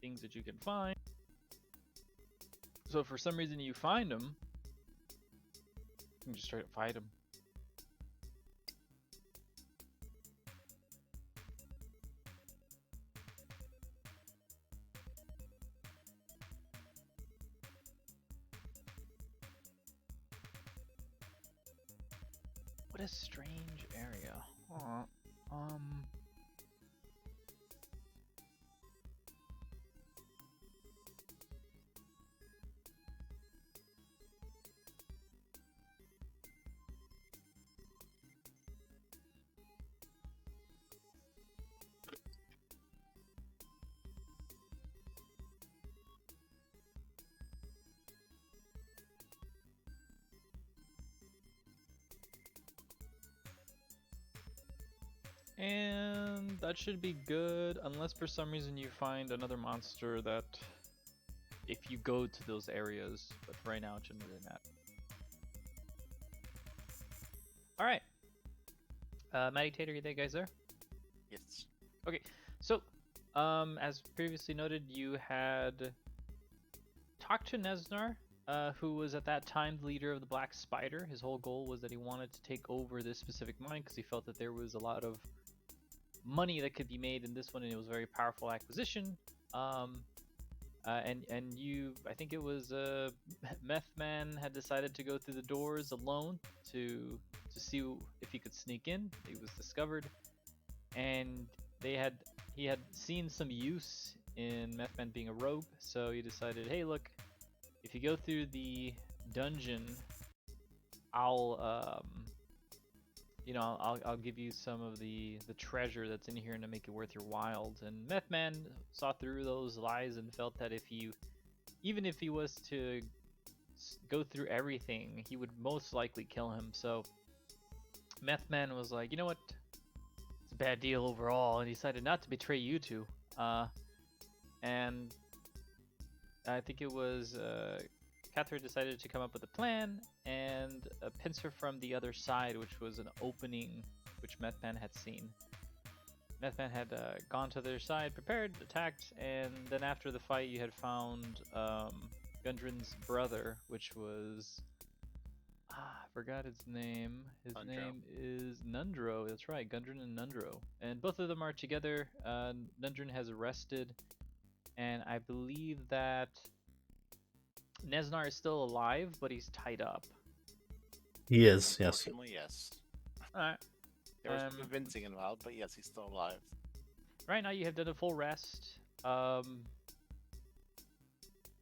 things that you can find. So if for some reason you find him, you can just straight up fight him. What a strange area. Huh. And that should be good, unless for some reason you find another monster that if you go to those areas, but for right now it shouldn't really matter. Alright. Meditator, you there, guys there? Yes. Okay, so, as previously noted, you had talked to Nesnar, who was at that time the leader of the Black Spider. His whole goal was that he wanted to take over this specific mine because he felt that there was a lot of money that could be made in this one, and it was a very powerful acquisition. And you, I think it was Meth Man had decided to go through the doors alone to see if he could sneak in. He was discovered, and he had seen some use in Meth Man being a rogue, so he decided, hey, look, if you go through the dungeon, I'll give you some of the treasure that's in here and to make it worth your while. And Meth Man saw through those lies and felt that even if he was to go through everything, he would most likely kill him. So Meth Man was like, you know what? It's a bad deal overall, and he decided not to betray you two. And I think it was Catherine decided to come up with a plan and a pincer from the other side, which was an opening which Meth Man had seen. Meth Man had gone to their side, prepared, attacked, and then after the fight you had found Gundren's brother, which was... I forgot his name. His Nundro. name is Nundro. That's right, Gundren and Nundro. And both of them are together. Nundren has arrested, and I believe that Nesnar is still alive, but he's tied up. He is, yes. Unfortunately, yes. Alright. There was convincing involved, but yes, he's still alive. Right now you have done a full rest.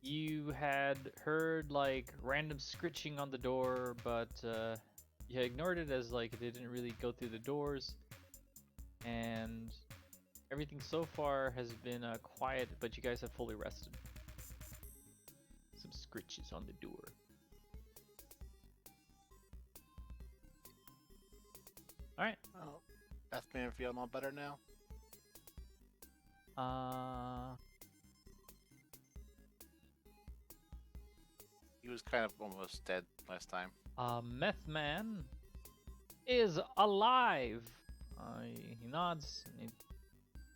You had heard like random scritching on the door, but you ignored it as like it didn't really go through the doors. And everything so far has been quiet, but you guys have fully rested. Some scritches on the door. Alright. Oh, that's me feeling all better now. He was kind of almost dead last time. Meth Man is alive. He nods and he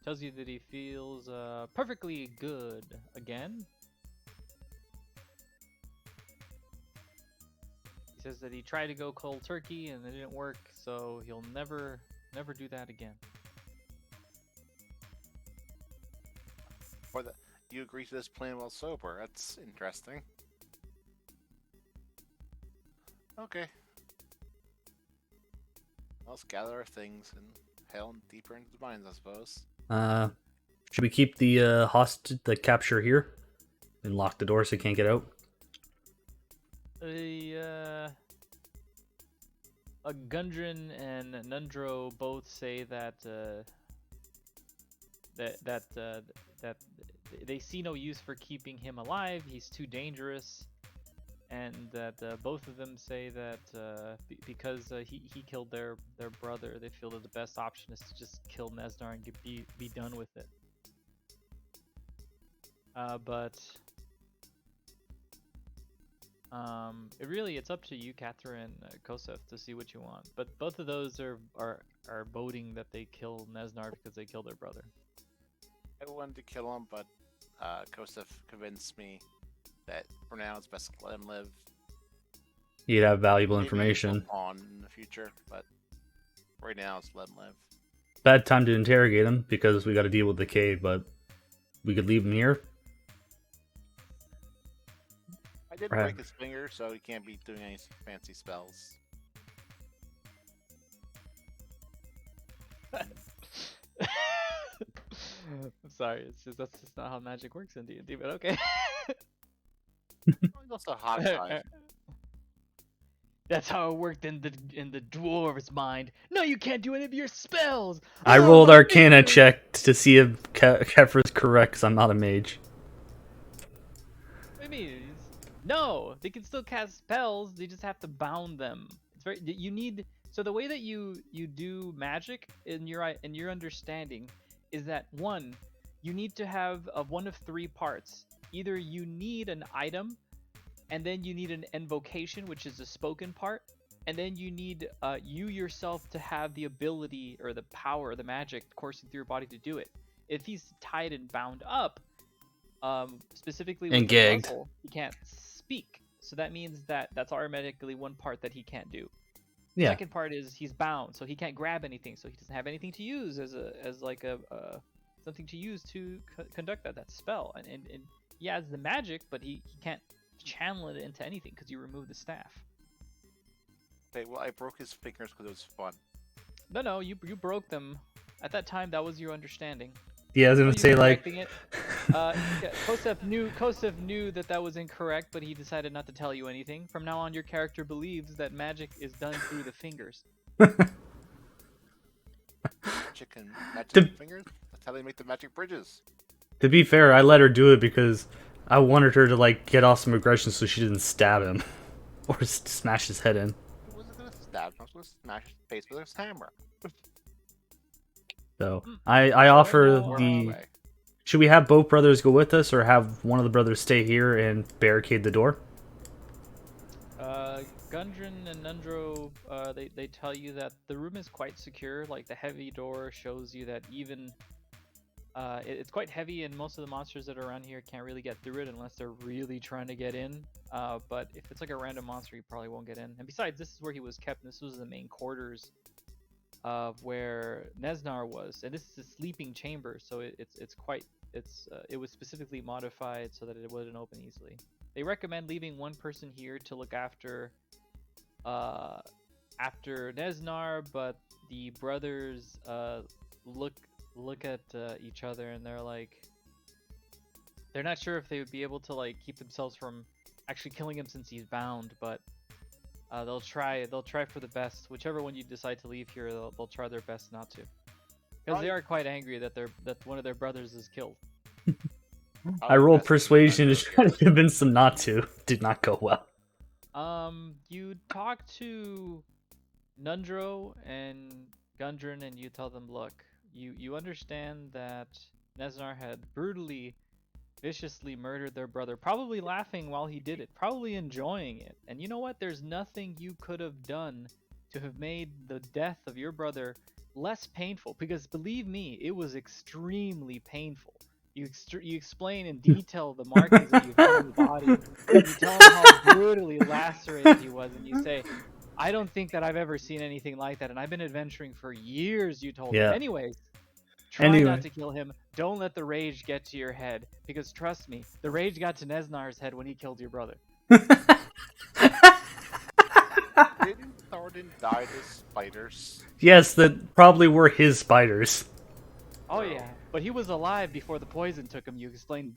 tells you that he feels perfectly good again. He says that he tried to go cold turkey and it didn't work, so he'll never do that again. Or that you agree to this plan while sober. That's interesting. Okay. Let's gather our things and head on deeper into the mines, I suppose. Should we keep the the capture here and lock the door so he can't get out? Gundren and Nundro both say that that they see no use for keeping him alive. He's too dangerous, and that both of them say that because he killed their brother, they feel that the best option is to just kill Nesnar and be done with it. But it's up to you, Catherine and Kosef, to see what you want. But both of those are voting that they kill Nesnar because they killed their brother. I wanted to kill him, but Kosef convinced me that for now it's best to let him live. You'd have valuable Maybe information. he'll pawn in the future, but right now it's let him live. Bad time to interrogate him because we got to deal with the cave, but we could leave him here. I did Right. break his finger, so he can't be doing any fancy spells. I'm sorry, it's just that's just not how magic works in D&D, but okay. He's also a hot guy. That's how it worked in the dwarves' mind. No, you can't do any of your spells. I Oh, rolled my Arcana goodness. check to see if Kefra's correct because I'm not a mage. I mean, no, they can still cast spells. They just have to bound them. It's very you need. So the way that you do magic in your understanding is that one, you need to have one of three parts. Either you need an item, and then you need an invocation, which is the spoken part, and then you need you yourself to have the ability or the power, the magic coursing through your body to do it. If he's tied and bound up, specifically with And the gagged. muzzle, he can't speak. So that means that that's automatically one part that he can't do. Yeah. Second part is he's bound, so he can't grab anything, so he doesn't have anything to use as something to use to conduct that spell. And he has the magic, but he can't channel it into anything because you remove the staff. Okay, well, I broke his fingers because it was fun. No, you broke them. At that time, that was your understanding. Yeah, I was So gonna you say like, correcting it. Kosef knew that was incorrect, but he decided not to tell you anything. From now on, your character believes that magic is done through the fingers. Magic fingers? That's how they make the magic bridges. to be fair, I let her do it because I wanted her to like get off some aggression so she didn't stab him or smash his head in. I wasn't gonna stab him, I was gonna smash his face with his hammer. So I offer Well, the. Away. Should we have both brothers go with us, or have one of the brothers stay here and barricade the door? Gundren and Nundro, they tell you that the room is quite secure. Like the heavy door shows you that even it's quite heavy, and most of the monsters that are around here can't really get through it unless they're really trying to get in. But if it's like a random monster, you probably won't get in. And besides, this is where he was kept. And this was the main quarters of where Neznar was, and this is a sleeping chamber, so it was specifically modified so that it wouldn't open easily. They recommend leaving one person here to look after Neznar, but the brothers look at each other and they're like, they're not sure if they would be able to like keep themselves from actually killing him since he's bound, but they'll try for the best. Whichever one you decide to leave here, they'll try their best not to, because they are quite angry that one of their brothers is killed. I rolled persuasion to try to convince them not to. Did not go well. You talk to Nundro and Gundren and you tell them, look, you understand that Neznar had brutally, viciously murdered their brother, probably laughing while he did it, probably enjoying it. And you know what? There's nothing you could have done to have made the death of your brother less painful, because believe me, it was extremely painful. You explain in detail the markings that you found in the body. You tell him how brutally lacerated he was, and you say, I don't think that I've ever seen anything like that, and I've been adventuring for years, you told Yeah. him. Anyways, try Anyway. not to kill him. Don't let the rage get to your head, because trust me, the rage got to Neznar's head when he killed your brother. Didn't Thoradin die to spiders? Yes, that probably were his spiders. Oh yeah, but he was alive before the poison took him. You explained,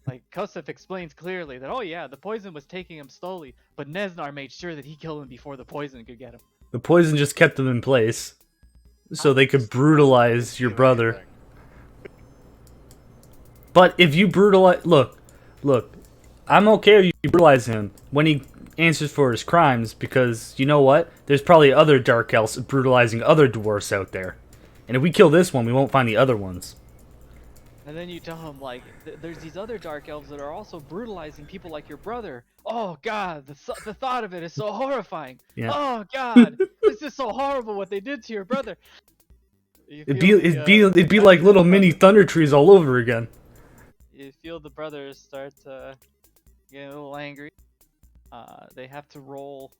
like Kosef explains clearly that, oh yeah, the poison was taking him slowly, but Neznar made sure that he killed him before the poison could get him. The poison just kept them in place, so they could brutalize your brother. But if you brutalize, look, I'm okay with you brutalizing him when he answers for his crimes, because you know what? There's probably other dark elves brutalizing other dwarfs out there, and if we kill this one, we won't find the other ones. And then you tell him, like, there's these other dark elves that are also brutalizing people like your brother. Oh god, the thought of it is so horrifying. Yeah. Oh god, this is so horrible what they did to your brother. You It'd feel be like little mini thunder trees all over again. you feel the brothers start getting a little angry. They have to roll.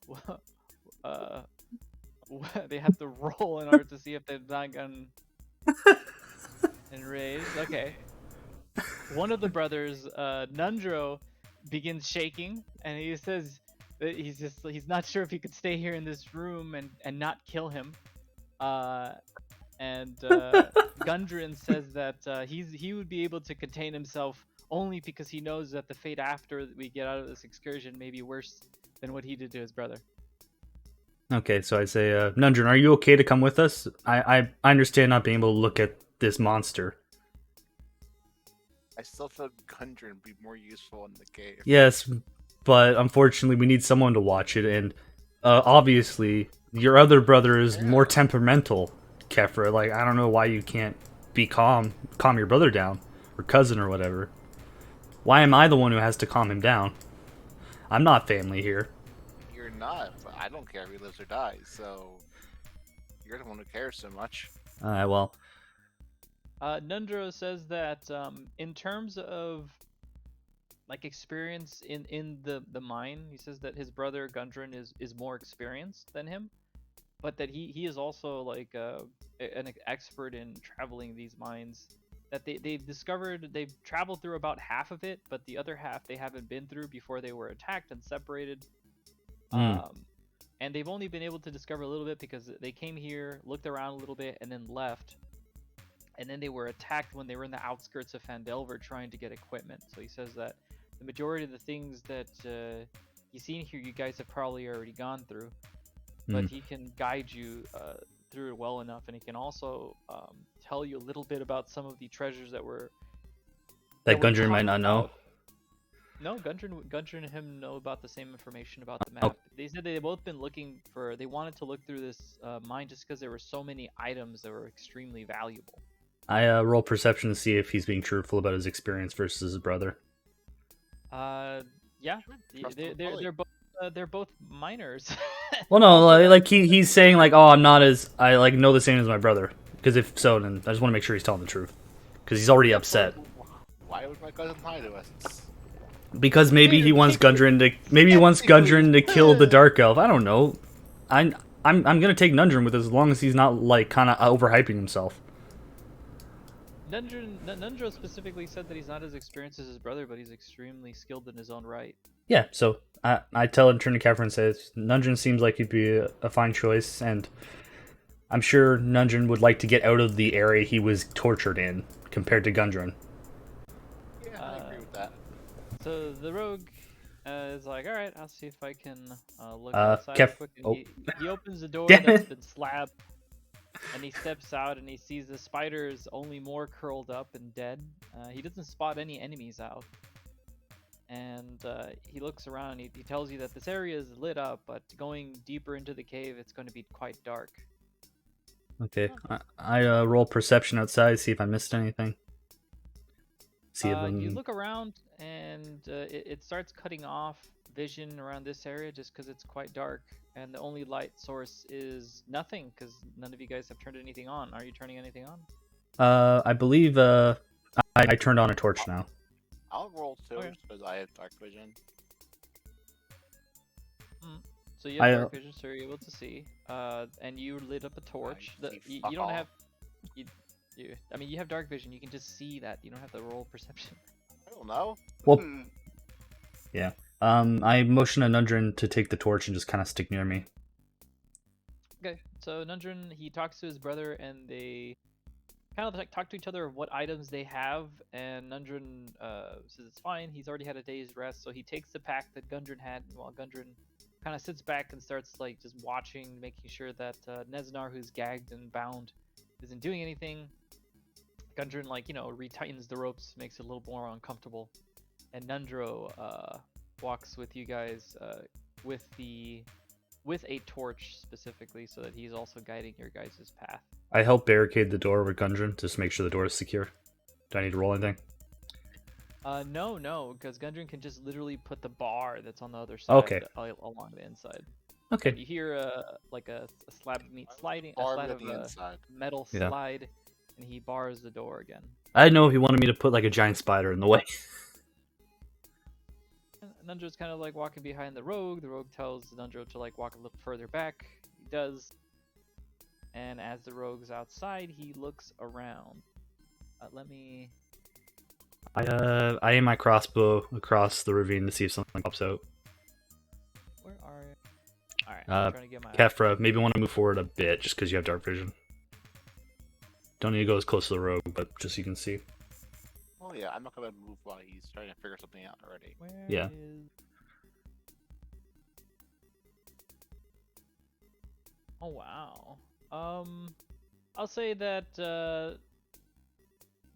They have to roll in order to see if they've not gotten enraged. Okay. One of the brothers, Nundro, begins shaking, and he says that he's not sure if he could stay here in this room and not kill him. Gundren says that he would be able to contain himself only because he knows that the fate after we get out of this excursion may be worse than what he did to his brother. Okay, so I say, Nundren, are you okay to come with us? I understand not being able to look at this monster. I still feel Gundren would be more useful in the cave. Yes, but unfortunately we need someone to watch it, and obviously your other brother is more temperamental, Kefra. Like, I don't know why you can't be calm your brother down, or cousin or whatever. Why am I the one who has to calm him down? I'm not family here. You're not, but I don't care if he lives or dies, so you're the one who cares so much. Alright, well. Nundro says that in terms of like experience in the mine, he says that his brother Gundren is more experienced than him, but that he is also like an expert in traveling these mines. That they've traveled through about half of it, but the other half they haven't been through before they were attacked and separated. And they've only been able to discover a little bit because they came here, looked around a little bit, and then left. And then they were attacked when they were in the outskirts of Phandelver trying to get equipment. So he says that the majority of the things that he's seen here, you guys have probably already gone through. But he can guide you through it well enough, and he can also tell you a little bit about some of the treasures that Gundren might not know. No, Gundren and him know about the same information about the map. They said they've both been they wanted to look through this mine just because there were so many items that were extremely valuable. I roll perception to see if he's being truthful about his experience versus his brother. Yeah, they're both minors. Well, no, like he's saying like, oh, I like know the same as my brother. Because if so, then I just want to make sure he's telling the truth. Because he's already upset. Why would my cousin lie to us? Because maybe he wants Gundren to kill the Dark Elf. I don't know. I'm gonna take Nundren with us as long as he's not like kind of overhyping himself. Nundro specifically said that he's not as experienced as his brother, but he's extremely skilled in his own right. Yeah, so I tell him, turn to Kefra and says, Nundren seems like he'd be a fine choice, and I'm sure Nundren would like to get out of the area he was tortured in, compared to Gundren. Yeah, I agree with that. So the rogue is like, all right, I'll see if I can look outside quick. And he opens the door that's been slabbed, and he steps out and he sees the spiders only more curled up and dead. He doesn't spot any enemies out. And he looks around and he tells you that this area is lit up, but going deeper into the cave, it's going to be quite dark. Okay, I roll perception outside, see if I missed anything. See if you look around and it starts cutting off vision around this area just because it's quite dark, and the only light source is nothing because none of you guys have turned anything on. Are you turning anything on? I believe I turned on a torch now. I'll roll too because I have dark vision. So you have dark vision, so you're able to see. And you lit up a torch. You don't have. I mean, you have dark vision. You can just see that. You don't have to roll perception. I don't know. Well, yeah. I motion a Nundren to take the torch and just kind of stick near me. Okay, so Nundren, he talks to his brother, and they kind of like talk to each other of what items they have, and Nundren says it's fine. He's already had a day's rest, so he takes the pack that Gundren had, while Gundren kind of sits back and starts like just watching, making sure that Neznar, who's gagged and bound, isn't doing anything. Gundren, like, retightens the ropes, makes it a little more uncomfortable, and Nundro walks with you guys with a torch specifically, so that he's also guiding your guys' path. I help barricade the door with Gundren just to make sure the door is secure. Do I need to roll anything? No, because Gundren can just literally put the bar that's on the other side along the inside. Okay. And you hear a slab of meat sliding, a slab of metal slide, and he bars the door again. I didn't know if he wanted me to put like a giant spider in the way. Nundro's kind of like walking behind the rogue. The rogue tells Nundro to like walk a little further back. He does. And as the rogue's outside, he looks around. Let me. I aim my crossbow across the ravine to see if something pops out. Where are you? Alright, I'm trying to get my. Kefra, maybe want to move forward a bit just because you have dark vision. Don't need to go as close to the rogue, but just so you can see. Oh yeah, I'm not gonna move while he's trying to figure something out already. Where Yeah. is- Oh wow. I'll say that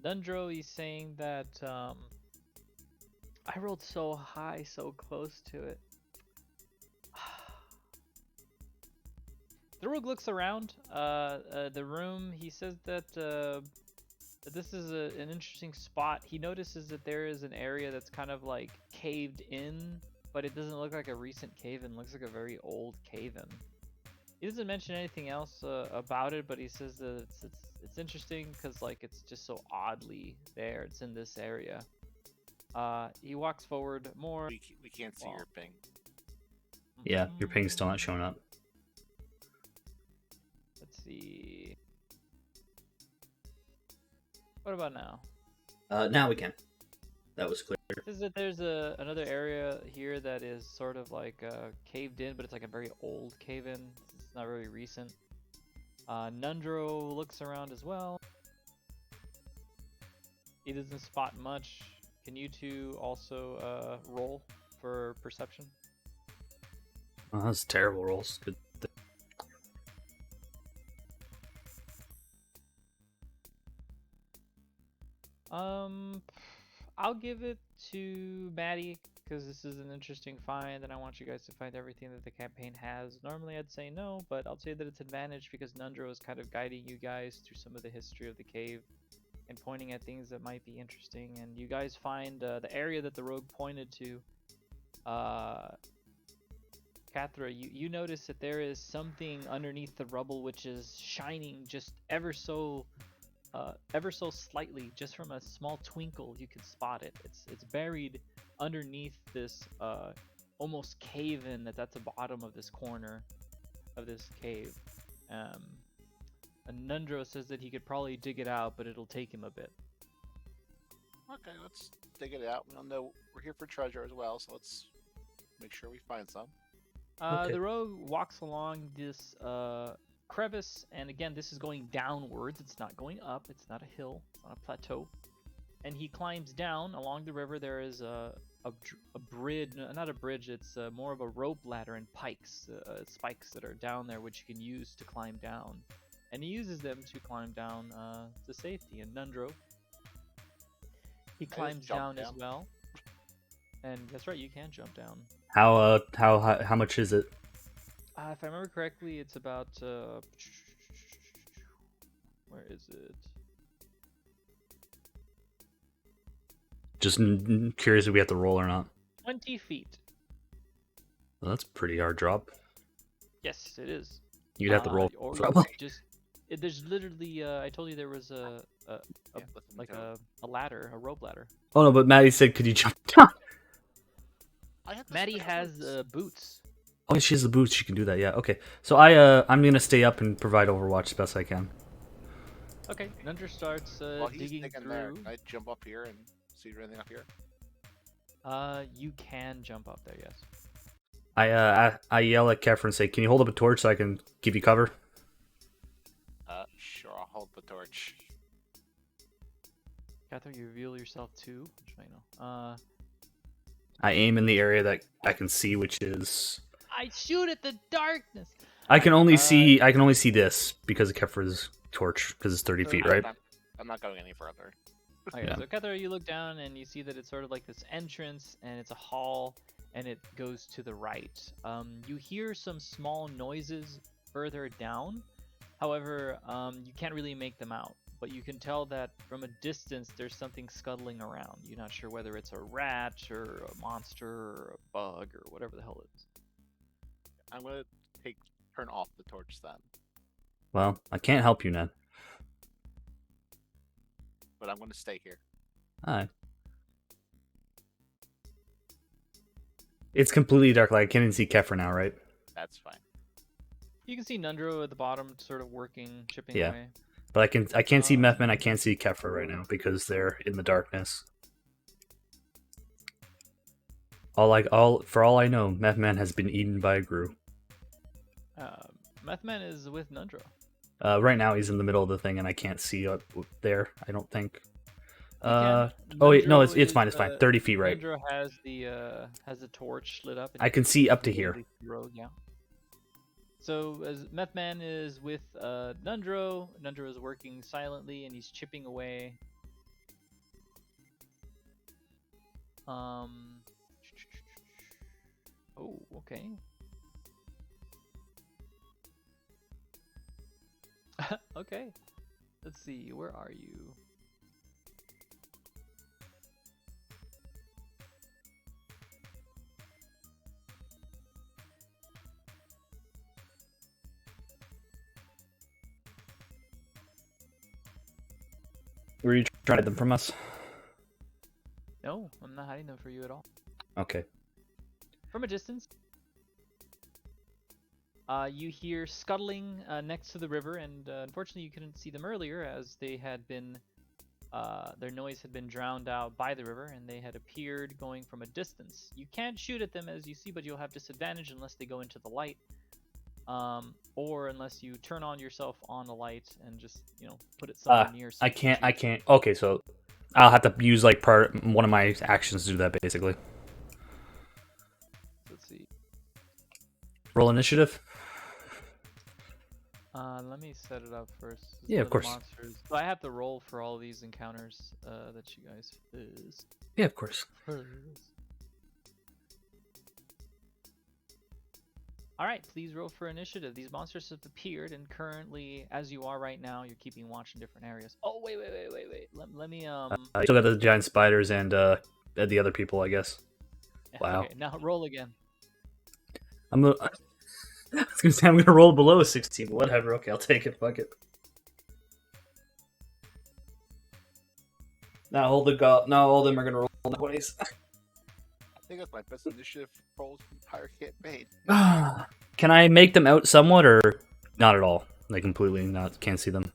Nundro is saying that I rolled so high, so close to it. The rogue looks around the room. He says that this is an interesting spot. He notices that there is an area that's kind of like caved in, but it doesn't look like a recent cave-in. It looks like a very old cave-in. He doesn't mention anything else about it, but he says that it's interesting because like it's just so oddly there. It's in this area. He walks forward more. We can't see your ping. Yeah, your ping's still not showing up. Let's see. What about now? Now we can. That was clear. Is that there's another area here that is sort of like caved in, but it's like a very old cave-in. It's not very recent. Nundro looks around as well. He doesn't spot much. Can you two also roll for perception? Oh, that's terrible rolls. Good. I'll give it to Maddie because this is an interesting find, and I want you guys to find everything that the campaign has. Normally, I'd say no, but I'll say that it's advantage because Nundro is kind of guiding you guys through some of the history of the cave and pointing at things that might be interesting. And you guys find the area that the rogue pointed to. Kathra, you notice that there is something underneath the rubble which is shining just ever so slightly, just from a small twinkle you can spot it. It's buried underneath this almost cave-in that's at the bottom of this corner of this cave. And Nundro says that he could probably dig it out, but it'll take him a bit. Okay, let's dig it out. We don't know we're here for treasure as well, so let's make sure we find some. Okay. The rogue walks along this crevice, and again, this is going downwards. It's not going up. It's not a hill. It's not a plateau. And he climbs down along the river. There is a bridge, not a bridge. It's more of a rope ladder and pikes, spikes that are down there, which you can use to climb down. And he uses them to climb down to safety. And Nundro, he climbs down as well. And that's right, you can jump down. How much is it? If I remember correctly, it's about where is it? Just curious if we have to roll or not. 20 feet. Well, that's a pretty hard drop. Yes, it is. You'd have to roll. Or Probably. just there's literally I told you there was a ladder, a rope ladder. Oh no, but Maddie said, "Could you jump down?" Maddie has boots. Oh, she has the boots. She can do that. Yeah. Okay. So I'm gonna stay up and provide Overwatch as best I can. Okay. Nundro starts While he's digging digging through. there, can I jump up here and see if there's anything up here? You can jump up there. Yes. I yell at Kefra and say, "Can you hold up a torch so I can give you cover?" Sure. I'll hold the torch. Catherine, you reveal yourself too. Which I know. I aim in the area that I can see, which is. I shoot at the darkness. I can only see this because of Kefra's torch because it's 30 feet, right? I'm not going any further. Okay, Yeah. so Kathar, you look down and you see that it's sort of like this entrance, and it's a hall, and it goes to the right. You hear some small noises further down. However, you can't really make them out, but you can tell that from a distance there's something scuttling around. You're not sure whether it's a rat or a monster or a bug or whatever the hell it is. I'm gonna turn off the torch then. Well, I can't help you, Ned. but I'm going to stay here. Alright. It's completely dark. Like I can't even see Kefra now, right? That's fine. You can see Nundro at the bottom, sort of working, chipping Yeah. away. But I can't see Methman. I can't see Kefra right now because they're in the darkness. For all I know, Methman has been eaten by a Gru. Methman is with Nundro. Right now he's in the middle of the thing, and I can't see up there. I don't think. You can. Oh wait, no, Nundro it's fine. is, It's fine. 30 feet, right? Nundro has the torch lit up. And I can see up to here. Road, yeah. So as Methman is with Nundro, Nundro is working silently and he's chipping away. Oh, okay. Okay. Let's see. Where are you? Were you trying to hide them from us? No, I'm not hiding them for you at all. Okay. From a distance, you hear scuttling next to the river, and unfortunately you couldn't see them earlier as they had been, their noise had been drowned out by the river, and they had appeared going from a distance. You can't shoot at them as you see, but you'll have disadvantage unless they go into the light, or unless you turn on yourself on a light and just, put it somewhere near. So I can't. Okay, so I'll have to use like one of my actions to do that, basically. Let's see. Roll initiative. Let me set it up first. Yeah, of course. Monsters. So I have to roll for all these encounters that you guys face. Yeah, of course. Alright, please roll for initiative. These monsters have appeared, and currently, as you are right now, you're keeping watch in different areas. Oh, wait. Let me, I still got the giant spiders and the other people, I guess. Wow. Okay, now roll again. I was gonna say I'm gonna roll below a 16, but whatever. Okay, I'll take it. Fuck it. Now all of them are gonna roll 20s. I think that's my best initiative rolls the entire campaign. Can I make them out somewhat, or not at all? Like completely can't see them.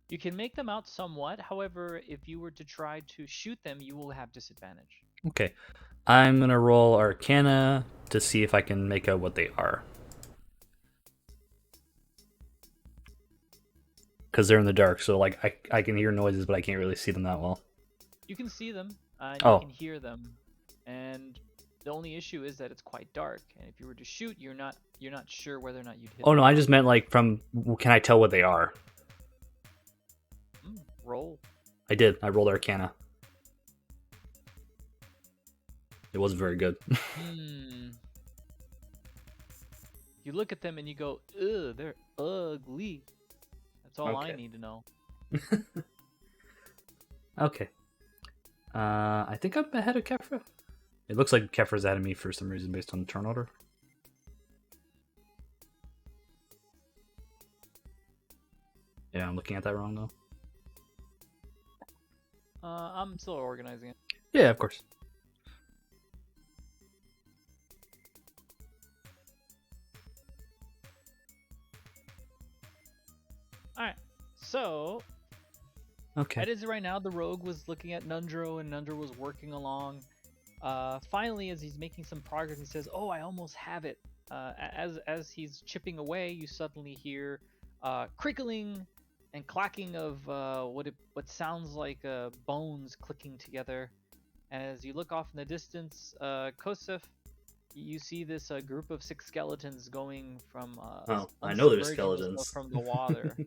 You can make them out somewhat. However, if you were to try to shoot them, you will have disadvantage. Okay, I'm gonna roll Arcana to see if I can make out what they are. Because they're in the dark, so like I can hear noises, but I can't really see them that well. You can see them, and Oh. you can hear them, and the only issue is that it's quite dark. And if you were to shoot, you're not sure whether or not you'd hit. Oh no, them. I just meant like can I tell what they are? Roll. I did. I rolled Arcana. It wasn't very good. You look at them and you go, ugh, they're ugly. That's all I Okay. need to know. Okay. I think I'm ahead of Kefra. It looks like Kefra's ahead of me for some reason based on the turn order. Yeah, I'm looking at that wrong though. I'm still organizing it. Yeah, of course. Alright, so Okay. it is right now the rogue was looking at Nundro and Nundro was working along. Finally, as he's making some progress, he says, "Oh, I almost have it." As he's chipping away, you suddenly hear crickling and clacking of what sounds like bones clicking together. And as you look off in the distance, Kosef, you see this group of 6 skeletons going from. I know there's unsubmerging skeletons. from the water.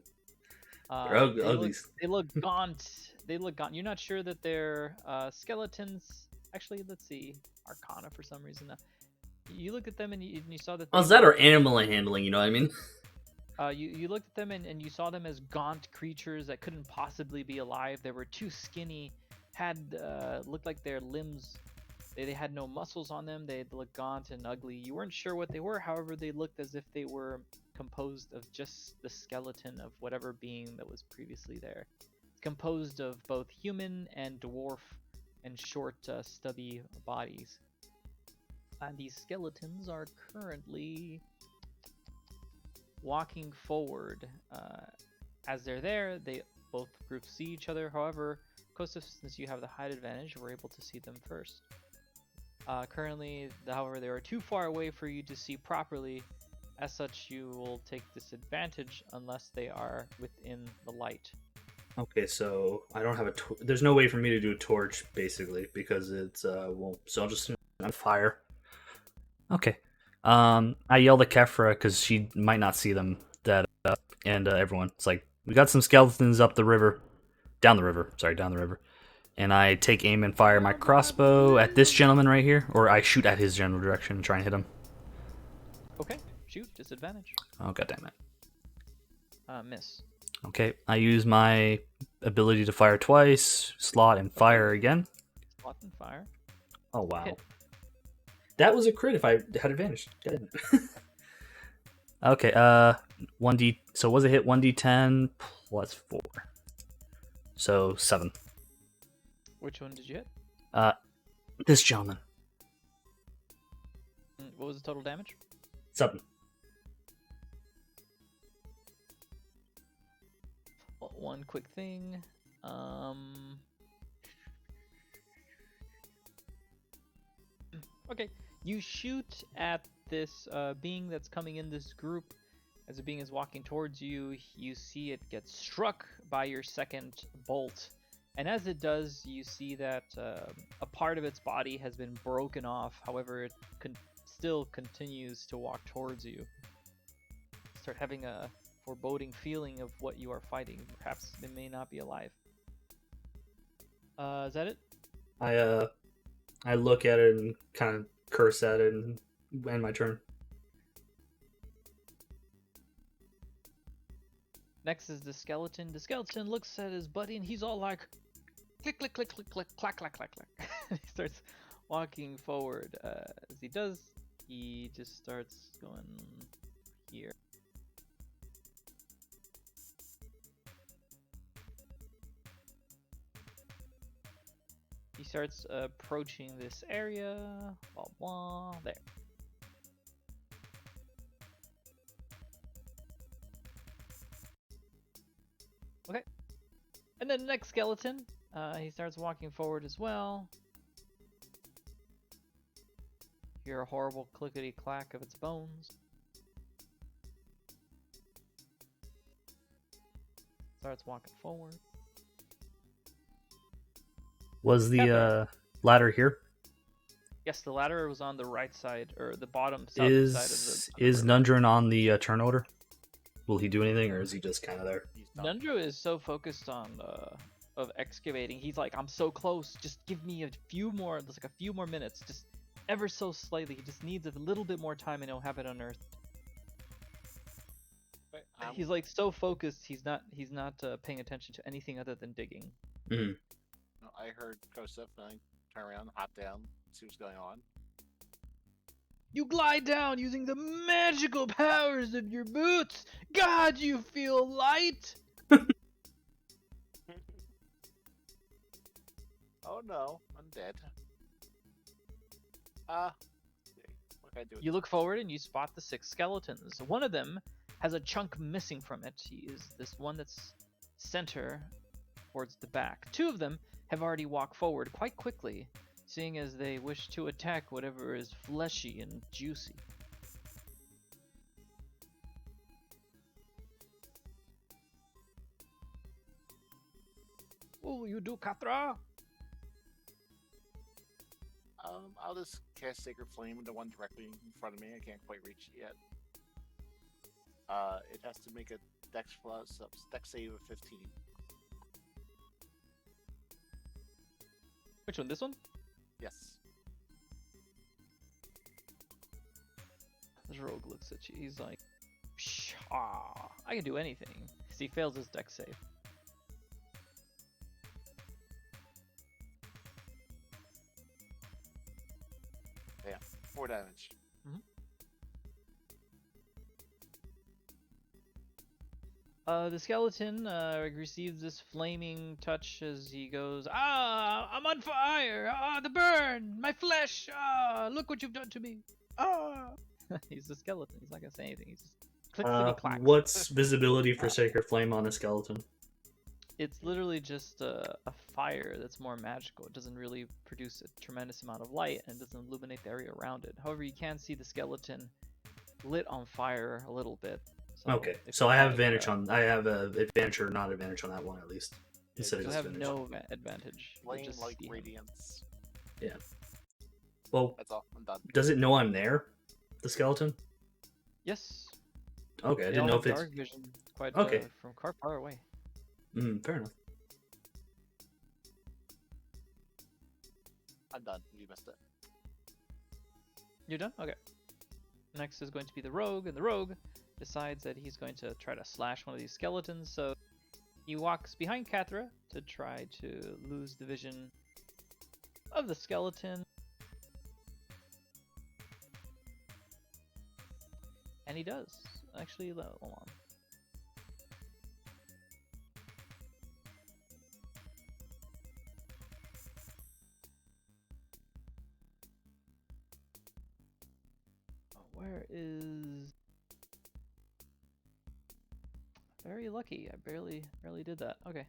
They're ugly. They look gaunt. They look gaunt. You're not sure that they're skeletons. Actually, let's see. Arcana for some reason. You look at them and you saw that. Oh, is that or animal handling? You know what I mean? You looked at them and you saw them as gaunt creatures that couldn't possibly be alive. They were too skinny. Looked like their limbs. They had no muscles on them. They looked gaunt and ugly. You weren't sure what they were. However, they looked as if they were composed of just the skeleton of whatever being that was previously there. It's composed of both human and dwarf and short, stubby bodies. And these skeletons are currently walking forward. As they're there, both groups see each other. However, Kosta, since you have the height advantage, we're able to see them first. Currently, however, they are too far away for you to see properly. As such, you will take disadvantage unless they are within the light. Okay, so I don't have there's no way for me to do a torch, basically, because it's, well, so I'll just on fire. Okay. I yelled at Kefra because she might not see them, and everyone. It's like, we got some skeletons down the river. And I take aim and fire my crossbow at this gentleman right here, or I shoot at his general direction and try and hit him. Okay, shoot, disadvantage. Oh, goddammit. Miss. Okay, I use my ability to fire twice, slot, and fire again. Slot and fire. Oh, wow. Hit. That was a crit if I had advantage. Okay, 1d. So was a hit 1d10 plus 4. So 7. Which one did you hit? This gentleman. What was the total damage? 7. Well, one quick thing. Okay, you shoot at this being that's coming in this group. As the being is walking towards you, you see it get struck by your second bolt. And as it does, you see that a part of its body has been broken off. However, it still continues to walk towards you. Start having a foreboding feeling of what you are fighting. Perhaps it may not be alive. Is that it? I look at it and kind of curse at it and end my turn. Next is the skeleton. The skeleton looks at his buddy and he's all like, click, click, click, click, click, clack, clack, clack, clack. He starts walking forward. As he does, he just starts going here. He starts approaching this area. Blah, blah, there. Okay. And then the next skeleton, he starts walking forward as well. Hear a horrible clickety-clack of its bones. Starts walking forward. Was the ladder here? Yes, the ladder was on the right side, or the bottom side of the... Is Nundrin on the turn order? Will he do anything, or is he just kind of there? Nundro is so focused on of excavating. He's like, I'm so close. Just give me a few more. There's like a few more minutes. Just ever so slightly. He just needs a little bit more time, and he'll have it unearthed. He's like so focused. He's not paying attention to anything other than digging. Mm-hmm. I heard Kosef, and I turn around, hop down, see what's going on. You glide down using the magical powers of your boots. God, you feel light. Oh no, I'm dead. What can I do? You look forward and you spot the 6 skeletons. One of them has a chunk missing from it. He is this one that's center towards the back. 2 of them have already walked forward quite quickly, seeing as they wish to attack whatever is fleshy and juicy. What will you do, Katra? I'll just cast Sacred Flame into one directly in front of me. I can't quite reach it yet. It has to make a Dex save of 15. Which one? This one? Yes. This rogue looks at you. He's like, pshaw, I can do anything. Because he fails his dex save. Yeah, 4 damage. The skeleton receives this flaming touch as he goes, "Ah, I'm on fire! Ah, the burn! My flesh! Ah, look what you've done to me! Ah!" He's a skeleton. He's not gonna say anything. He's just clickety clacks. What's visibility for Sacred Flame on a skeleton? It's literally just a fire that's more magical. It doesn't really produce a tremendous amount of light and doesn't illuminate the area around it. However, you can see the skeleton lit on fire a little bit. So Okay, if so you I have wanted, advantage on. I have a advantage or not advantage on that one at least. Instead of You'll have disadvantage. no advantage. You'll Flame just like see him. radiance. Well, That's all. I'm done. does it know I'm there? The skeleton? Yes. Okay, I They didn't all know have if it's. dark vision quite Okay. from far away. Fair enough. I'm done. You missed it. You're done? Okay. Next is going to be the rogue, and the rogue decides that he's going to try to slash one of these skeletons, so he walks behind Kathra to try to lose the vision of the skeleton. And he does. Actually, hold on. Where is... Very lucky. I barely did that. Okay.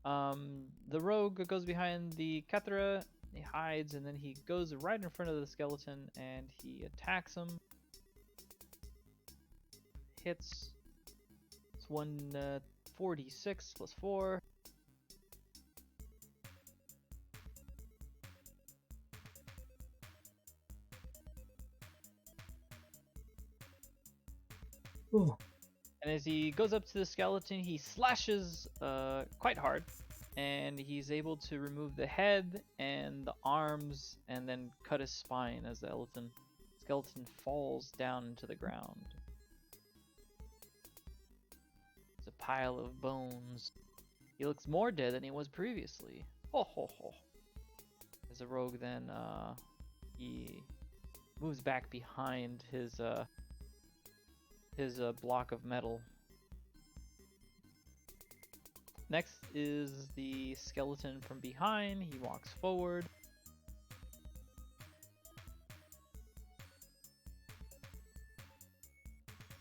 The rogue goes behind the Kathra, he hides, and then he goes right in front of the skeleton and he attacks him. Hits. It's 146 plus 4. Ooh. And as he goes up to the skeleton, he slashes quite hard, and he's able to remove the head and the arms, and then cut his spine as the skeleton falls down into the ground. It's a pile of bones. He looks more dead than he was previously. Ho ho ho. As a rogue, then he moves back behind his block of metal. Next is the skeleton from behind. He walks forward.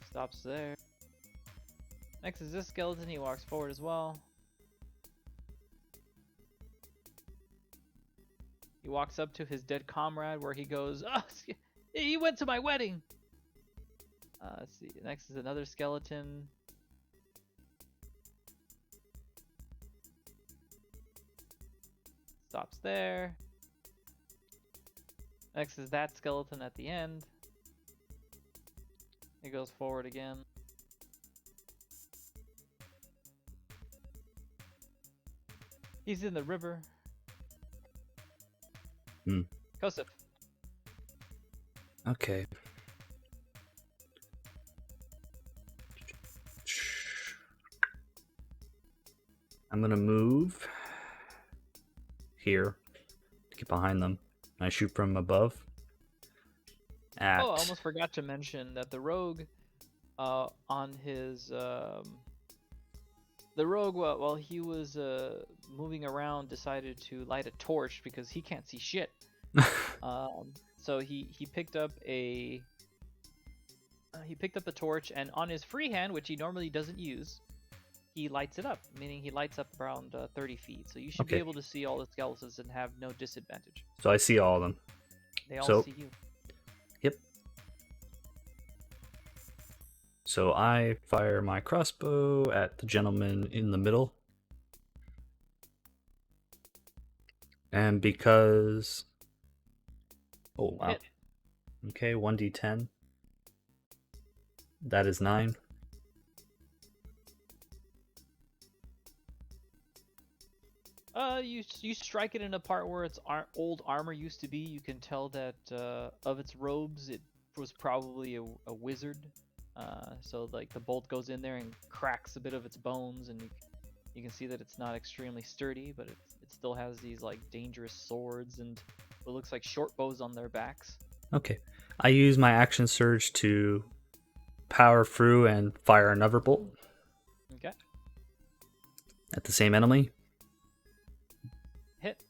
Stops there. Next is this skeleton. He walks forward as well. He walks up to his dead comrade where he goes, "Oh, he went to my wedding." Let's see. Next is another skeleton. Stops there. Next is that skeleton at the end. He goes forward again. He's in the river. Kosef. Okay. I'm gonna move here to get behind them. I shoot from above. At... Oh, I almost forgot to mention that the rogue, on his the rogue, while he was moving around, decided to light a torch because he can't see shit. So he picked up a torch, and on his free hand, which he normally doesn't use, he lights it up, meaning he lights up around 30 feet. So you should be able to see all the skeletons and have no disadvantage. So I see all of them. They all see you. Yep. So I fire my crossbow at the gentleman in the middle. And because... Oh, wow. Hit. Okay, 1d10. That is 9. You strike it in a part where its old armor used to be. You can tell that of its robes, it was probably a wizard. So like the bolt goes in there and cracks a bit of its bones, and you can see that it's not extremely sturdy, but it still has these like dangerous swords and what looks like short bows on their backs. Okay. I use my action surge to power through and fire another bolt. At the same enemy. Hit.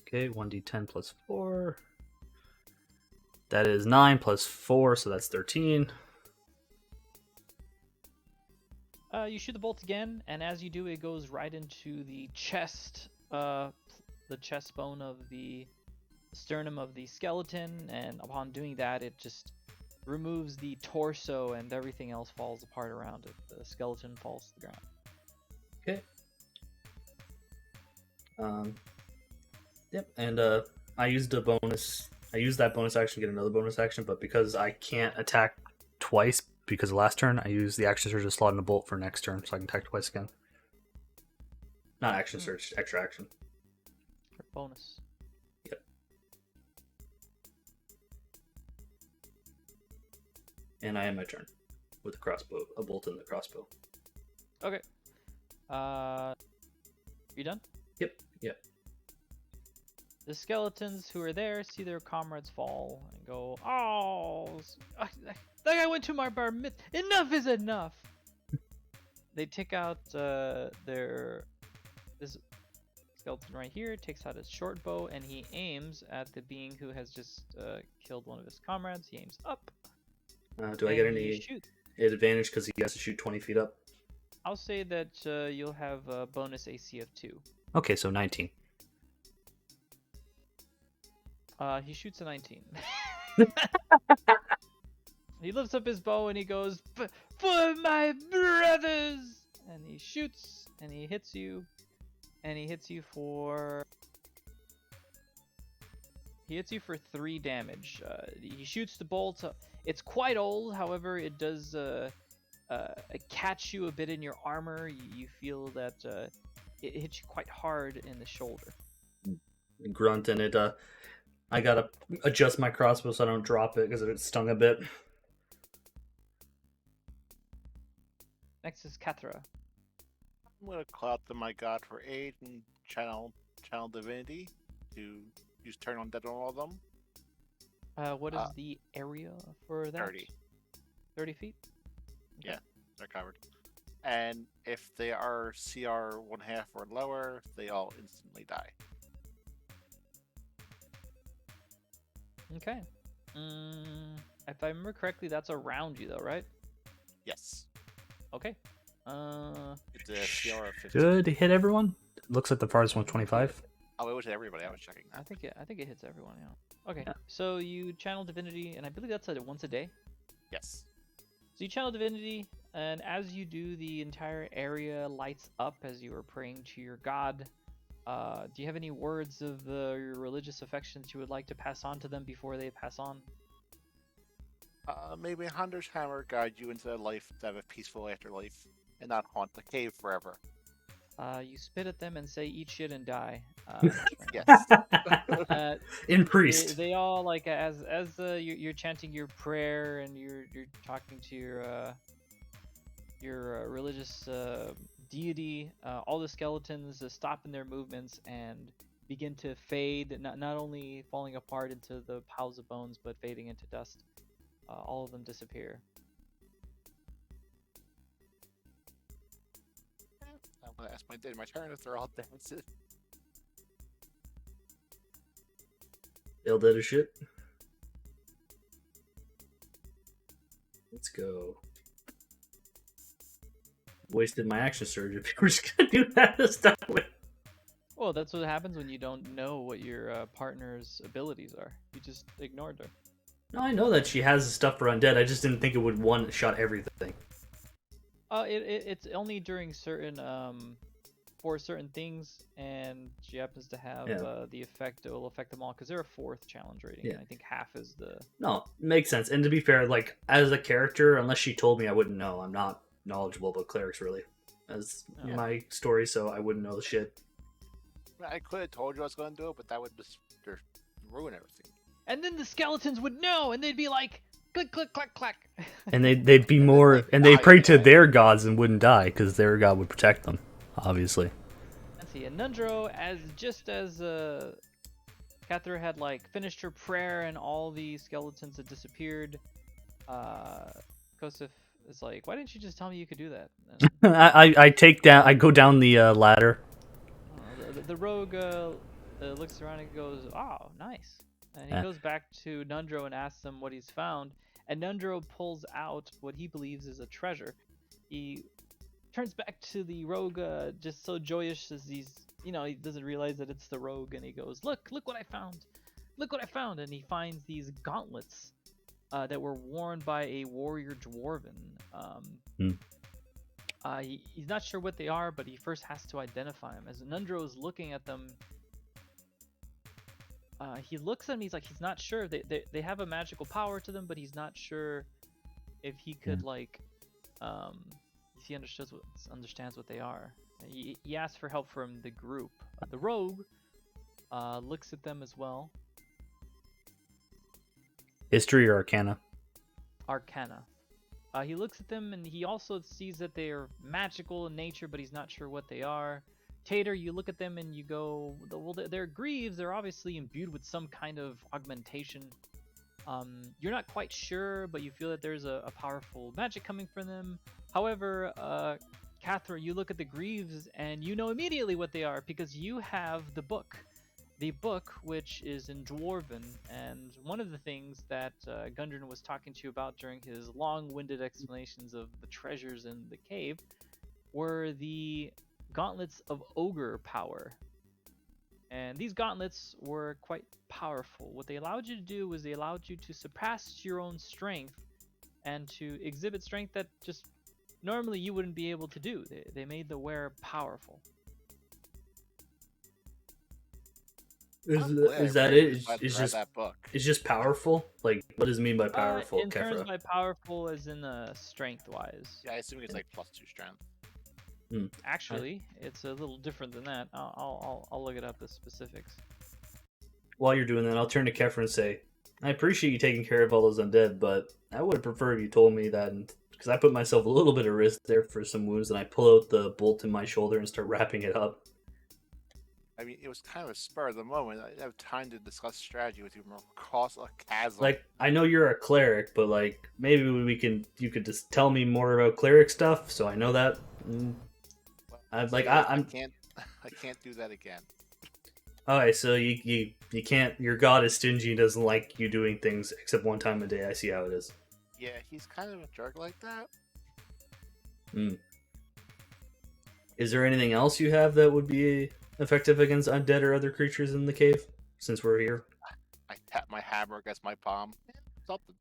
Okay, 1d10 plus 4. That is 9 plus 4, so that's 13. You shoot the bolt again, and as you do, it goes right into the chest, the chest bone of the sternum of the skeleton, and upon doing that, it just removes the torso, and everything else falls apart around it. The skeleton falls to the ground. Okay. Yep, and I used a bonus. I used that bonus action to get another bonus action, but because I can't attack twice because of last turn, I use the action surge to slot in a bolt for next turn, so I can attack twice again. Not action surge, extra action. For bonus. Yep. And I end my turn with a crossbow, a bolt in the crossbow. Okay. You done? Yep. The skeletons who are there see their comrades fall and go, "Oh, that guy went to my bar mitzvah. Enough is enough." They take out this skeleton right here. Takes out his short bow and he aims at the being who has just killed one of his comrades. He aims up. Do I get and he any shoots. advantage because he has to shoot 20 feet up? I'll say that you'll have a bonus AC of 2. Okay, so 19. He shoots a 19. He lifts up his bow and he goes, "For my brothers!" And he shoots and he hits you. And he hits you for 3 damage. He shoots the bolt. It's quite old, however, it does catch you a bit in your armor. You feel that it hits you quite hard in the shoulder. Grunt, and I gotta adjust my crossbow so I don't drop it because it stung a bit. Next is Kathra. I'm gonna call out to my god for aid and channel divinity to use turn on dead on all of them. What is the area for that? 30. 30 feet? Yeah, they're covered. And if they are CR 1/2 or lower, they all instantly die. Okay. If I remember correctly, that's around you though, right? Yes. Okay. It's a CR of 15. Should hit everyone? Looks like the farthest 125. Oh, it was everybody. I was checking I that. think it hits everyone, yeah. Okay. Yeah. So you channel divinity, and I believe that's once a day. Yes. So you channel divinity, and as you do, the entire area lights up as you are praying to your god. Do you have any words of your religious affections you would like to pass on to them before they pass on? Maybe Hunter's Hammer guide you into a life to have a peaceful afterlife and not haunt the cave forever. You spit at them and say, "Eat shit and die." Yes. In priest. They all like as you're chanting your prayer and you're talking to your religious deity. All the skeletons stop in their movements and begin to fade. Not only falling apart into the piles of bones, but fading into dust. All of them disappear. I'm gonna ask my turn if they're all dancing. They'll dead as shit. Let's go. Wasted my action surge if you were just gonna do that to start with. Well, that's what happens when you don't know what your partner's abilities are. You just ignored her. No, I know that she has stuff for undead. I just didn't think it would one-shot everything. It's only during certain for certain things, and she happens to have the effect. It will affect them all because they're a 4th challenge rating. Yeah. And I think half is the. No, makes sense. And to be fair, like as a character, unless she told me, I wouldn't know. I'm not knowledgeable about clerics really, as my story, so I wouldn't know the shit. I could have told you I was going to do it, but that would just ruin everything. And then the skeletons would know, and they'd be like, click, click, clack, clack. And they'd be more, and they'd pray to their gods and wouldn't die because their god would protect them, obviously. Let's see, and Nundro, just as Kathra had like finished her prayer and all the skeletons had disappeared, Kosef It's like, why didn't you just tell me you could do that? I go down the ladder. The rogue looks around and goes, "Oh, nice." And he Eh. goes back to Nundro and asks him what he's found. And Nundro pulls out what he believes is a treasure. He turns back to the rogue, just so joyous as he doesn't realize that it's the rogue, and he goes, "Look what I found! Look what I found!" And he finds these gauntlets that were worn by a warrior dwarven. He's not sure what they are, but he first has to identify them. As Nundro is looking at them, he looks at them. He's like, he's not sure. They have a magical power to them, but he's not sure if he could if he understands what they are. He asks for help from the group. The rogue looks at them as well. History or Arcana? Arcana. He looks at them and he also sees that they are magical in nature, but he's not sure what they are. Tater, you look at them and you go, well, they're greaves. They're obviously imbued with some kind of augmentation. You're not quite sure, but you feel that there's a powerful magic coming from them. However, Cathra, you look at the greaves and you know immediately what they are because you have the book. The book, which is in Dwarven, and one of the things that Gundren was talking to you about during his long-winded explanations of the treasures in the cave were the gauntlets of ogre power. And these gauntlets were quite powerful. What they allowed you to do was they allowed you to surpass your own strength and to exhibit strength that just normally you wouldn't be able to do. They made the wearer powerful. Is that it? It's just that book. It's just powerful. Like, what does it mean by powerful, In terms Kefra? by powerful, as in strength-wise. Yeah, I assume it's like +2 strength. Actually, it's a little different than that. I'll look it up the specifics. While you're doing that, I'll turn to Kefra and say, I appreciate you taking care of all those undead, but I would have preferred you told me that, because I put myself a little bit of risk there for some wounds, and I pull out the bolt in my shoulder and start wrapping it up. I mean, it was kind of a spur of the moment. I didn't have time to discuss strategy with you from across a chasm. Like, I know you're a cleric, but like, maybe you could just tell me more about cleric stuff, so I know that. I can't do that again. Alright, so you can't. Your god is stingy and doesn't like you doing things except one time a day. I see how it is. Yeah, he's kind of a jerk like that. Is there anything else you have that would be effective against undead or other creatures in the cave? Since we're here, I tap my hammer against my palm. Something.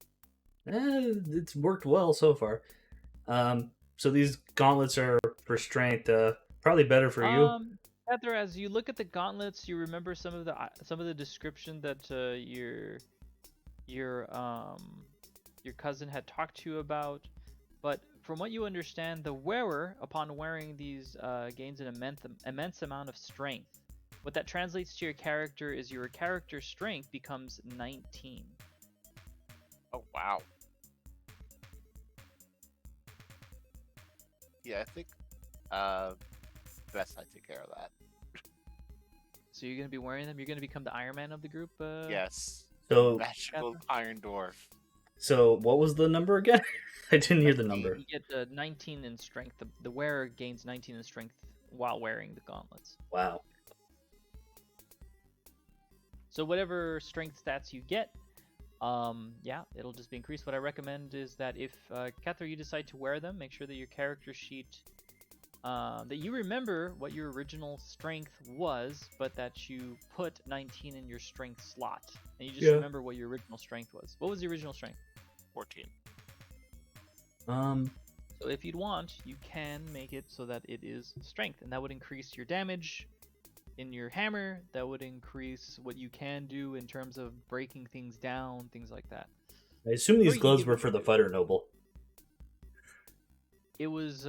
It's worked well so far. So these gauntlets are for strength. Probably better for you. Heather, as you look at the gauntlets, you remember some of the description that your cousin had talked to you about. But from what you understand, the wearer, upon wearing these, gains an immense amount of strength. What that translates to your character is your character strength becomes 19. Oh, wow. Yeah, I think best I take care of that. So you're going to be wearing them? You're going to become the Iron Man of the group? Yes. So Magical Iron Dwarf. So what was the number again? I didn't hear the number. You get 19 in strength. The wearer gains 19 in strength while wearing the gauntlets. Wow. So whatever strength stats you get, yeah, it'll just be increased. What I recommend is that if, Kethra, you decide to wear them, make sure that your character sheet, that you remember what your original strength was, but that you put 19 in your strength slot. And you just remember what your original strength was. What was the original strength? 14. So if you'd want, you can make it so that it is strength, and that would increase your damage in your hammer. That would increase what you can do in terms of breaking things down, things like that. I assume these gloves were for the fighter noble. It was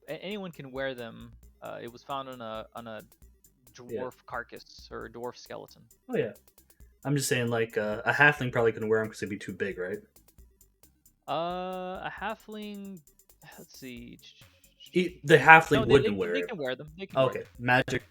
anyone can wear them. It was found on a dwarf carcass or a dwarf skeleton. Oh yeah, I'm just saying, like a halfling probably couldn't wear them because they'd be too big, right? A halfling. Let's see. The halfling wouldn't wear They it. can wear them. They can Okay, wear them. magic.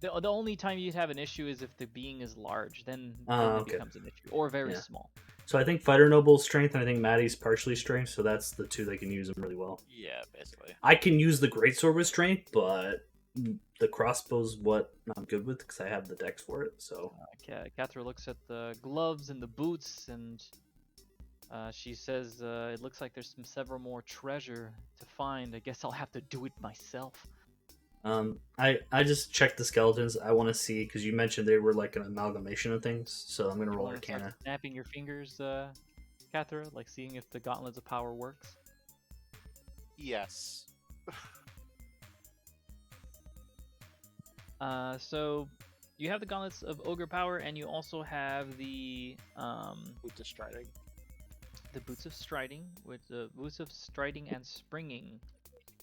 The only time you'd have an issue is if the being is large, then it Okay. becomes an issue, or very Yeah. small. So I think Fighter Noble's strength, and I think Maddie's partially strength, so that's the two they can use them really well. Yeah, basically. I can use the greatsword with strength, but the crossbow's what I'm good with because I have the dex for it. So Cathra looks at the gloves and the boots, and she says, "It looks like there's several more treasure to find. I guess I'll have to do it myself." I just checked the skeletons. I want to see because you mentioned they were like an amalgamation of things. So I'm gonna roll Wanna start Arcana. snapping your fingers, Cathra, like seeing if the gauntlets of power works. Yes. So you have the gauntlets of ogre power, and you also have the With the striding. boots of striding, with the boots of striding and springing,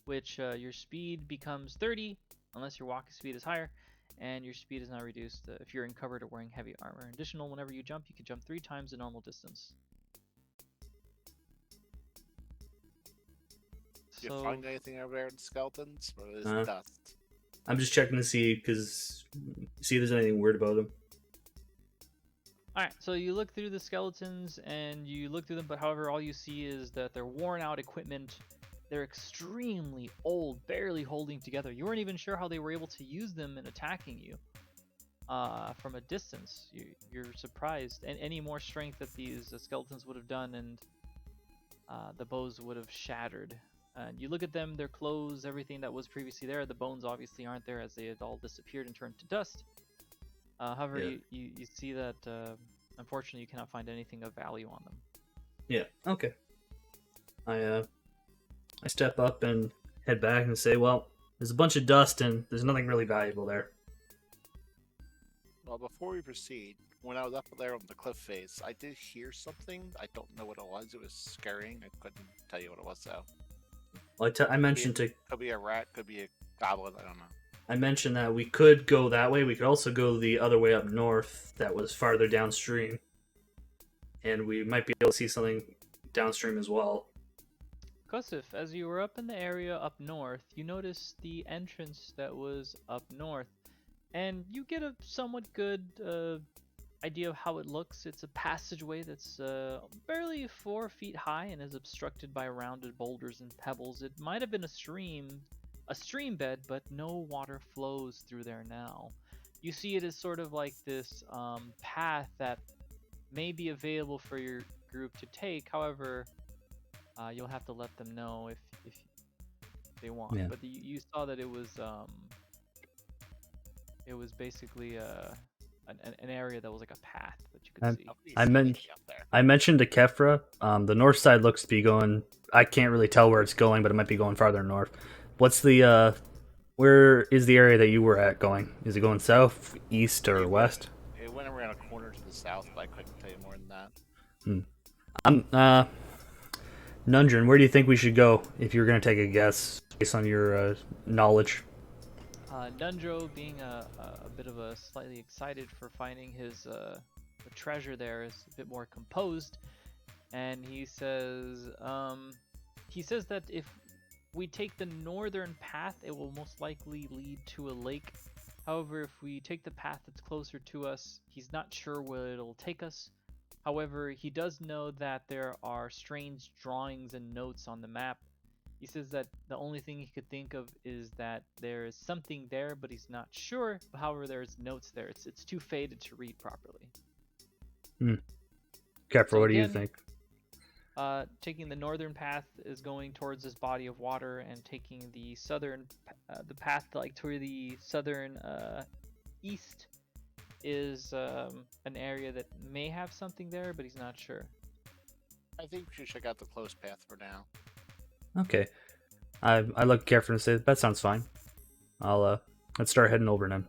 which your speed becomes 30 unless your walking speed is higher, and your speed is now reduced if you're encumbered or wearing heavy armor. Additional, whenever you jump, you can jump 3 times the normal distance. Do you find anything over there in skeletons? Or is Uh, it dust? I'm just checking to see because see if there's anything weird about them. Alright, so you look through the skeletons and you look through them, but however, all you see is that they're worn out equipment. They're extremely old, barely holding together. You weren't even sure how they were able to use them in attacking you from a distance. You're surprised. And any more strength that these skeletons would have done, and the bows would have shattered. And you look at them, their clothes, everything that was previously there. The bones obviously aren't there as they had all disappeared and turned to dust. However, Yeah. you see that unfortunately you cannot find anything of value on them. Yeah. Okay. I step up and head back and say, well, there's a bunch of dust and there's nothing really valuable there. Well, before we proceed, when I was up there on the cliff face, I did hear something. I don't know what it was. It was scaring. I couldn't tell you what it was, though. Well, I mentioned to Could be a rat, could be a goblin, I don't know. I mentioned that we could go that way. We could also go the other way up north that was farther downstream. And we might be able to see something downstream as well. Kosif, as you were up in the area up north, you noticed the entrance that was up north, and you get a somewhat good idea of how it looks. It's a passageway that's barely 4 feet high and is obstructed by rounded boulders and pebbles. It might have been a stream bed, but no water flows through there now. You see it as sort of like this path that may be available for your group to take. However, you'll have to let them know if they want. Yeah. But you saw that it was basically an area that was like a path that you could see. Nobody's I seen meant- anything up there. I mentioned to Kefra, the north side looks to be going. I can't really tell where it's going, but it might be going farther north. What's the where is the area that you were at going? Is it going south, east, or west? It went around a corner to the south, but I couldn't tell you more than that. Nundrin, where do you think we should go if you're going to take a guess based on your knowledge? Nundro, being a bit of a slightly excited for finding his the treasure there, is a bit more composed, and he says that if we take the northern path, it will most likely lead to a lake. However, if we take the path that's closer to us, he's not sure where it'll take us. However, he does know that there are strange drawings and notes on the map. He says that the only thing he could think of is that there is something there, but he's not sure. However, there's notes there. It's too faded to read properly. Kefra, So what do you again, think? Taking the northern path is going towards this body of water, and taking the southern, the path like to the southern east is an area that may have something there, but he's not sure. I think we should check out the close path for now. Okay. I look at Kefra and say, that sounds fine. Let's start heading over then.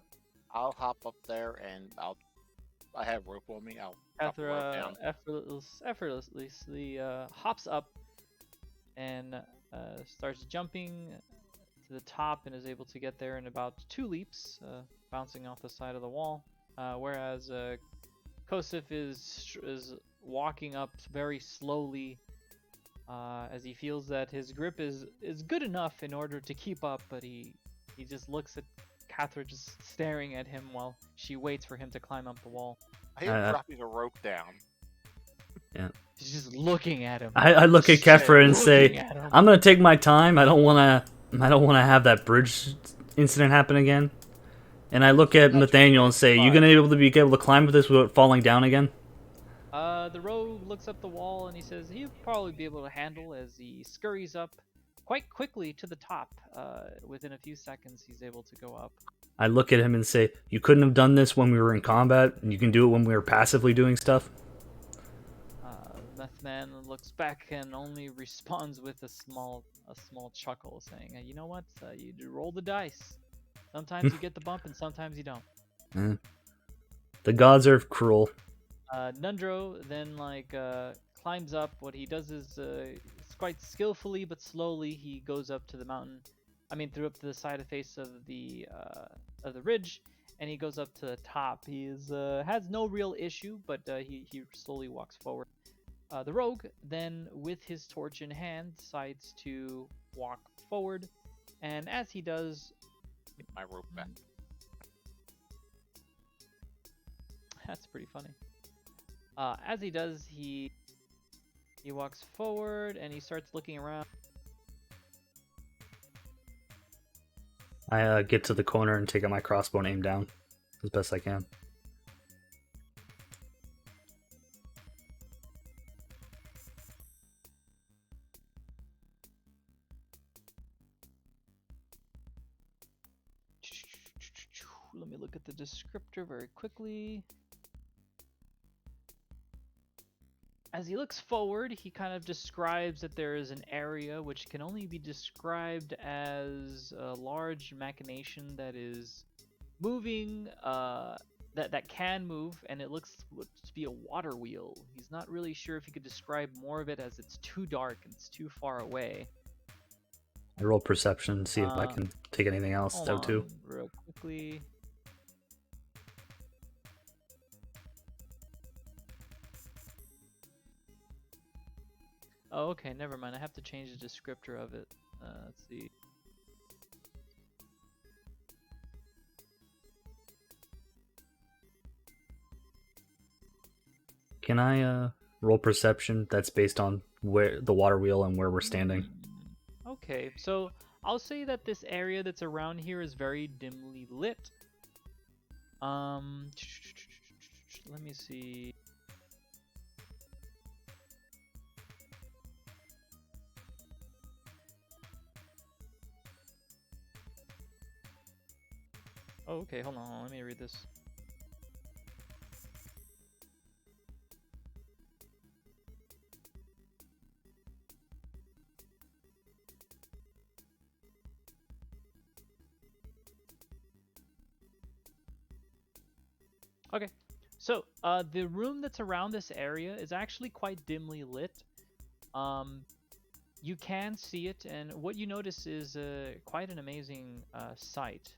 I'll hop up there and I have rope on me. I'll hop the rope Kathra down. effortlessly hops up and starts jumping to the top, and is able to get there in about 2 leaps, bouncing off the side of the wall. Whereas Kosif is walking up very slowly, as he feels that his grip is good enough in order to keep up, but he just looks at Catherine just staring at him while she waits for him to climb up the wall. I hate dropping a rope down. She's just looking at him. I look at Straight Kefra and looking say, at him. I'm gonna take my time. I don't wanna have that bridge incident happen again. And I look at Nathaniel and say, you gonna be able to climb with this without falling down again? The rogue looks up the wall and he says he'll probably be able to handle as he scurries up quite quickly to the top. Within a few seconds, he's able to go up. I look at him and say, you couldn't have done this when we were in combat, and you can do it when we were passively doing stuff? Meth Man looks back and only responds with a small chuckle, saying, "You know what? You roll the dice. Sometimes you get the bump, and sometimes you don't." The gods are cruel. Nundro then climbs up. What he does is quite skillfully but slowly he goes up to the mountain. Up to the side of face of the ridge, and he goes up to the top. He has no real issue, but he slowly walks forward. The rogue then, with his torch in hand, decides to walk forward, and as he does, Get my rope back. that's pretty funny. As he does, he walks forward and he starts looking around. I get to the corner and take out my crossbow and aim down as best I can. Let me look at the descriptor very quickly. As he looks forward, he kind of describes that there is an area which can only be described as a large machination that is moving, that can move, and it looks to be a water wheel. He's not really sure if he could describe more of it, as it's too dark and it's too far away. I roll perception to see if I can take anything else out too. Real quickly. Oh, okay, never mind. I have to change the descriptor of it. Let's see. Can I roll perception that's based on where the water wheel and where we're standing? Okay, so I'll say that this area that's around here is very dimly lit. Let me see. Oh, okay, hold on, let me read this. Okay, so the room that's around this area is actually quite dimly lit. You can see it, and what you notice is quite an amazing sight.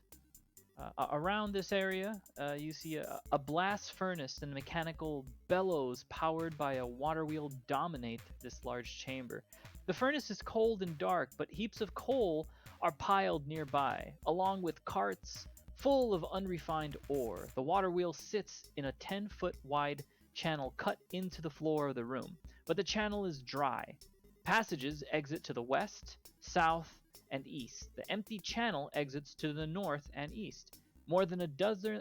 Around this area, you see a blast furnace and mechanical bellows powered by a water wheel dominate this large chamber. The furnace is cold and dark, but heaps of coal are piled nearby, along with carts full of unrefined ore. The water wheel sits in a 10-foot wide channel cut into the floor of the room, but the channel is dry. Passages exit to the west, south, and east. The empty channel exits to the north and east. More than a dozen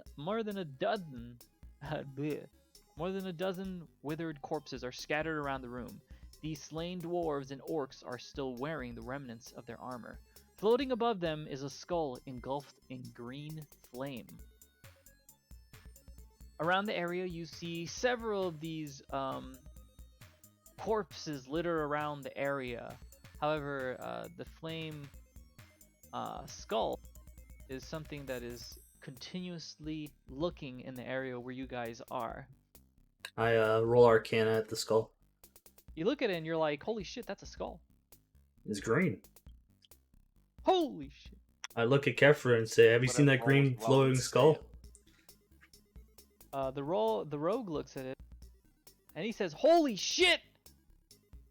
withered corpses are scattered around the room. These slain dwarves and orcs are still wearing the remnants of their armor. Floating above them is a skull engulfed in green flame. Around the area, you see several of these corpses litter around the area. However, the flame skull is something that is continuously looking in the area where you guys are. I roll Arcana at the skull. You look at it and you're like, holy shit, that's a skull. It's green. Holy shit. I look at Kefra and say, have you seen that green flowing skull? The rogue looks at it and he says, holy shit!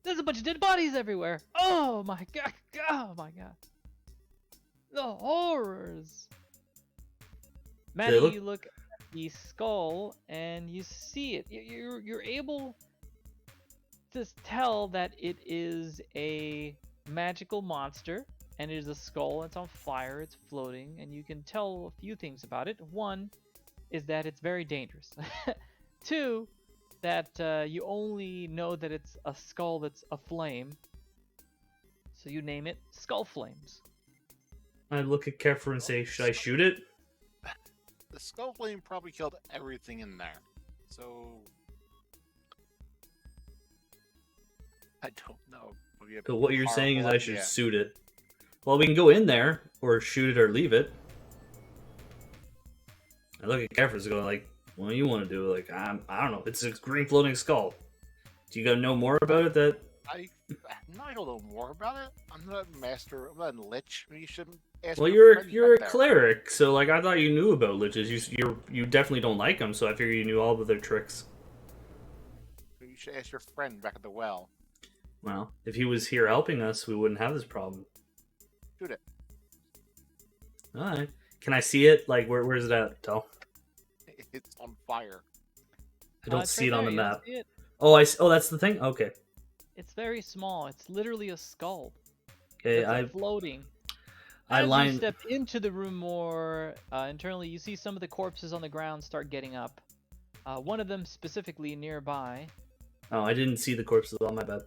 There's a bunch of dead bodies everywhere! Oh my god! Oh my god! The horrors! Maddie, look- you look at the skull and you see it. You're able to tell that it is a magical monster, and it is a skull. It's on fire. It's floating, and you can tell a few things about it. One is that it's very dangerous. Two, that you only know that it's a skull that's aflame. So you name it Skull Flames. I look at Kefir and say, should I shoot it? The skull flame probably killed everything in there. So I don't know. Maybe a So what you're saying is I horrible should idea. shoot it. Well, we can go in there, or shoot it, or leave it. I look at Kefir going like, what do you want to do? Like, I don't know. It's a green floating skull. Do you gotta know more about it? That I'm not gonna know more about it. I'm not a master. I'm not a lich. You shouldn't ask. well, my you're friend a back there. cleric, so like I thought you knew about liches. You definitely don't like them, so I figure you knew all of their tricks. You should ask your friend back at the well. Well, if he was here helping us, we wouldn't have this problem. Shoot it. All right. Can I see it? Like, where's it at? Tell. It's on fire. I don't It's see right it on the there, you don't map. see it? Oh, that's the thing. Okay. It's very small. It's literally a skull. Okay. It's floating. I As you line. step into the room more internally, you see some of the corpses on the ground start getting up. One of them specifically nearby. Oh, I didn't see the corpses on my bed.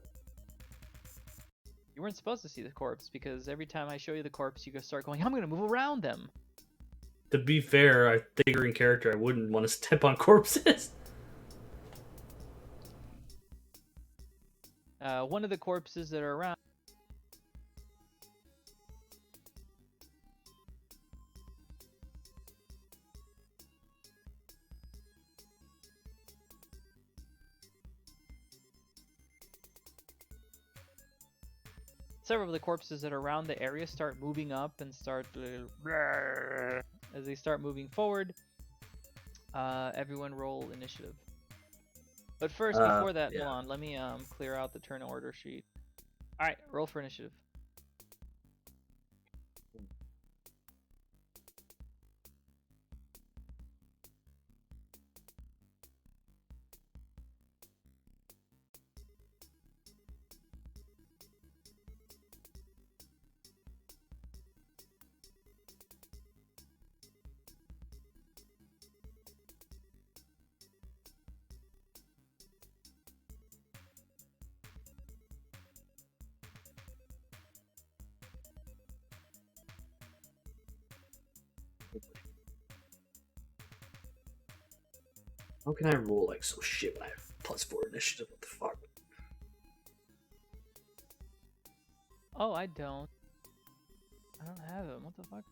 You weren't supposed to see the corpse because every time I show you the corpse, you start going, I'm going to move around them. To be fair, I figure in character I wouldn't want to step on corpses. One of the corpses that are around. Several of the corpses that are around the area start moving up and start as they start moving forward. Everyone roll initiative. But first, before that, yeah. hold on. Let me clear out the turn order sheet. All right, roll for initiative. How can I roll like so shit when I have +4 initiative? What the fuck? Oh, I don't. I don't have it. What the fuck?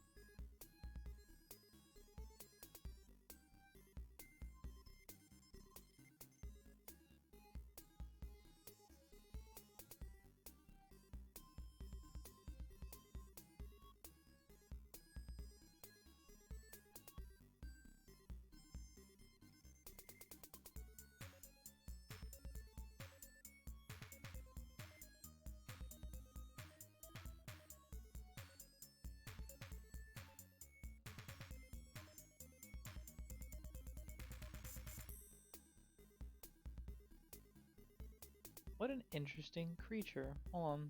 What an interesting creature. Hold on.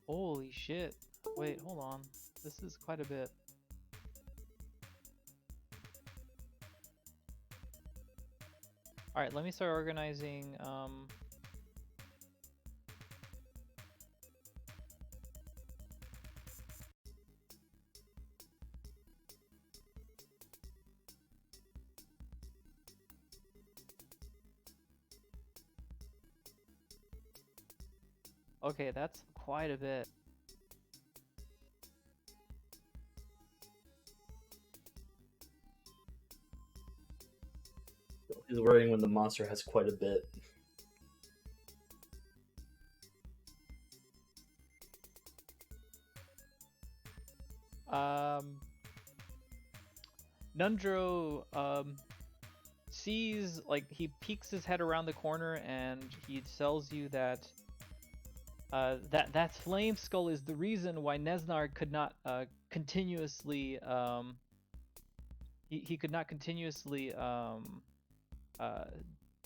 Holy shit. Wait, hold on. This is quite a bit. Alright, let me start organizing, okay, that's quite a bit. He's worrying when the monster has quite a bit. Nundro sees, like, he peeks his head around the corner and he tells you that that flame skull is the reason why Nesnar could not continuously he could not continuously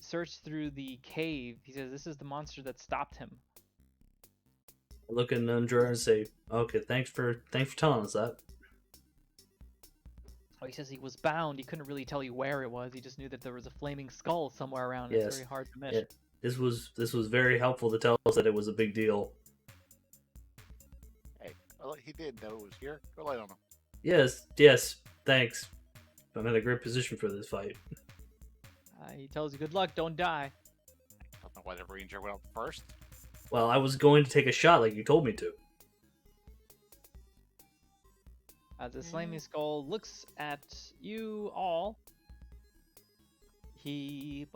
search through the cave. He says this is the monster that stopped him. I look at Nundra and say, "Okay, thanks for telling us that." Oh, he says he was bound. He couldn't really tell you where it was. He just knew that there was a flaming skull somewhere around. Yes. It's very hard to miss. Yeah. This was very helpful to tell us that it was a big deal. Hey, well, he did know it was here. Go light on him. Yes, thanks. I'm in a great position for this fight. He tells you, good luck, don't die. I don't know why the ranger went up first. Well, I was going to take a shot like you told me to. The flaming skull looks at you all. He...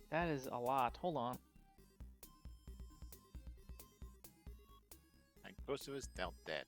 That is a lot. Hold on. And Kosev is now dead.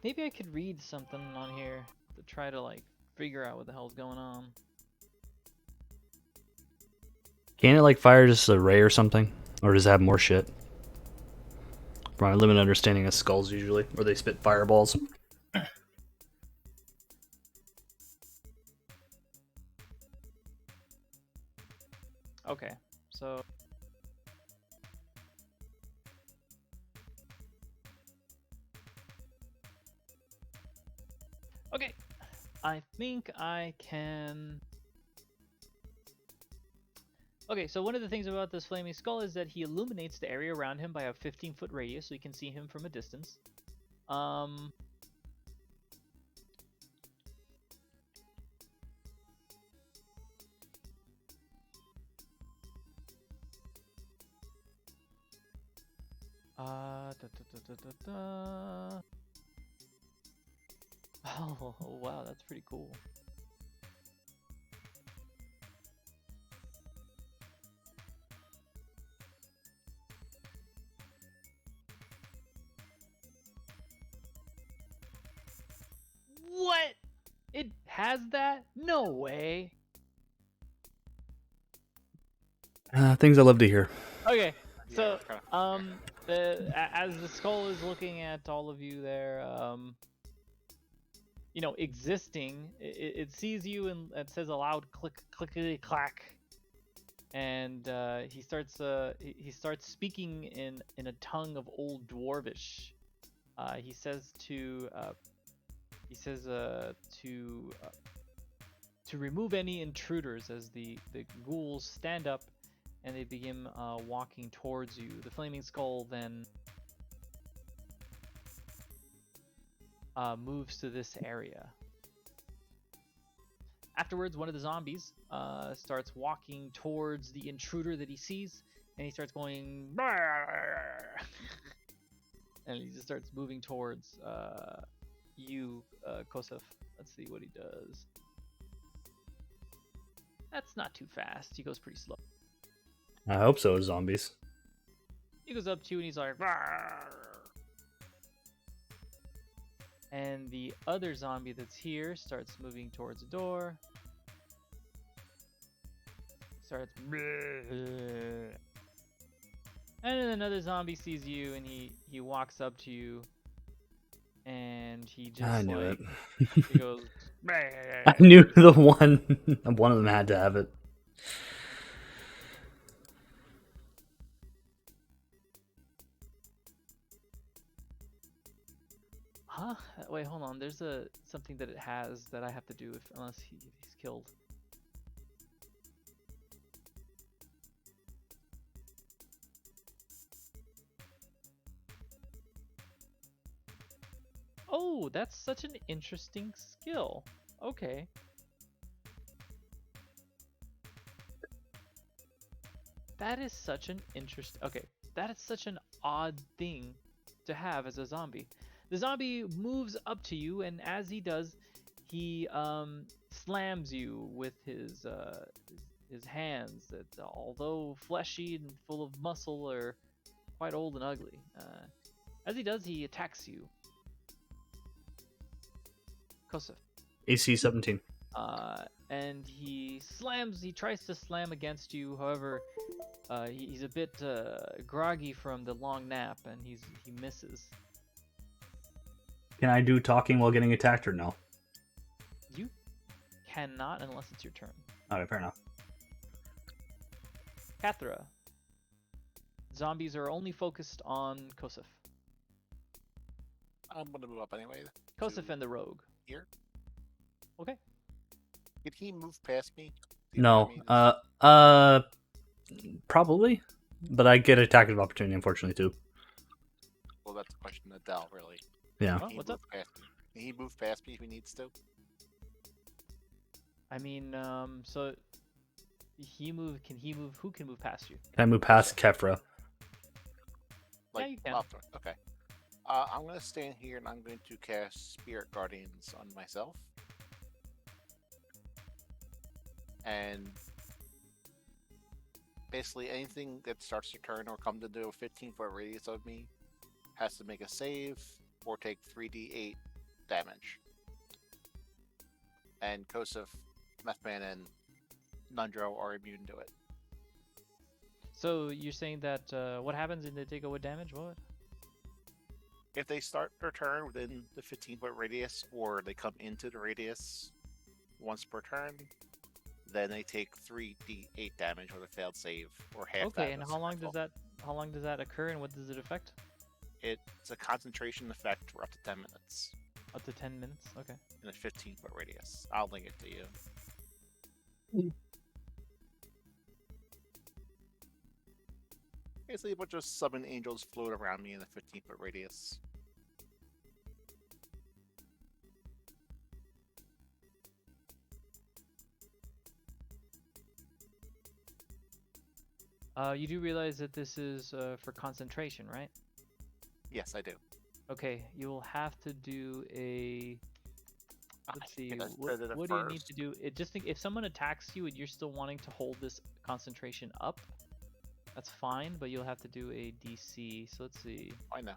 Maybe I could read something on here to try to, like, figure out what the hell's going on. Can't it, like, fire just a ray or something? Or does it have more shit? From my limited understanding of skulls, usually. Or they spit fireballs. Okay, so... Okay, I think I can... Okay, so one of the things about this flaming skull is that he illuminates the area around him by a 15-foot radius, so you can see him from a distance. Oh, wow, that's pretty cool. What? It has that? No way. Things I love to hear. Okay, so Yeah, as the skull is looking at all of you there, you know, existing, it sees you and it says a loud click, clickety clack, and he starts speaking in a tongue of Old Dwarvish. He says to remove any intruders as the ghouls stand up and they begin walking towards you. The flaming skull then moves to this area. Afterwards, one of the zombies starts walking towards the intruder that he sees, and he starts going and he just starts moving towards you, Kosev. Let's see what he does. That's not too fast. He goes pretty slow. I hope so, zombies. He goes up to you and he's like, "Rawr." And the other zombie that's here starts moving towards the door. Starts, and then another zombie sees you and he walks up to you, and he just I knew like it. he goes. I knew the one of them had to have it. Huh? Wait, hold on. There's something that it has that I have to do unless he's killed. Oh, that's such an interesting skill. Okay. That is such an Okay, that is such an odd thing to have as a zombie. The zombie moves up to you, and as he does, he slams you with his hands that, although fleshy and full of muscle, are quite old and ugly. As he does, he attacks you. Kosef. AC 17. And he tries to slam against you. However, he's a bit groggy from the long nap, and he misses. Can I do talking while getting attacked or no? You cannot unless it's your turn. Alright, fair enough. Kathra. Zombies are only focused on Kosef. I'm gonna move up anyway. Kosef to and the rogue. Here. Okay. Did he move past me? No. Probably. But I get attack of opportunity, unfortunately, too. Well, that's a question of Dell, really. Yeah. Oh, He what's moved up? past me. Can he move past me if he needs to? I mean, so can he move? Who can move past you? Can I move past Kefra? You can. Okay. I'm gonna stand here and I'm going to cast Spirit Guardians on myself. And basically anything that starts to turn or comes into a 15-foot radius of me has to make a save or take 3d8 damage. And Kosef, Methman, and Nundro are immune to it. So you're saying that what happens if they take away damage? What? If they start their turn within the 15-foot radius or they come into the radius once per turn, then they take 3d8 damage with a failed save or half that. Okay, and how long does that occur, and what does it affect? It's a concentration effect for up to 10 minutes Up to 10 minutes. Okay. in a 15-foot radius. I'll link it to you. Basically, a bunch of summon angels float around me in a 15-foot radius. You do realize that this is for concentration, right? Yes, I do. Okay, you will have to do a. Let's see. think I What said it at do you need first. to do? Just think, if someone attacks you and you're still wanting to hold this concentration up, that's fine. But you'll have to do a DC. So let's see. I know.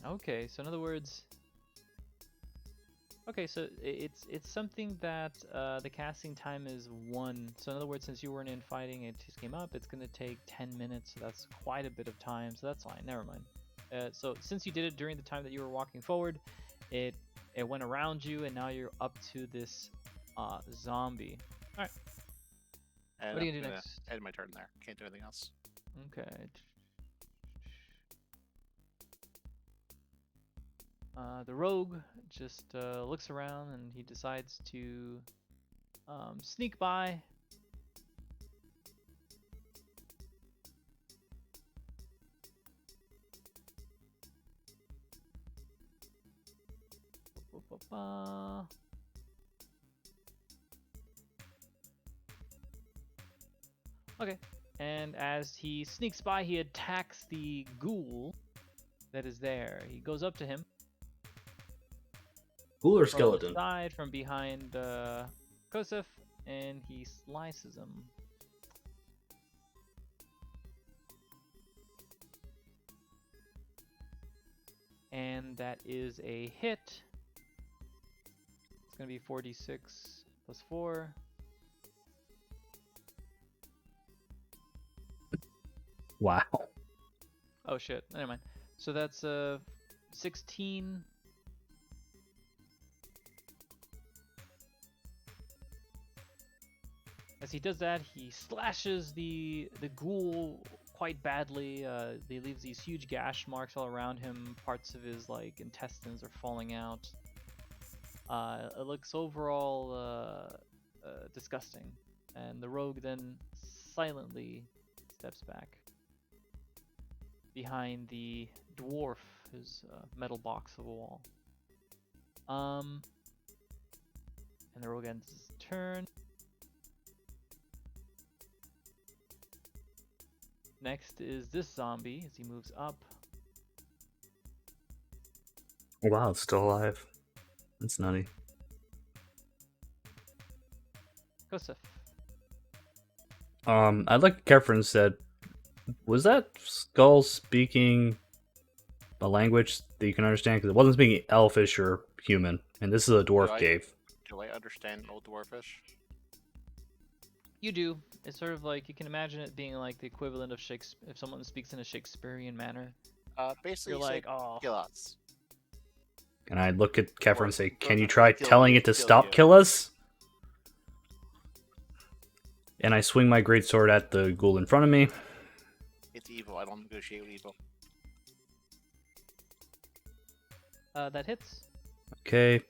Okay. So in other words. Okay, so it's something that the casting time is 1. So in other words, since you weren't in fighting, it just came up. It's gonna take 10 minutes, so that's quite a bit of time. So that's fine. Never mind. So since you did it during the time that you were walking forward, it went around you, and now you're up to this zombie. All right. And What are you I'm gonna do gonna next? End my turn there. Can't do anything else. Okay. The rogue just looks around, and he decides to sneak by. Okay, and as he sneaks by, he attacks the ghoul that is there. He goes up to him. Ghoul or From the skeleton? side, from behind Kosef, and he slices him. And that is a hit. It's going to be 4d6 plus 4. Wow. Oh shit, never mind. So that's 16. As he does that, he slashes the ghoul quite badly. He leaves these huge gash marks all around him. Parts of his like intestines are falling out. It looks overall disgusting, and the rogue then silently steps back behind the dwarf, his metal box of a wall. And the rogue ends his turn. Next is this zombie as he moves up. Wow, it's still alive. That's nutty. Kosef. I'd like Kefren said, was that skull speaking a language that you can understand? Because it wasn't speaking Elfish or human, and this is a dwarf cave. Do I understand Old Dwarfish? You do. It's sort of like you can imagine it being like the equivalent of Shakespeare if someone speaks in a Shakespearean manner. Basically, You're like, oh, Killots. And I look at Kefren Or- and say, or can you not try kill telling you, it to kill stop you." kill us? And I swing my greatsword at the ghoul in front of me. It's evil. I don't negotiate with evil. that hits. Okay.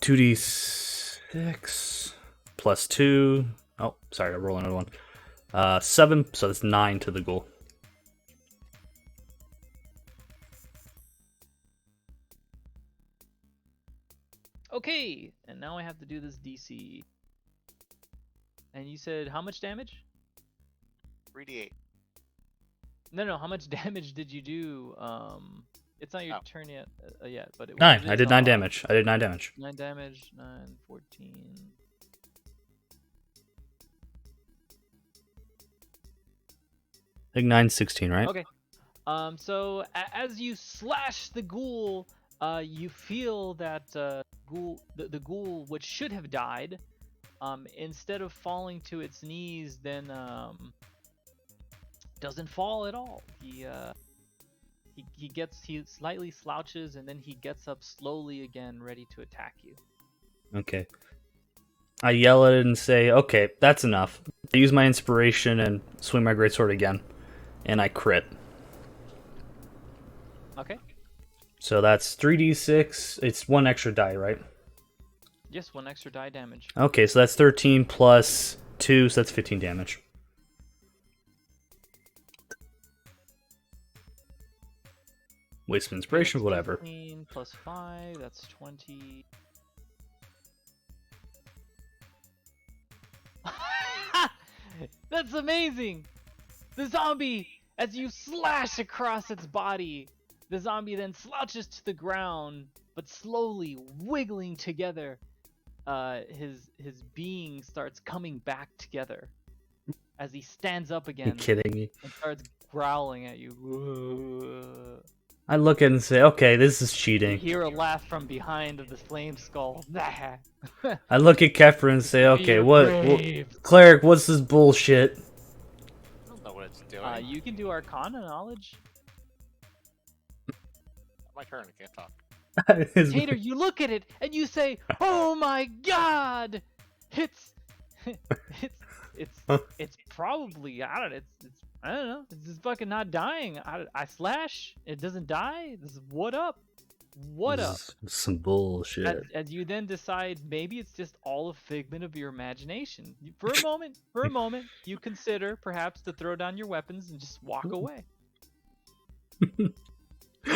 2d6 plus 2. Oh, sorry, I roll another one. 7, so that's 9 to the ghoul. Okay, and now I have to do this DC. And you said how much damage? 3d8. No, how much damage did you do? It's not your Oh. turn yet, but it 9. it I is did 9 on- damage. 9 damage, 9, 14. I think 9's 16, right? Okay. So as you slash the ghoul, you feel that the ghoul, which should have died, instead of falling to its knees, then doesn't fall at all. He slightly slouches, and then he gets up slowly again, ready to attack you. Okay. I yell at it and say, okay, that's enough. I use my inspiration and swing my greatsword again. And I crit. Okay. So that's 3d6. It's 1 extra die, right? Yes, 1 extra die damage. Okay, so that's 13 plus 2, so that's 15 damage. Waste of inspiration, That's whatever. 15 plus 5, that's 20. That's amazing! The zombie, as you slash across its body, the zombie then slouches to the ground, but slowly wiggling together. His being starts coming back together as he stands up You again kidding me? and starts growling at you. I look at it and say, okay, this is You cheating. hear a laugh from behind of the flame skull. I look at Kefren and say, okay, Be what brave. Cleric, what's this bullshit? I don't know what it's doing. You can do Arcana knowledge. My turn. I can't talk. Tater, you look at it and you say, "Oh my God!" It's it's probably I don't know. It's just fucking not dying. I slash. It doesn't die. This is what up? What up? This is some bullshit. As you then decide, maybe it's just all a figment of your imagination. For a moment, you consider perhaps to throw down your weapons and just walk away.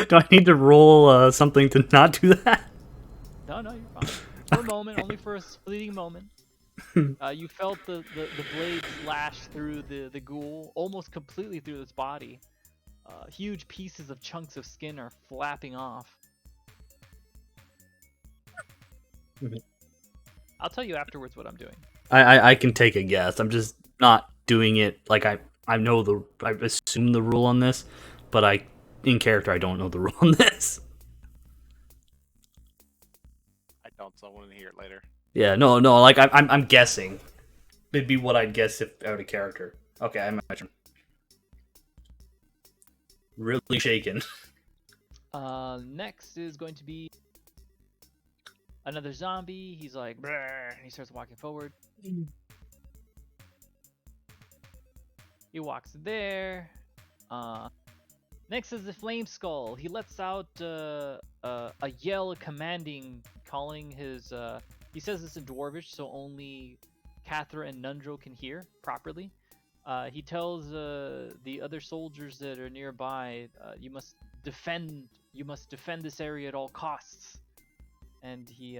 Do I need to roll something to not do that? No, you're fine. For a moment, only for a fleeting moment. You felt the blade slash through the ghoul, almost completely through its body. Huge pieces of chunks of skin are flapping off. I'll tell you afterwards what I'm doing. I can take a guess. I'm just not doing it like I assume the rule on this, but in character I don't know the rule on this. I don't, so I want to hear it later. Yeah, no, like I'm guessing. It'd be what I'd guess if out of character. Okay, I imagine. Really shaken. Next is going to be another zombie. He's like, "Brr," and he starts walking forward. He walks there. Next is the Flame Skull. He lets out a yell commanding, calling his. He says this in Dwarvish, so only Cathra and Nundro can hear properly. He tells the other soldiers that are nearby, "You must defend. You must defend this area at all costs." And he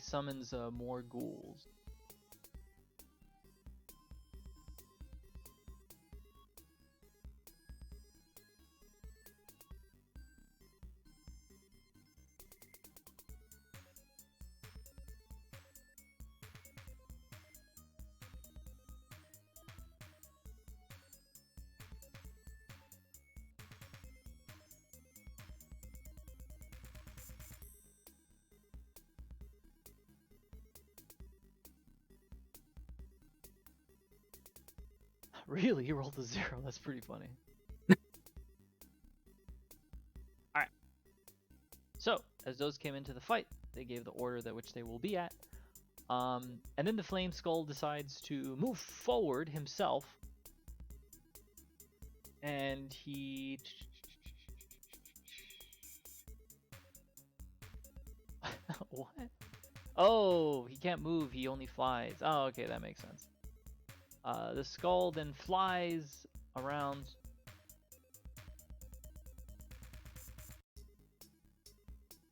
summons more ghouls. Really? You rolled a 0. That's pretty funny. Alright. So, as those came into the fight, they gave the order that which they will be at. And then the Flame Skull decides to move forward himself. And he... What? Oh, he can't move. He only flies. Oh, okay, that makes sense. The skull then flies around.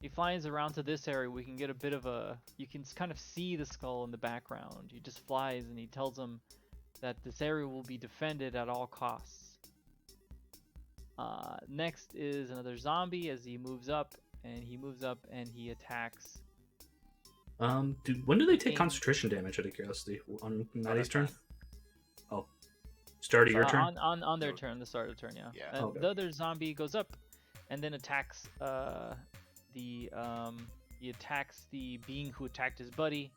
He flies around to this area. We can get a bit of a... You can kind of see the skull in the background. He just flies and he tells them that this area will be defended at all costs. Next is another zombie as he moves up. And he moves up and he attacks. Dude, when do they take concentration damage, out of curiosity? On Maddie's turn? Oh. Start of your turn? On their turn, the start of the turn, yeah. Yeah. And Okay. the other zombie goes up and then attacks he attacks the being who attacked his buddy,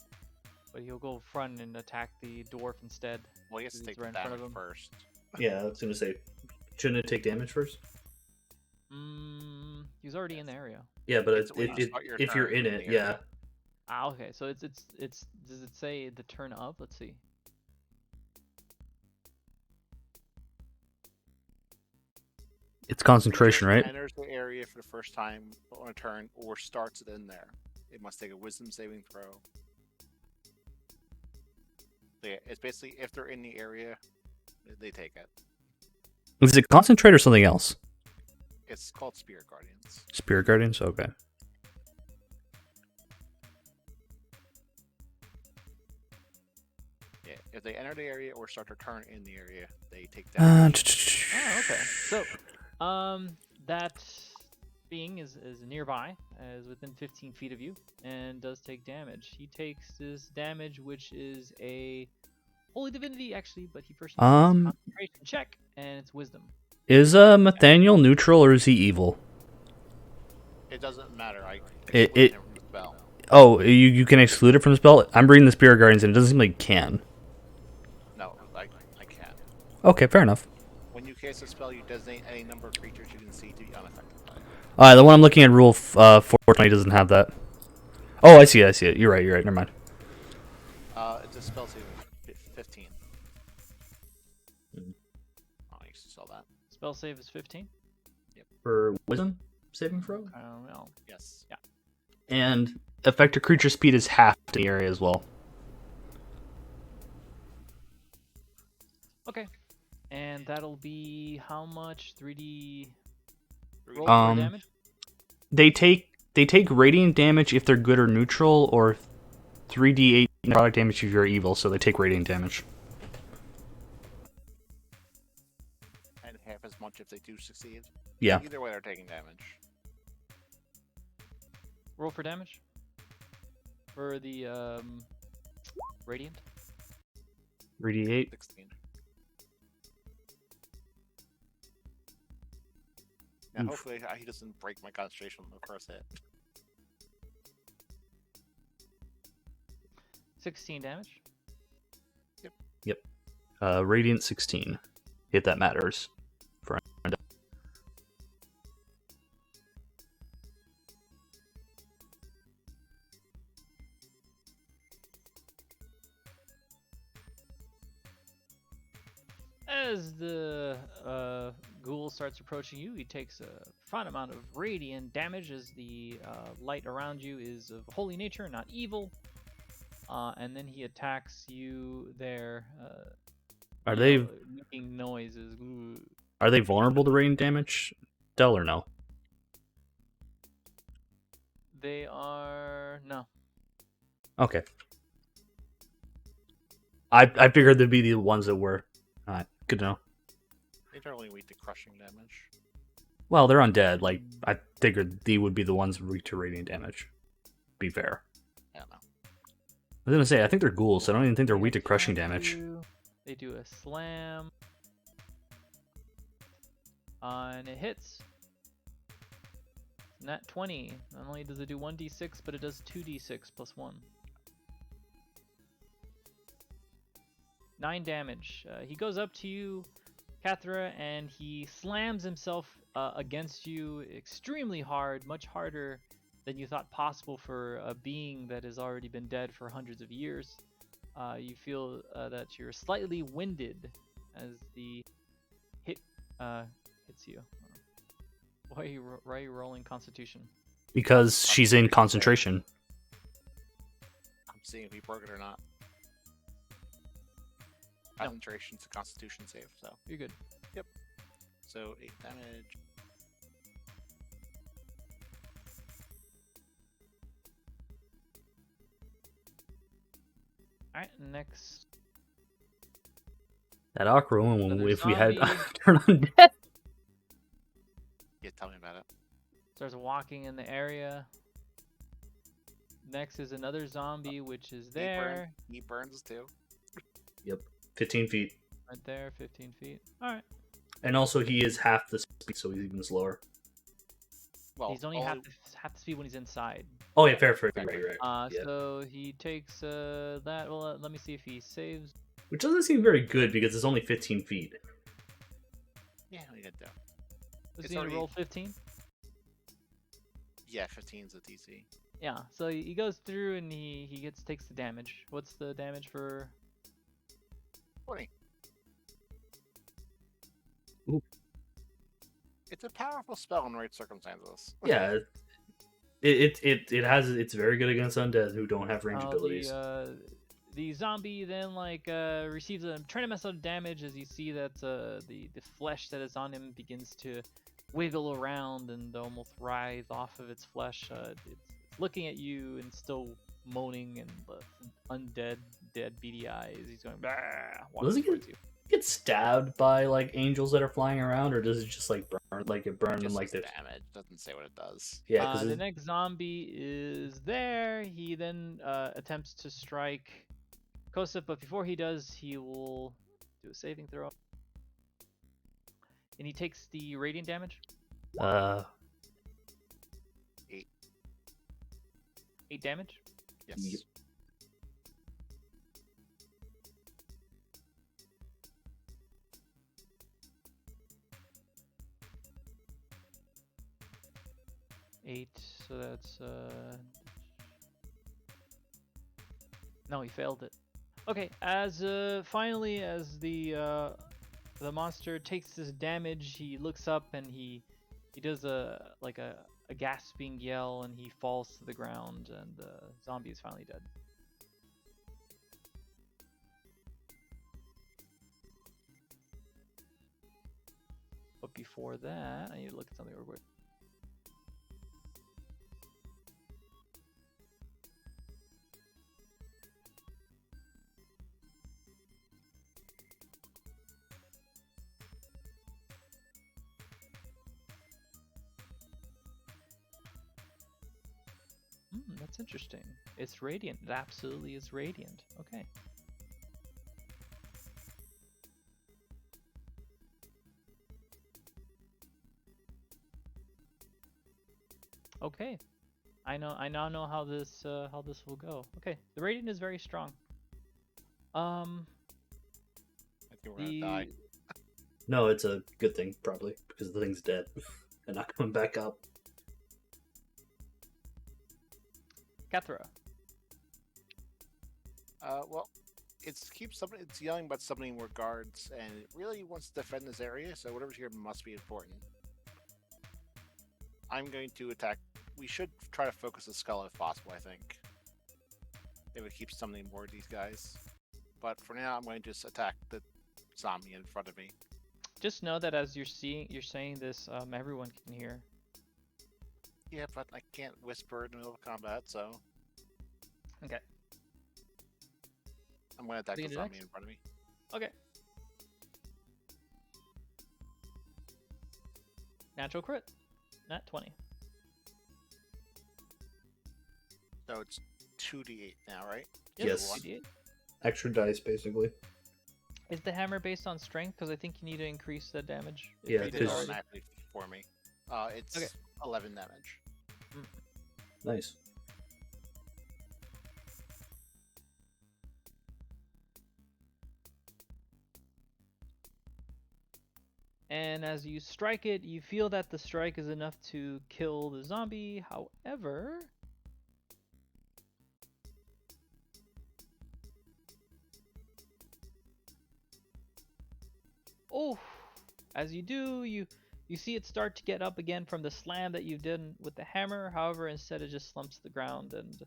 but he'll go front and attack the dwarf instead. Well, he has to He's take right the in front of damage him. first. Yeah, I was gonna say, shouldn't it take damage first? He's already in the area. Yeah, but It's when you start your if you're turn in in it, the yeah. area. Ah, okay. So it's does it say the turn of? Let's see. It's concentration, right? Enters the area for the first time on a turn or starts it in there. It must take a wisdom saving throw. So yeah, it's basically if they're in the area, they take it. Is it concentrate or something else? It's called Spirit Guardians. Spirit Guardians? Okay. Yeah, if they enter the area or start their turn in the area, they take Uh, damage. Oh, okay. So, that being is nearby, is within 15 feet of you, and does take damage. He takes this damage, which is a holy divinity, actually, but he first needs a concentration check, and it's wisdom. Is Nathaniel neutral or is he evil? It doesn't matter. I It- exclude him from the spell. Oh, you can exclude it from the spell? I'm reading the Spirit Guardians and it doesn't seem like you can. No, I can't. Okay, fair enough. When you cast a spell, you designate any number of creatures you can see to be unaffected by it. The one I'm looking at, rule 420, doesn't have that. Oh, I see it. You're right. Never mind. It's a spell save of 15. Oh, I used to sell that. Spell save is 15. For wisdom saving throw? I don't know. Yes. Yeah. And effective creature speed is half in the area as well. Okay. And that'll be how much? 3D roll Um, for damage? They take radiant damage if they're good or neutral, or 3d8 product damage if you're evil, so they take radiant damage. And half as much if they do succeed. Yeah. Either way, they're taking damage. Roll for damage. For the radiant. 3d8. 16. Now, Oof. hopefully, he doesn't break my concentration on the first hit. 16 damage. Radiant 16, if that matters. For as the ghoul starts approaching you, he takes a fine amount of radiant damage as the light around you is of holy nature, not evil. And then he attacks you there. Are they making noises? are they vulnerable to radiant damage? Del or no? They are no. Okay. I figured they'd be the ones that were. Alright, good to know. They're only weak to crushing damage. Well, they're undead. Like, I figured they would be the ones weak to radiant damage. Be fair. I don't know. I was gonna say, I think they're ghouls, so I don't even think they're weak to crushing damage. They do a slam. And it hits. Nat 20. Not only does it do 1d6, but it does 2d6 plus 1. 9 damage. He goes up to you, Kathra, and he slams himself against you extremely hard, much harder than you thought possible for a being that has already been dead for hundreds of years. You feel that you're slightly winded as the hit hits you. Why are you rolling Constitution? Because she's in concentration. I'm seeing if he broke it or not. No. Concentration's a Constitution save, so You're good. so 8 damage. Alright, next. That awkward one when Another if we had zombie. turn undead. Yeah, tell me about it. Starts walking in the area. Next is another zombie, which is there. He burns too. 15 feet. Right there, 15 feet. Alright. And also he is half the speed, so he's even slower. Well, He's only half the speed when he's inside. Oh yeah, fair, right. Yeah. So he takes that. Well, let me see if he saves. Which doesn't seem very good because it's only 15 feet. Yeah, we did that. Does It's he need to already- roll 15? Yeah, 15's a DC. Yeah. So he goes through and he takes the damage. What's the damage for? 20. Ooh. It's a powerful spell in right circumstances. Yeah. It has it's very good against undead who don't have range abilities. The zombie then receives a tremendous amount of damage as you see that the flesh that is on him begins to wiggle around and almost writhe off of its flesh. It's looking at you and still moaning and undead, dead, beady eyes. He's going, "Bah," walking Does he towards you. Get stabbed by like angels that are flying around, or does it just like burn like it burned them Just like does this? damage. Doesn't say what it does. Yeah, because The next zombie is there. He then attempts to strike Kosef, but before he does, he will do a saving throw. And he takes the radiant damage. 8 damage. Yes. Yep. Eight, so that's no, he failed it. Okay, as finally as the monster takes this damage, he looks up and he does a gasping yell and he falls to the ground and the zombie is finally dead. But before that, I need to look at something real quick. That's interesting. It's radiant. It absolutely is radiant. Okay. Okay. I now know how this will go. Okay. The radiant is very strong. I think we're gonna die. no, it's a good thing probably because the thing's dead and not coming back up. Kathra. Well, it's yelling about summoning more guards, and it really wants to defend this area. So whatever's here must be important. I'm going to attack. We should try to focus the skull if possible. I think it would keep summoning more of these guys. But for now, I'm going to just attack the zombie in front of me. Just know that as you're saying this, everyone can hear. Yeah, but I can't whisper in the middle of combat, so Okay. I'm going to attack So you the do zombie next? in front of me. Okay. Natural crit. Nat 20. So it's 2d8 now, right? Yep, Yes. 2d8. Extra dice, basically. Is the hammer based on strength? Because I think you need to increase the damage. if Yeah, you It did did 'cause- already. automatically for me. It's Okay. 11 damage. Nice. And as you strike it, you feel that the strike is enough to kill the zombie. However, oh, as you do, you see it start to get up again from the slam that you did with the hammer. However, instead it just slumps to the ground and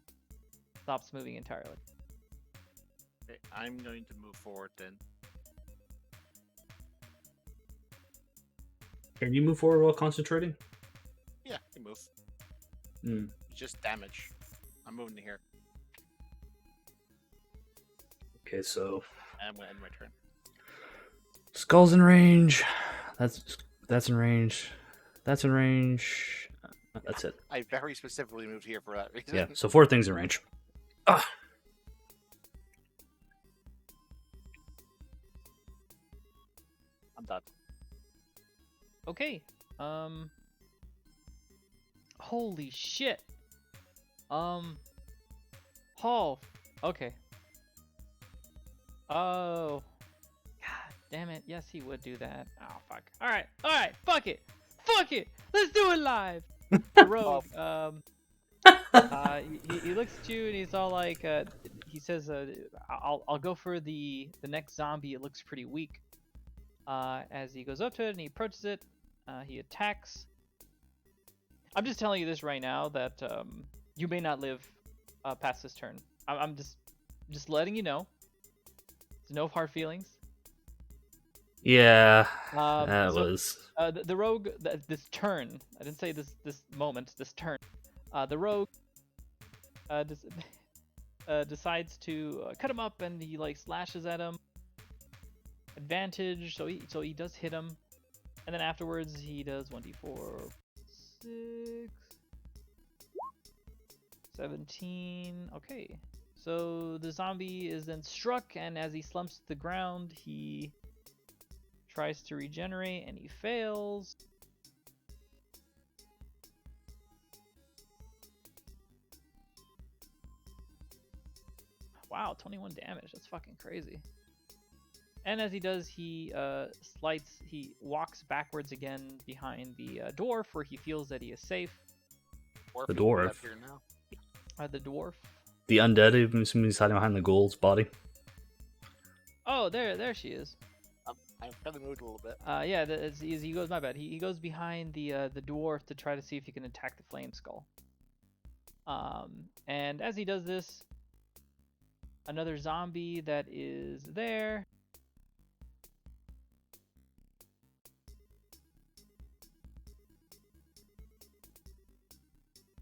stops moving entirely. Okay, I'm going to move forward then. Can you move forward while concentrating? Yeah, you move. Hmm. It's just damage. I'm moving to here, Okay, so and I'm going to end my turn. skull's in range. That's in range. That's in range. That's it. I very specifically moved here for that reason. Yeah. So 4 things in range. Ah. I'm done. Okay. Holy shit. Hall. Okay. Oh. God damn it. Yes, he would do that. Oh, fuck. Alright. Alright. Fuck it. Fuck it. Let's do it live. The rogue. He looks at you and he's all like, he says, I'll go for the next zombie. It looks pretty weak. As he goes up to it and he approaches it, he attacks. I'm just telling you this right now that you may not live past this turn. I'm just letting you know. There's no hard feelings. Yeah. Um, That so, was. the rogue. This turn. I didn't say this moment. This turn. The rogue decides to cut him up and he like slashes at him. Advantage. So he does hit him, and then afterwards he does 1d4, 6, 17. Okay. So the zombie is then struck, and as he slumps to the ground, he tries to regenerate, and he fails. Wow, 21 damage. That's fucking crazy. And as he does, he he walks backwards again behind the dwarf, where he feels that he is safe. Or The if you put it dwarf. up here now. The dwarf. The undead, even he's hiding behind the ghoul's body. Oh, there she is. I'm kind of moved a little bit. Yeah, he goes. My bad. He goes behind the dwarf to try to see if he can attack the flame skull. And as he does this, another zombie that is there.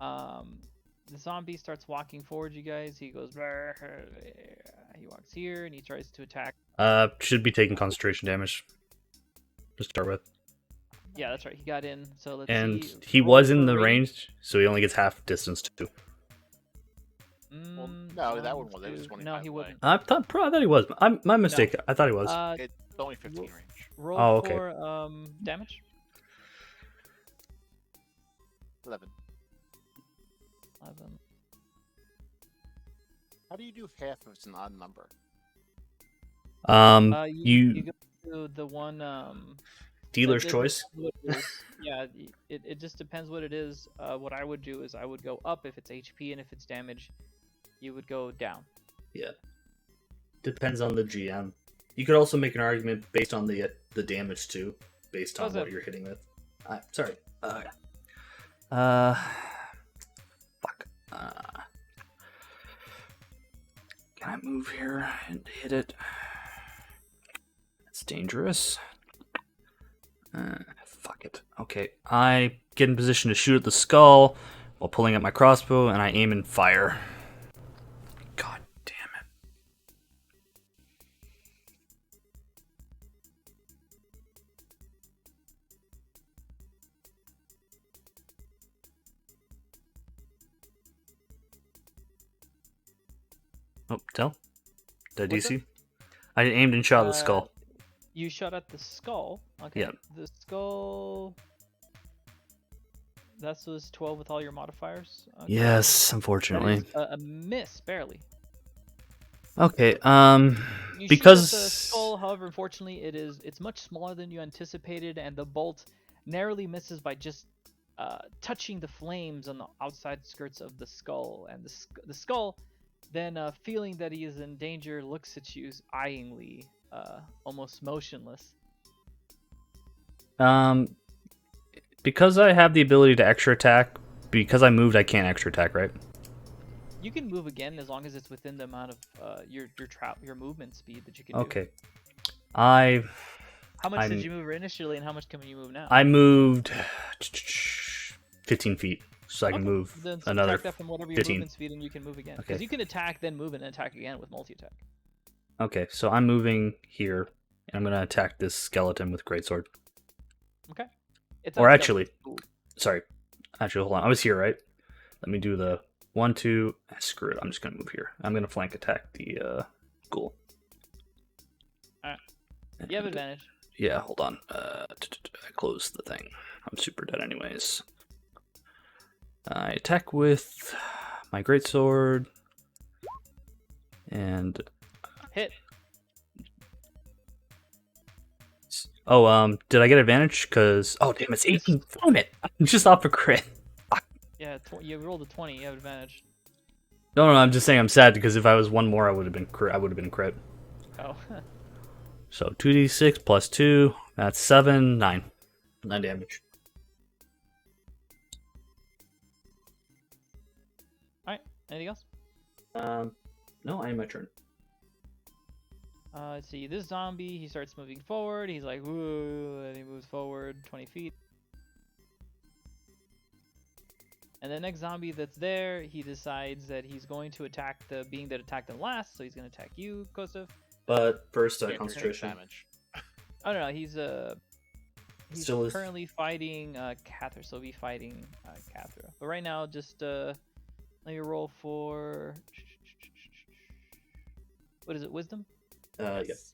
The zombie starts walking forward you guys. He goes, he walks here and he tries to attack. Should be taking concentration damage to start with. Yeah, that's right. He got in. So let's And see. he Roll was in for the range. range, so he only gets half distance too. Well, no, that one was. It was 2. 25 No, he away. wouldn't. I thought he was. My mistake. I thought he was. It's only 15 range. Roll Oh, okay. for damage. 11. 11. How do you do half if it's an odd number? You go to the one Dealer's it choice. depends what it is. Yeah, it just depends what it is. What I would do is I would go up if it's HP, and if it's damage, you would go down. Yeah. depends on the GM. You could also make an argument based on the damage too, based on what you're hitting with. Sorry. Fuck. Can I move here and hit it? It's dangerous. Fuck it. Okay, I get in position to shoot at the skull while pulling out my crossbow, and I aim and fire. God damn it. Oh, tell? Did I What's DC? I aimed and shot at the skull. You shot at the skull. Okay. Yeah. The skull. That was 12 with all your modifiers. Okay. Yes, That unfortunately. is a miss, barely. Okay, You because shoot at the skull, however, unfortunately, it's much smaller than you anticipated, and the bolt narrowly misses by just touching the flames on the outside skirts of the skull, and the skull, then feeling that he is in danger, looks at you eyingly, almost motionless. Because I have the ability to extra attack, because I moved, I can't extra attack, right? You can move again as long as it's within the amount of your movement speed that you can Okay. do. How much did you move initially, and how much can you move now? I moved 15 feet, so I can Okay, move then another subtract that from whatever your 15. movement speed, and you can move again. Okay. Because you can attack, then move, and then attack again with multi-attack. Okay, so I'm moving here, and I'm gonna attack this skeleton with greatsword. Okay. It's Or not actually, Ooh. sorry, hold on. I was here, right? Let me do the 1, 2. Screw it. I'm just gonna move here. I'm gonna flank attack the ghoul. Alright. You have advantage. Yeah, hold on. I closed the thing. I'm super dead anyways. I attack with my greatsword. And Hit. oh, did I get advantage? Cause damn, it's 18. Damn it! I'm just off a crit. Yeah, you rolled a 20. You have advantage. No, I'm just saying I'm sad because if I was one more, I would have been crit. Oh. So 2d6 plus 2. That's 7, 9. 9 damage. Alright. Anything else? No, I am my turn. Let's see. This zombie, he starts moving forward. He's like, woo, and he moves forward 20 feet. And the next zombie that's there, he decides that he's going to attack the being that attacked him last, so he's going to attack you, Kostov. But first, Yeah, concentration. damage. Oh no, he's Still is- currently fighting Cathra, so he'll be fighting Cathra. But right now, just let me roll for what is it? Wisdom? Yes.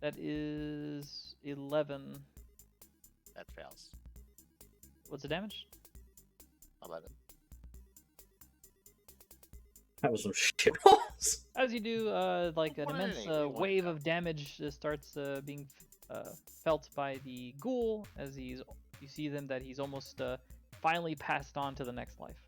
That is 11. That fails. What's the damage? 11. That was some shit rolls. As you do, like an One immense inning, we won wave that. of damage starts being felt by the ghoul as you see them that he's almost finally passed on to the next life.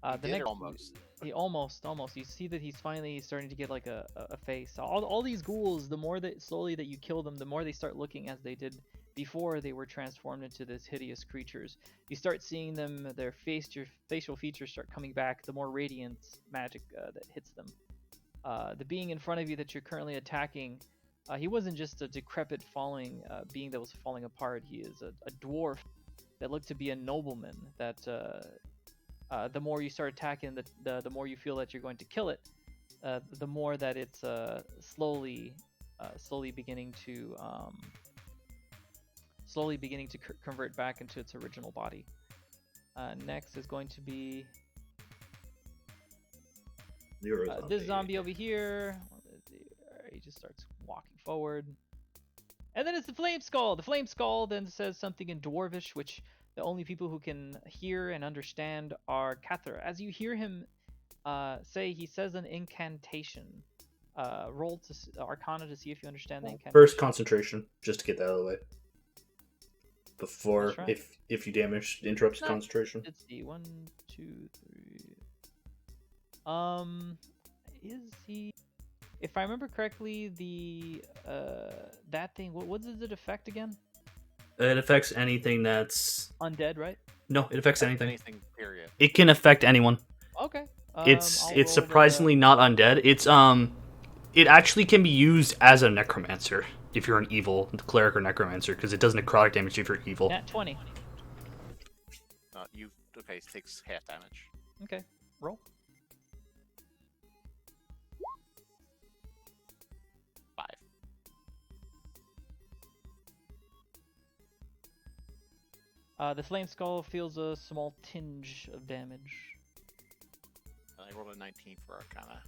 The Did next, almost. he almost. You see that he's finally starting to get like a face. All these ghouls, the more that slowly that you kill them, the more they start looking as they did before they were transformed into this hideous creatures. You start seeing them, their facial features start coming back, the more radiant magic that hits them. The being in front of you that you're currently attacking, he wasn't just a decrepit falling being that was falling apart. He is a dwarf that looked to be a nobleman that the more you start attacking, the more you feel that you're going to kill it, the more that it's slowly beginning to convert back into its original body. Next is going to be this zombie over here. He just starts walking forward. And then it's the Flame Skull. The Flame Skull then says something in Dwarvish, which the only people who can hear and understand are Cathra. As you hear him say, he says an incantation. Roll to Arcana to see if you understand the incantation. First concentration, just to get that out of the way. before Let's try. if you damage interrupts No. concentration. Let's see. 1, 2, 3. Is he? If I remember correctly, the that thing. What does it affect again? It affects anything that's Undead, right? no. It affects anything. Anything, period. It can affect anyone. Okay. It's I'll it's roll surprisingly not undead. It's it actually can be used as a necromancer if you're an evil cleric or necromancer because it does necrotic damage if you're evil. Nat 20. Okay, it takes half damage. Okay. Roll. 5. The flame skull feels a small tinge of damage. And I rolled a 19 for Arcana.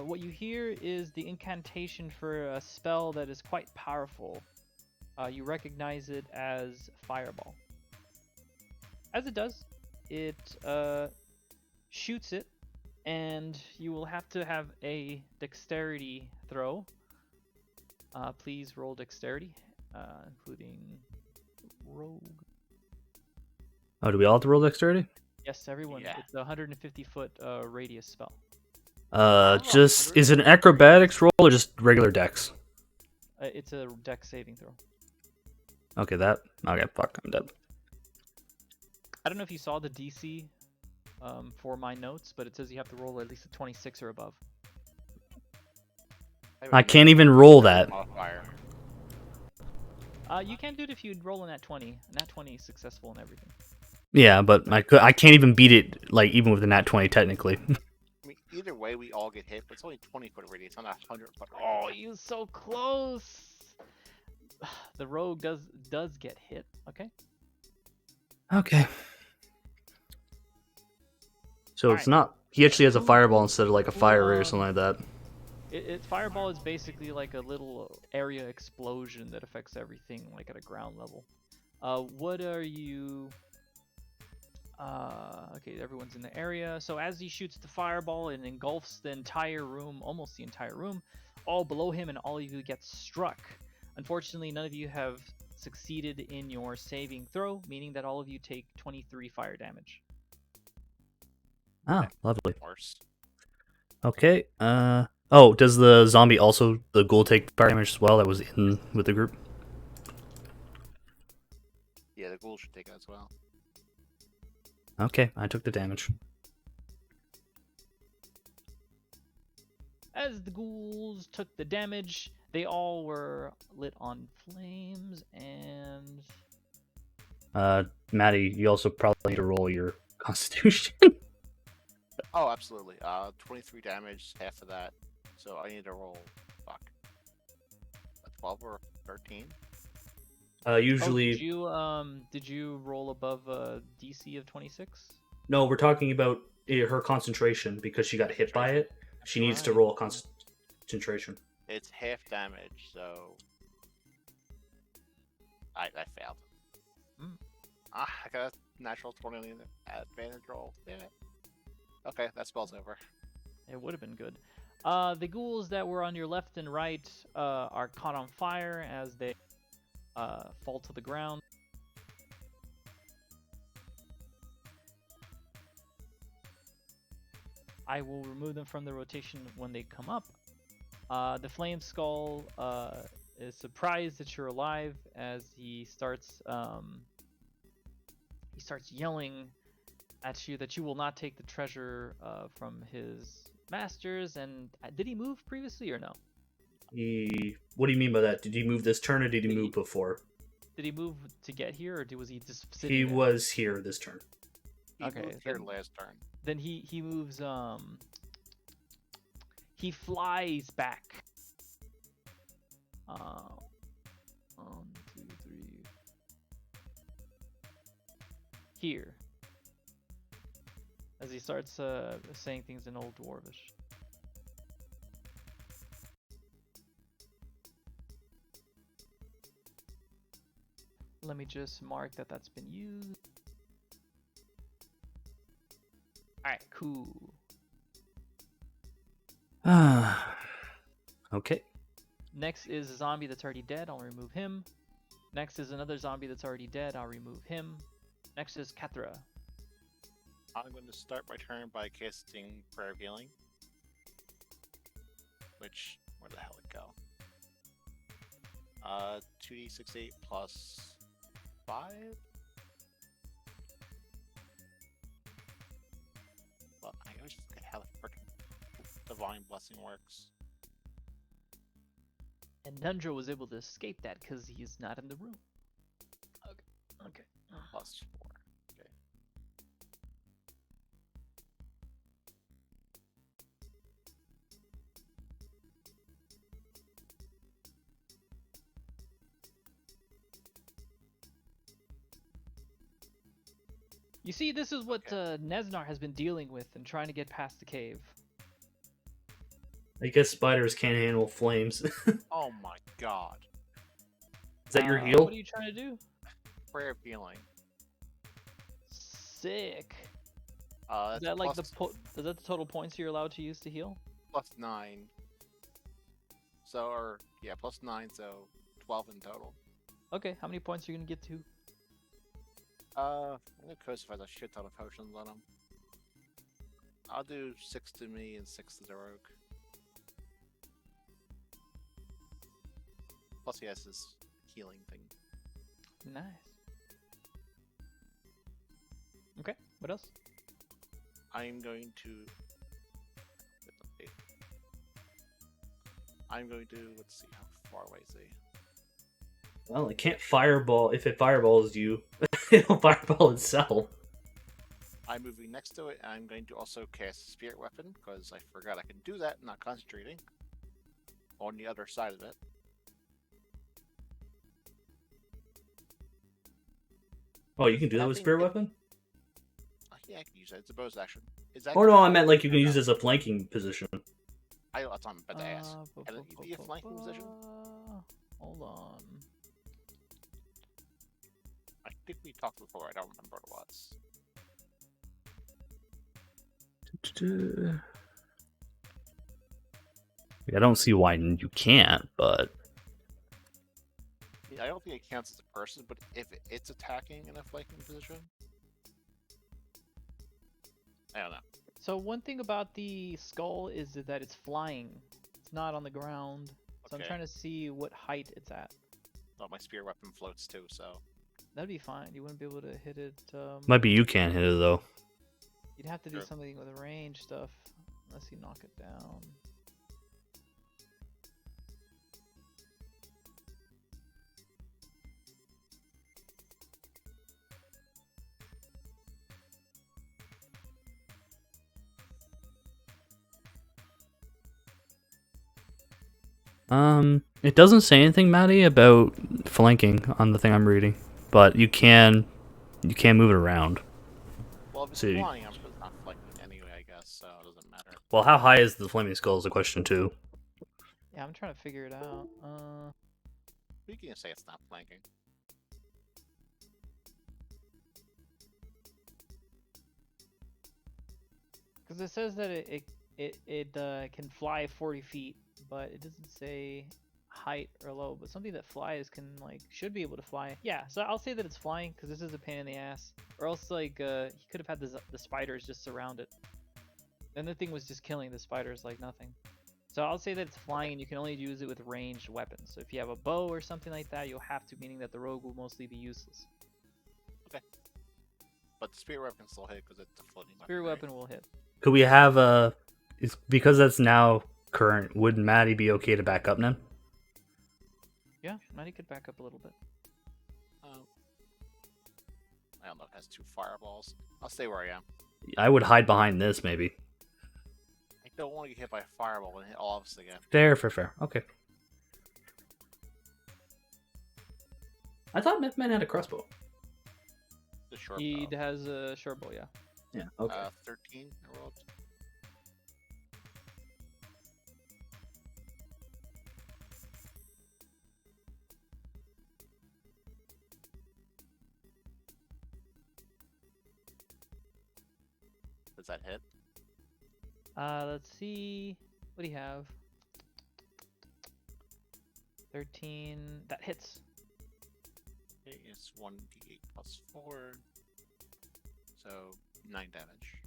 What you hear is the incantation for a spell that is quite powerful. You recognize it as Fireball. As it does, it shoots it, and you will have to have a dexterity throw. Please roll dexterity, including rogue. Oh, do we all have to roll dexterity? Yes, everyone. Yeah. It's a 150-foot radius spell. Just is it an acrobatics roll or just regular dex? It's a dex saving throw. Okay, fuck, I'm dead. I don't know if you saw the DC for my notes, but it says you have to roll at least a 26 or above. I can't even roll that. Modifier. You can do it if you roll in that 20. Nat 20 is successful in everything. Yeah, but I can't even beat it like even with a nat 20 technically. I mean, either way, we all get hit, but it's only 20-foot radius, not 100-foot radius. Oh, you so close! The rogue does get hit. Okay. Okay. So it's Alright. not. He actually has a fireball instead of like a fire ray or something like that. Fireball is basically like a little area explosion that affects everything, like at a ground level. What are you? Okay, everyone's in the area. So as he shoots the fireball, it engulfs the entire room, almost the entire room, all below him, and all of you get struck. Unfortunately, none of you have succeeded in your saving throw, meaning that all of you take 23 fire damage. Ah, lovely. Worse. Okay. Oh, does the zombie also the ghoul take fire damage as well? That was in with the group. Yeah, the ghoul should take it as well. Okay, I took the damage. As the ghouls took the damage, they all were lit on flames, and Maddie, you also probably need to roll your constitution. Oh, absolutely. 23 damage, half of that. So I need to roll, a 12 or 13. Usually. did you roll above a DC of 26? No, we're talking about her concentration because she got hit by it. She needs to Right. roll concentration. It's half damage, so I failed. Mm. I got a natural 20 on the advantage roll. Damn it. Okay, that spell's over. It would have been good. The ghouls that were on your left and right are caught on fire as they fall to the ground. I will remove them from the rotation when they come up. The flame skull is surprised that you're alive as he starts yelling at you that you will not take the treasure from his masters. And did he move previously or no? What do you mean by that? Did he move this turn or did he move before? Did he move to get here, or was he just sitting He there? was here this turn. He Okay, moved here then- last turn. Then he moves. He flies back. 1, 2, 3. Here. As he starts saying things in Old Dwarvish. Let me just mark that that's been used. Alright, cool. Okay. Next is a zombie that's already dead. I'll remove him. Next is another zombie that's already dead. I'll remove him. Next is Kathra. I'm going to start my turn by casting Prayer of Healing. Which, where the hell it go? 2d68 plus 5? Well, I always just forget how the frickin' Divine Blessing works. And Nundra was able to escape that because he's not in the room. Okay. Plus 4. Okay. You see, this is what Okay. Nesnar has been dealing with and trying to get past the cave. I guess spiders can't handle flames. Is Oh my god. that your heal? What are you trying to do? Prayer of Healing. Sick. That's Is that like plus, is that the total points you're allowed to use to heal? plus 9. So, or, yeah, plus 9, so 12 in total. Okay, how many points are you gonna get to? I'm gonna crucify a shit ton of potions on him. I'll do 6 to me and 6 to the rogue. Plus he has his healing thing. Nice. Okay, what else? I'm going to... I'm going to... Let's see, how far away is he? Well, it can't fireball. If it fireballs you, it'll fireball itself. I'm moving next to it, and I'm going to also cast Spirit Weapon, because I forgot I can do that, not concentrating. On the other side of it. Oh, you can do that I with think Spirit it- Weapon? Yeah, I can use it. It's a bonus action. Is Oh no, I meant like you can use it as a flanking position. That's on about to ask. Can it be a flanking position? Hold on. I think we talked before. I don't remember what it was. I don't see why you can't, but I don't think it counts as a person, but if it's attacking in a flanking position, I don't know. So one thing about the skull is that it's flying. It's not on the ground. So I'm Okay. trying to see what height it's at. Well, my spear weapon floats too, so That'd be fine. You wouldn't be able to hit it. might be you can't hit it though. You'd have to do Sure. something with range stuff, unless you knock it down. It doesn't say anything, Maddie, about flanking on the thing I'm reading, but you can move it around. well, if it's See. flying, I'm supposed to not flanking anyway, I guess, so it doesn't matter. Well, how high is the flaming skull is a question too. Yeah, I'm trying to figure it out. We can say it's not flanking. Because it says that it can fly 40 feet, but it doesn't say height or low. But something that flies can should be able to fly. Yeah, so I'll say that it's flying because this is a pain in the ass. Or else he could have had the spiders just surround it. Then the thing was just killing the spiders like nothing. So I'll say that it's flying and you can only use it with ranged weapons. So if you have a bow or something like that, you'll have to, meaning that the rogue will mostly be useless. But the spear weapon can still hit because it's a floating weapon. Spear right? weapon will hit. Could we have because that's now current? Would Maddie be okay to back up then? Yeah, Maddie could back up a little bit. I don't know if it has 2 fireballs. I'll stay where I am. I would hide behind this maybe. I don't want to get hit by a fireball and hit all of us again. Fair. Okay. I thought Mythman had a crossbow. The short He bow. has a short bow, yeah. Yeah. Okay. 13 I rolled. Does that hit? Let's see. What do you have? 13. That hits. Okay, it's 1d8 plus 4. So 9 damage.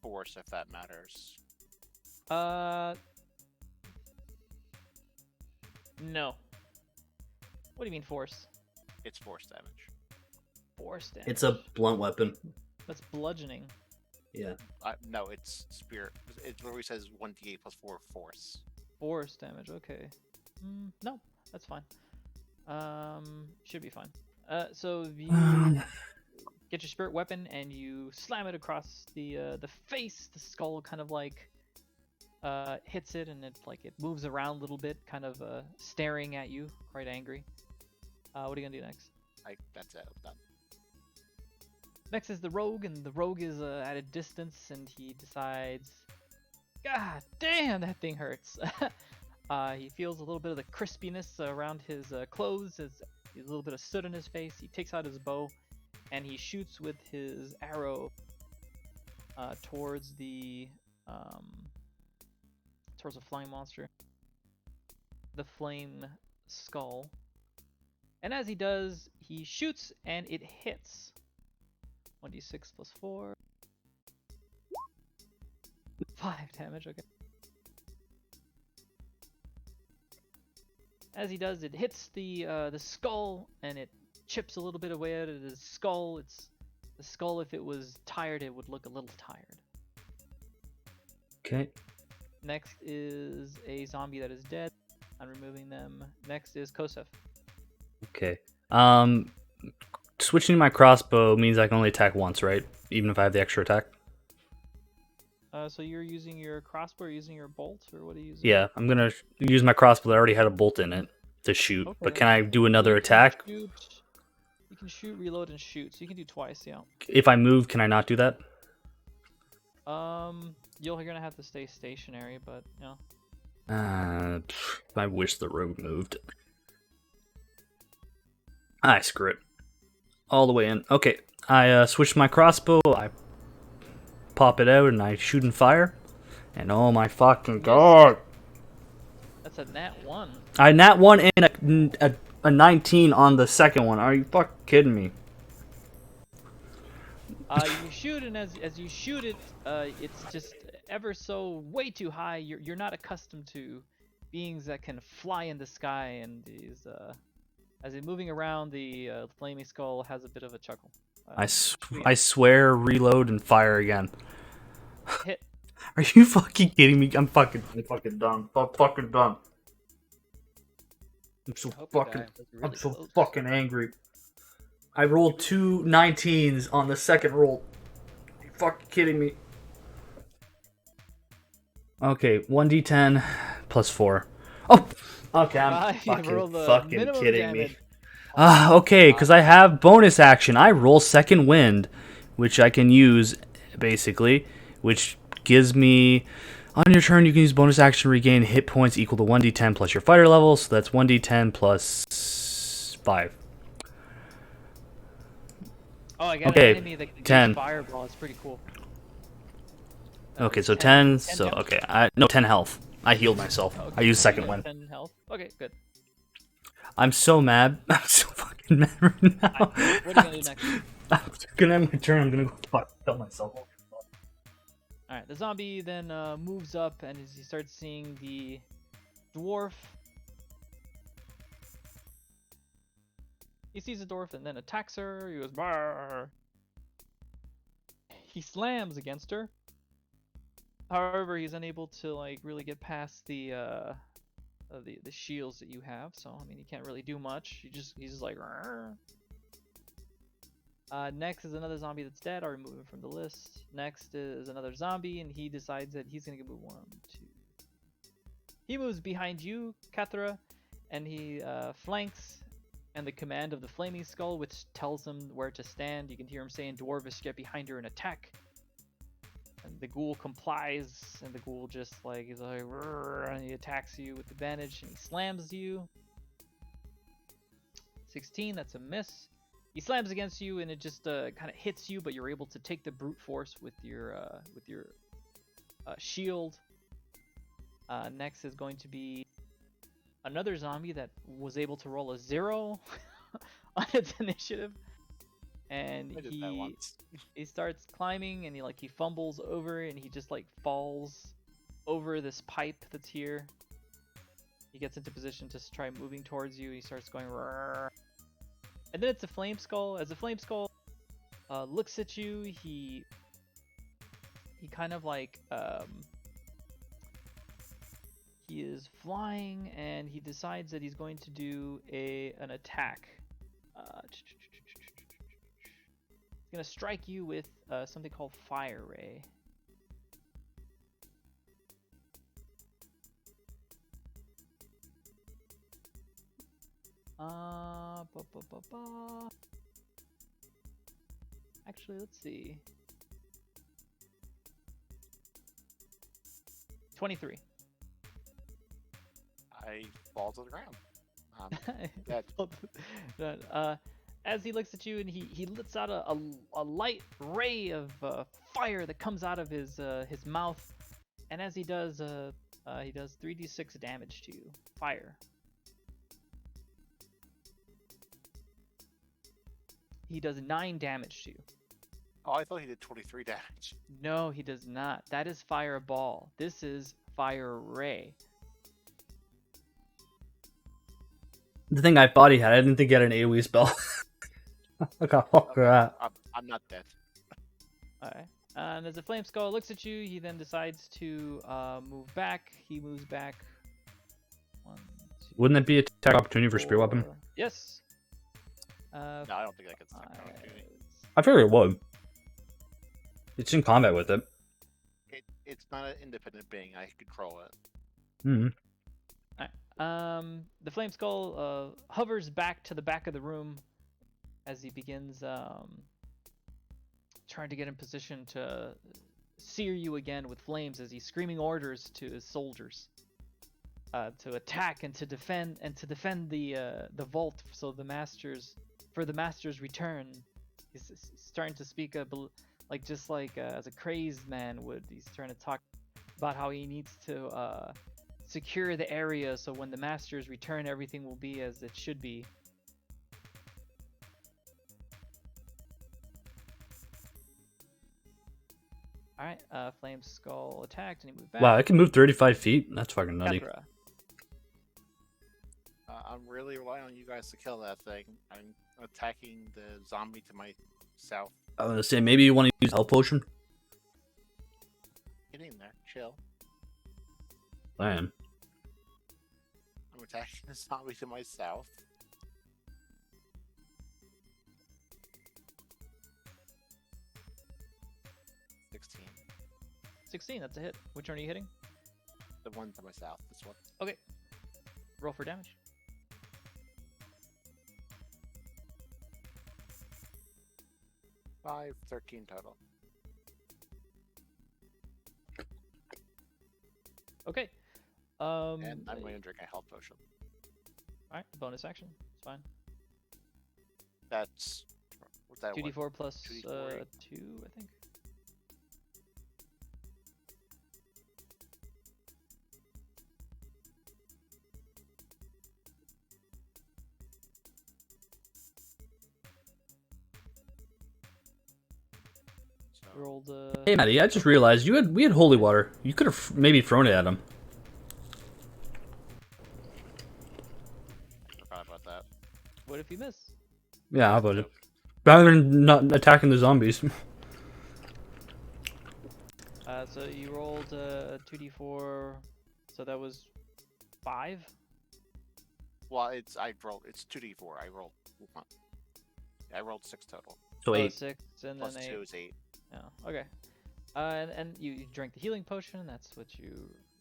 Force, if that matters. No. What do you mean force? It's force damage. Force damage. It's a blunt weapon. That's bludgeoning. Yeah. No, it's spirit. It literally says 1d8 plus 4 force. Force damage. Okay. No, that's fine. Should be fine. So you get your spirit weapon and you slam it across the face. The skull kind of like hits it, and it moves around a little bit, kind of staring at you, quite angry. What are you gonna do next? That's it. I'm done. Next is the rogue, and the rogue is at a distance, and he decides, God damn, that thing hurts. He feels a little bit of the crispiness around his clothes, a little bit of soot on his face. He takes out his bow, and he shoots with his arrow towards the flying monster, the flame skull. And as he does, he shoots, and it hits. 1d6 plus 4. 5 damage, okay. As he does, it hits the skull, and it chips a little bit away out of his skull. The skull, if it was tired, it would look a little tired. Okay. Next is a zombie that is dead. I'm removing them. Next is Kosef. Okay. Switching my crossbow means I can only attack once, right? Even if I have the extra attack? So you're using your crossbow or using your bolt, or what are you using? Yeah, I'm gonna use my crossbow that already had a bolt in it to shoot. Okay. But can I do another attack? You can shoot, reload, and shoot. So you can do twice, yeah. If I move, can I not do that? You're gonna have to stay stationary, but yeah. I wish the rogue moved. Screw it. All the way in. Okay, I switch my crossbow, I pop it out, and I shoot and fire. And oh my fucking god! That's a nat 1. I nat 1 and a 19 on the second one. Are you fucking kidding me? You shoot, and as you shoot it, it's just ever so way too high. You're not accustomed to beings that can fly in the sky, and these as it's moving around, the flaming skull has a bit of a chuckle. I swear, reload and fire again. Hit. Are you fucking kidding me? I'm fucking done. I'm fucking done. I'm so fucking angry. I rolled 2 19s on the second roll. Are you fucking kidding me? Okay, 1d10 plus 4. Oh! Okay, I'm fucking kidding me. Okay, because I have bonus action. I roll second wind, which I can use, basically, which gives me... On your turn, you can use bonus action to regain hit points equal to 1d10 plus your fighter level, so that's 1d10 plus 5. Oh, I got Okay, an enemy that can 10. use fireball. It's pretty cool. Okay, so 10, so, damage? okay, 10 health. I healed myself. Okay, I used so you second got wind. 10 health. Okay, good. I'm so mad. I'm so fucking mad right now. What are you gonna do next? I'm gonna end my turn. I'm gonna go kill myself. Alright, the zombie then moves up, and as he starts seeing the dwarf, he sees the dwarf and then attacks her. He goes, "Barr!" He slams against her. However, he's unable to really get past the shields that you have. So I mean, he can't really do much. He's just like, "Rrr." Next is another zombie that's dead. I'll remove him from the list. Next is another zombie, and he decides that he's gonna move 1, 2. He moves behind you, Kathra, and he flanks. And the command of the flaming skull, which tells him where to stand. You can hear him saying, "Dwarvish, get behind her and attack." And the ghoul complies, and the ghoul just he's like, "Rrr," and he attacks you with advantage, and he slams you. 16, that's a miss. He slams against you, and it just kind of hits you, but you're able to take the brute force with your shield. Next is going to be another zombie that was able to roll a 0 on its initiative, and I did that once. he starts climbing, and he fumbles over, and he just like falls over this pipe that's here. He gets into position to try moving towards you. He starts going, "Rrrr." And then it's a flame skull. As the flame skull looks at you, he kind of like he is flying, and he decides that he's going to do an attack. He's gonna strike you with something called Fire Ray. Actually, let's see. 23. I fall to the ground. Dead. As he looks at you, and he lets out a light ray of fire that comes out of his mouth, and as he does 3d6 damage to you. Fire. He does 9 damage to you. Oh, I thought he did 23 damage. No, he does not. That is Fireball. This is Fire Ray. The thing I thought he had, I didn't think he had an AoE spell. Look how fuck that. I'm not dead. Alright. And as the Flame Skull looks at you, he then decides to move back. He moves back. 1, 2, Wouldn't that be an attack opportunity for Spear Weapon? 4. Yes. No, I don't think that gets attack 5. opportunity. I figure it would. It's in combat with it. It's not an independent being. I control it. Hmm. The Flame Skull hovers back to the back of the room as he begins trying to get in position to sear you again with flames, as he's screaming orders to his soldiers to attack and to defend the vault, so the master's return. He's starting to speak as a crazed man would. He's trying to talk about how he needs to secure the area, so when the masters return, everything will be as it should be. Alright, Flame Skull attacked, and he moved back. Wow, I can move 35 feet? That's fucking nutty. Kathra. I'm really relying on you guys to kill that thing. I'm attacking the zombie to my south. I was gonna say, maybe you want to use health potion? Get in there. Chill. Damn. I'm attacking the zombie to my south. $16. 16, that's a hit. Which one are you hitting? The one to my south. This one. Okay. Roll for damage. 5, 13 total. Okay. And I'm going to drink a health potion. Alright, bonus action. It's fine. That's what's that? 2d4 plus 2d4. 2, I think. So, Rolled. Hey, Maddie, I just realized we had holy water. You could have maybe thrown it at him. forgot about that. What if you miss? Yeah, how about it? Rather than not attacking the zombies. So you rolled 2d4, so that was 5? Well, it's 2d4. I rolled 6 total. So 8. 6, and Plus then 2 8. is 8. Oh, okay. And you drank the healing potion, and that's what you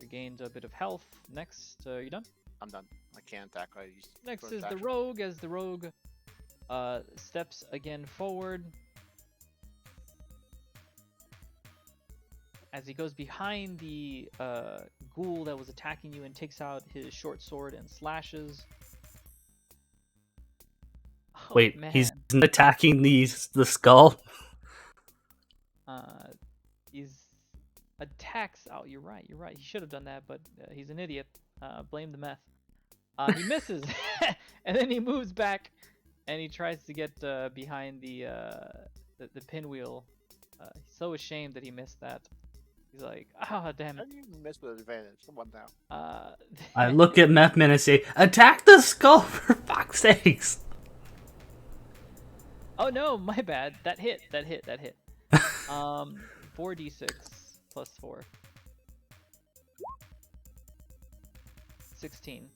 regained a bit of health. Next, you done? I'm done. I can't attack. I used Next bonus is the action. rogue, as the rogue steps again forward. As he goes behind the ghoul that was attacking you and takes out his short sword and slashes. Oh, Wait, man. he's attacking the skull? He's attacks. Oh, you're right. He should have done that, but he's an idiot. Blame the meth. He misses, and then he moves back, and he tries to get behind the pinwheel. He's so ashamed that he missed that. He's like, ah, damn How it. do you miss with advantage? Come on now. I look at Methman and say, "Attack the skull for fuck's sakes!" Oh no, my bad. That hit. 4d6 plus 4. 16.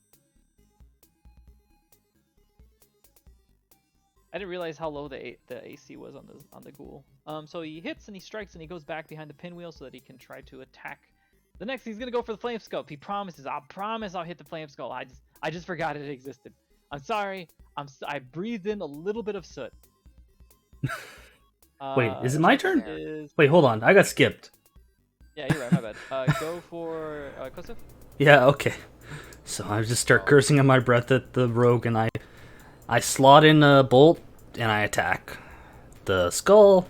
I didn't realize how low the AC was on the ghoul. So he hits and he strikes and he goes back behind the pinwheel so that he can try to attack. The next he's gonna go for the flame scope. He promises, I promise I'll hit the flame skull. I just forgot it existed. I'm sorry. I breathed in a little bit of soot. Wait, is it my turn? Is... Wait, hold on. I got skipped. Yeah, you're right. My bad. Go for Kosef. Yeah, okay. So I just start cursing in my breath at the rogue, and I slot in a bolt, and I attack the skull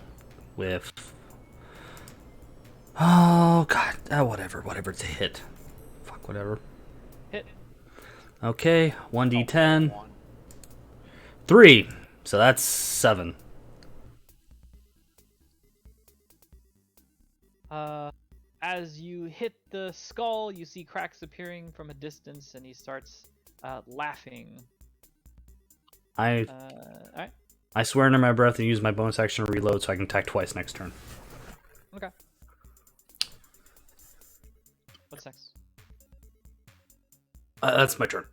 with... Oh, God. Whatever to hit. Fuck, whatever. Hit. Okay, 1d10. 3. So that's 7. As you hit the skull, you see cracks appearing from a distance, and he starts laughing. Alright. I swear under my breath and use my bonus action to reload so I can attack twice next turn. Okay. What's next? That's my turn.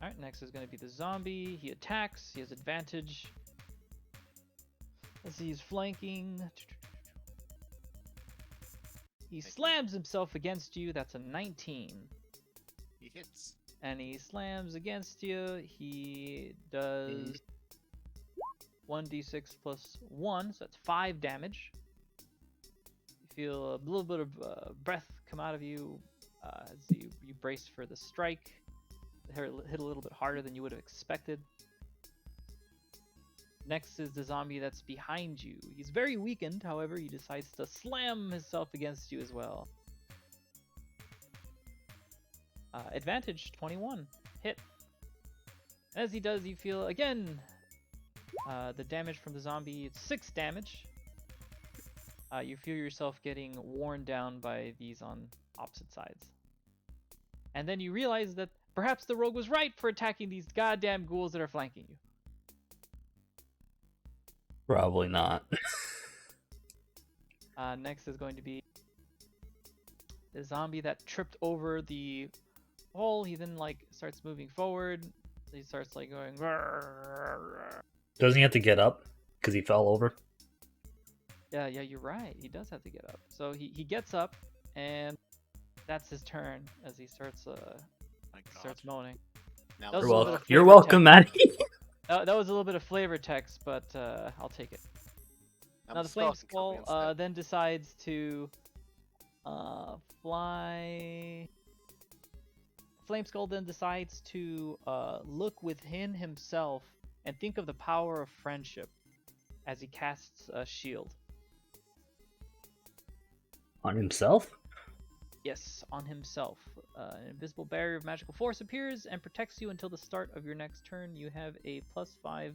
Alright, next is going to be the zombie. He attacks. He has advantage. Let's see, he's flanking. He slams himself against you. That's a 19. He hits. And he slams against you. He does 1d6 plus 1, so that's 5 damage. You feel a little bit of breath come out of you as you brace for the strike. It hit a little bit harder than you would have expected. Next is the zombie that's behind you. He's very weakened, however, he decides to slam himself against you as well. Advantage 21. Hit. As he does, you feel again the damage from the zombie. It's 6 damage. You feel yourself getting worn down by these on opposite sides. And then you realize that perhaps the rogue was right for attacking these goddamn ghouls that are flanking you. Probably not. Next is going to be the zombie that tripped over the hole. He then starts moving forward. He starts going. Doesn't he have to get up because he fell over? Yeah, you're right. He does have to get up. So he gets up, and that's his turn as he starts starts moaning. Now You're welcome, Maddie. That was a little bit of flavor text, but I'll take it. Now the flame skull then decides to fly. Flame skull then decides to look within himself and think of the power of friendship as he casts a shield. On himself? Yes, on himself. An invisible barrier of magical force appears and protects you until the start of your next turn. You have a +5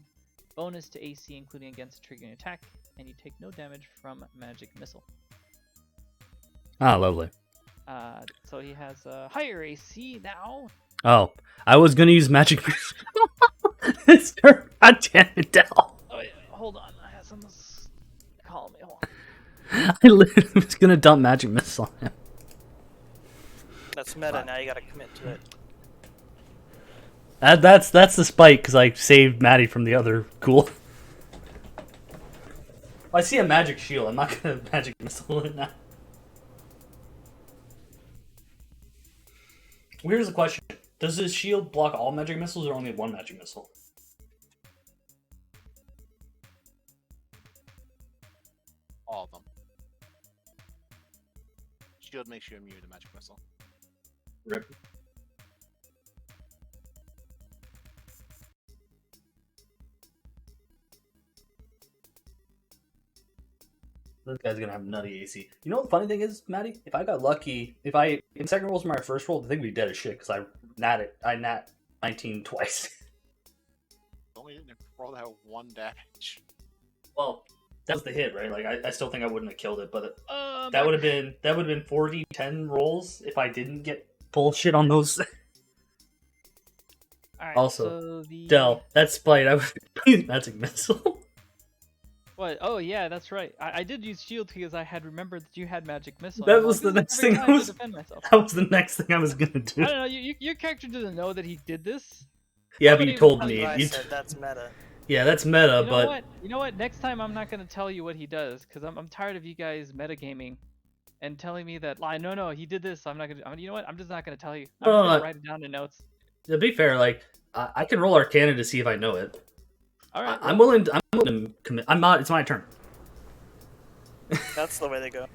bonus to AC, including against a triggering attack, and you take no damage from magic missile. Ah, lovely. So he has a higher AC now. Oh, I was gonna use magic missile. God damn it, Del. Oh yeah, hold on. I have someone calling me. Hold on. I literally was gonna dump magic missile on him. That's meta, now you gotta commit to it. That's the spike, because I saved Maddie from the other ghoul. If I see a magic shield, I'm not gonna magic missile it now. Well, here's the question. Does this shield block all magic missiles or only one magic missile? All of them. Shield makes you immune to magic missile. Rip. This guy's gonna have nutty AC. You know what the funny thing is, Maddie? If I got lucky, in second roll was my first roll, the thing would be dead as shit because I I nat 19 twice. Only didn't roll out 1 damage. Well, that was the hit, right? Like I still think I wouldn't have killed it, but That that would have been 40, 10 rolls if I didn't get bullshit on those. Alright, Also, so the... Del, that's spite. I was magic missile. What? Oh yeah, that's right. I did use shield because I had remembered that you had magic missile. That I'm was like, the this is next perfect thing I time to was- defend myself. That was the next thing I was gonna I do. don't know. Your character doesn't know that he did this. Yeah, but Somebody you told was me. That's why I You said that's meta. yeah, that's meta, You know but what? You know what? Next time I'm not gonna tell you what he does because I'm tired of you guys metagaming and telling me that. No, he did this. I'm not gonna. You know what? I'm just not gonna tell you. I'm No, just no, gonna no. write it down in notes. to be fair, like I can roll Arcana to see if I know it. All right. I'm willing to commit. I'm not. It's my turn. That's the way they go.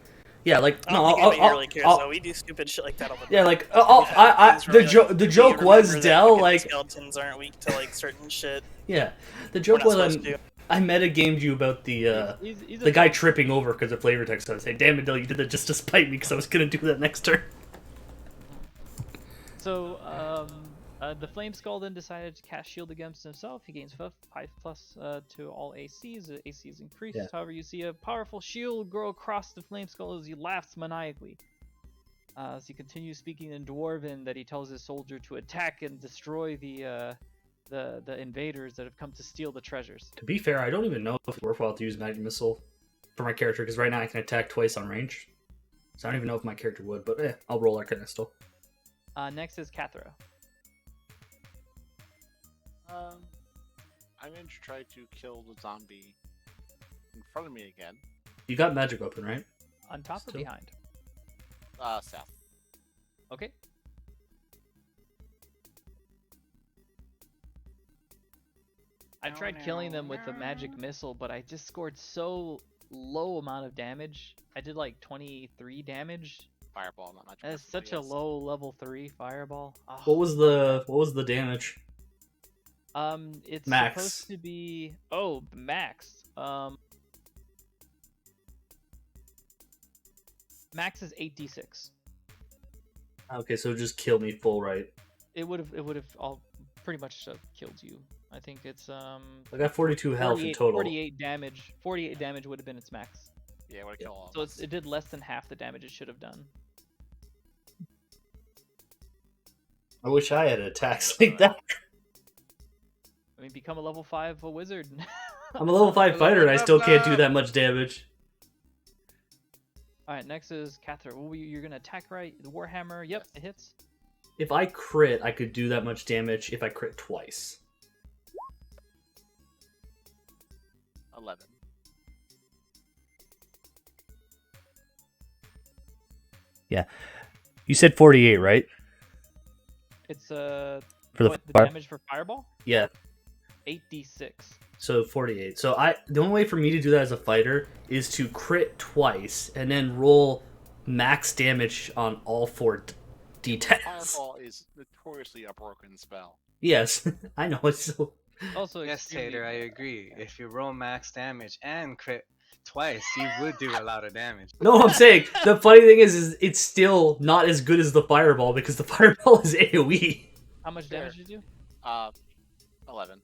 Yeah, like I no, don't think I'll, anybody really cares I'll- though. We do stupid shit like that all the time. yeah, like Yeah, the joke was Del, like skeletons aren't weak to like certain shit. yeah, the We're joke not was supposed to. I metagamed you about the He's the guy tripping over because of flavor text. So I say, damn it, Del, you did that just to spite me because I was gonna do that next turn. So, the Flame Skull then decided to cast Shield against himself. He gains 5+ to all ACs. The AC is increased. Yeah. However, you see a powerful shield grow across the Flame Skull as he laughs maniacally. As he continues speaking in Dwarven, that he tells his soldier to attack and destroy the invaders that have come to steal the treasures. To be fair, I don't even know if it's worthwhile to use magic missile for my character because right now I can attack twice on range. So I don't even know if my character would, but I'll roll Arcana still. Next is Cathra. I'm going to try to kill the zombie in front of me again. You got magic weapon, right? On top or Still? behind? South. Okay. I tried killing them with the magic missile, but I just scored so low amount of damage. I did like 23 damage. Fireball, not much. That's such a low level 3 fireball. Ah. What was the damage? It's Max. supposed to be max. Max is 8d6. Okay, so just kill me full right. It would have all pretty much killed you. I think it's I got 42 health in total. 48 damage. 48 damage would have been its max. Yeah, what a kill all. So it did less than half the damage it should have done. I wish I had attacks like that. I mean, become a level 5 wizard. I'm a level 5 fighter and I still can't do that much damage. Alright, next is Cathra. Ooh, you're gonna attack right. The Warhammer. Yep, it hits. If I crit, I could do that much damage if I crit twice. 11. You said 48, right? It's For what, the damage for fireball? Yeah, 8d6. so 48. So the only way for me to do that as a fighter is to crit twice and then roll max damage on all 4 d10s. Fireball is notoriously a broken spell. Yes, I know it's so. Also, Yes, extremely- Tater, I agree. If you roll max damage and crit twice, you would do a lot of damage. No, I'm saying the funny thing is it's still not as good as the fireball because the fireball is AOE. How much Fair. damage did you do? 11.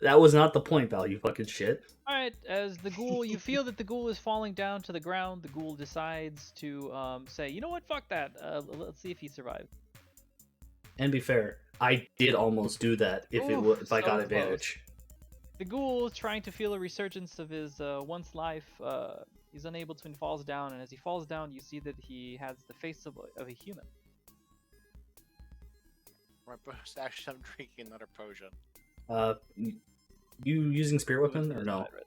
That was not the point value, fucking shit. Alright, as the ghoul, you feel that the ghoul is falling down to the ground. The ghoul decides to say, you know what, fuck that. Let's see if he survived. And be fair, I did almost do that if if I so got close. advantage. The ghoul is trying to feel a resurgence of his once life. He's unable to when he falls down, and as he falls down, you see that he has the face of a human. My bonus action, I'm drinking another potion. You using spirit weapon or no? Right there.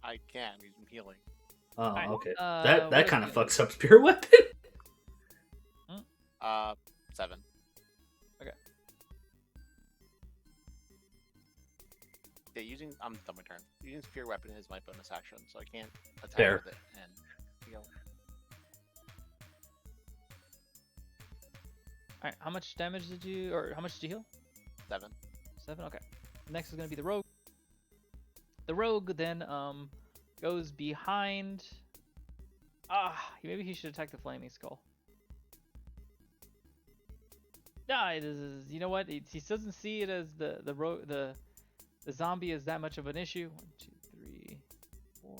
I can, I'm healing. Oh, Alright, okay. what That is kind of it? fucks up spirit weapon. 7. Okay. Yeah, I'm done my turn. Using spear weapon is my bonus action, so I can't attack Fair. with it and heal. Alright, how much damage did you, or how much did you heal? 7. 7. Okay. Next is gonna be the rogue. The rogue then goes behind. Maybe he should attack the flaming skull. You know what? He doesn't see it as the zombie is that much of an issue. 1, 2, 3, 4.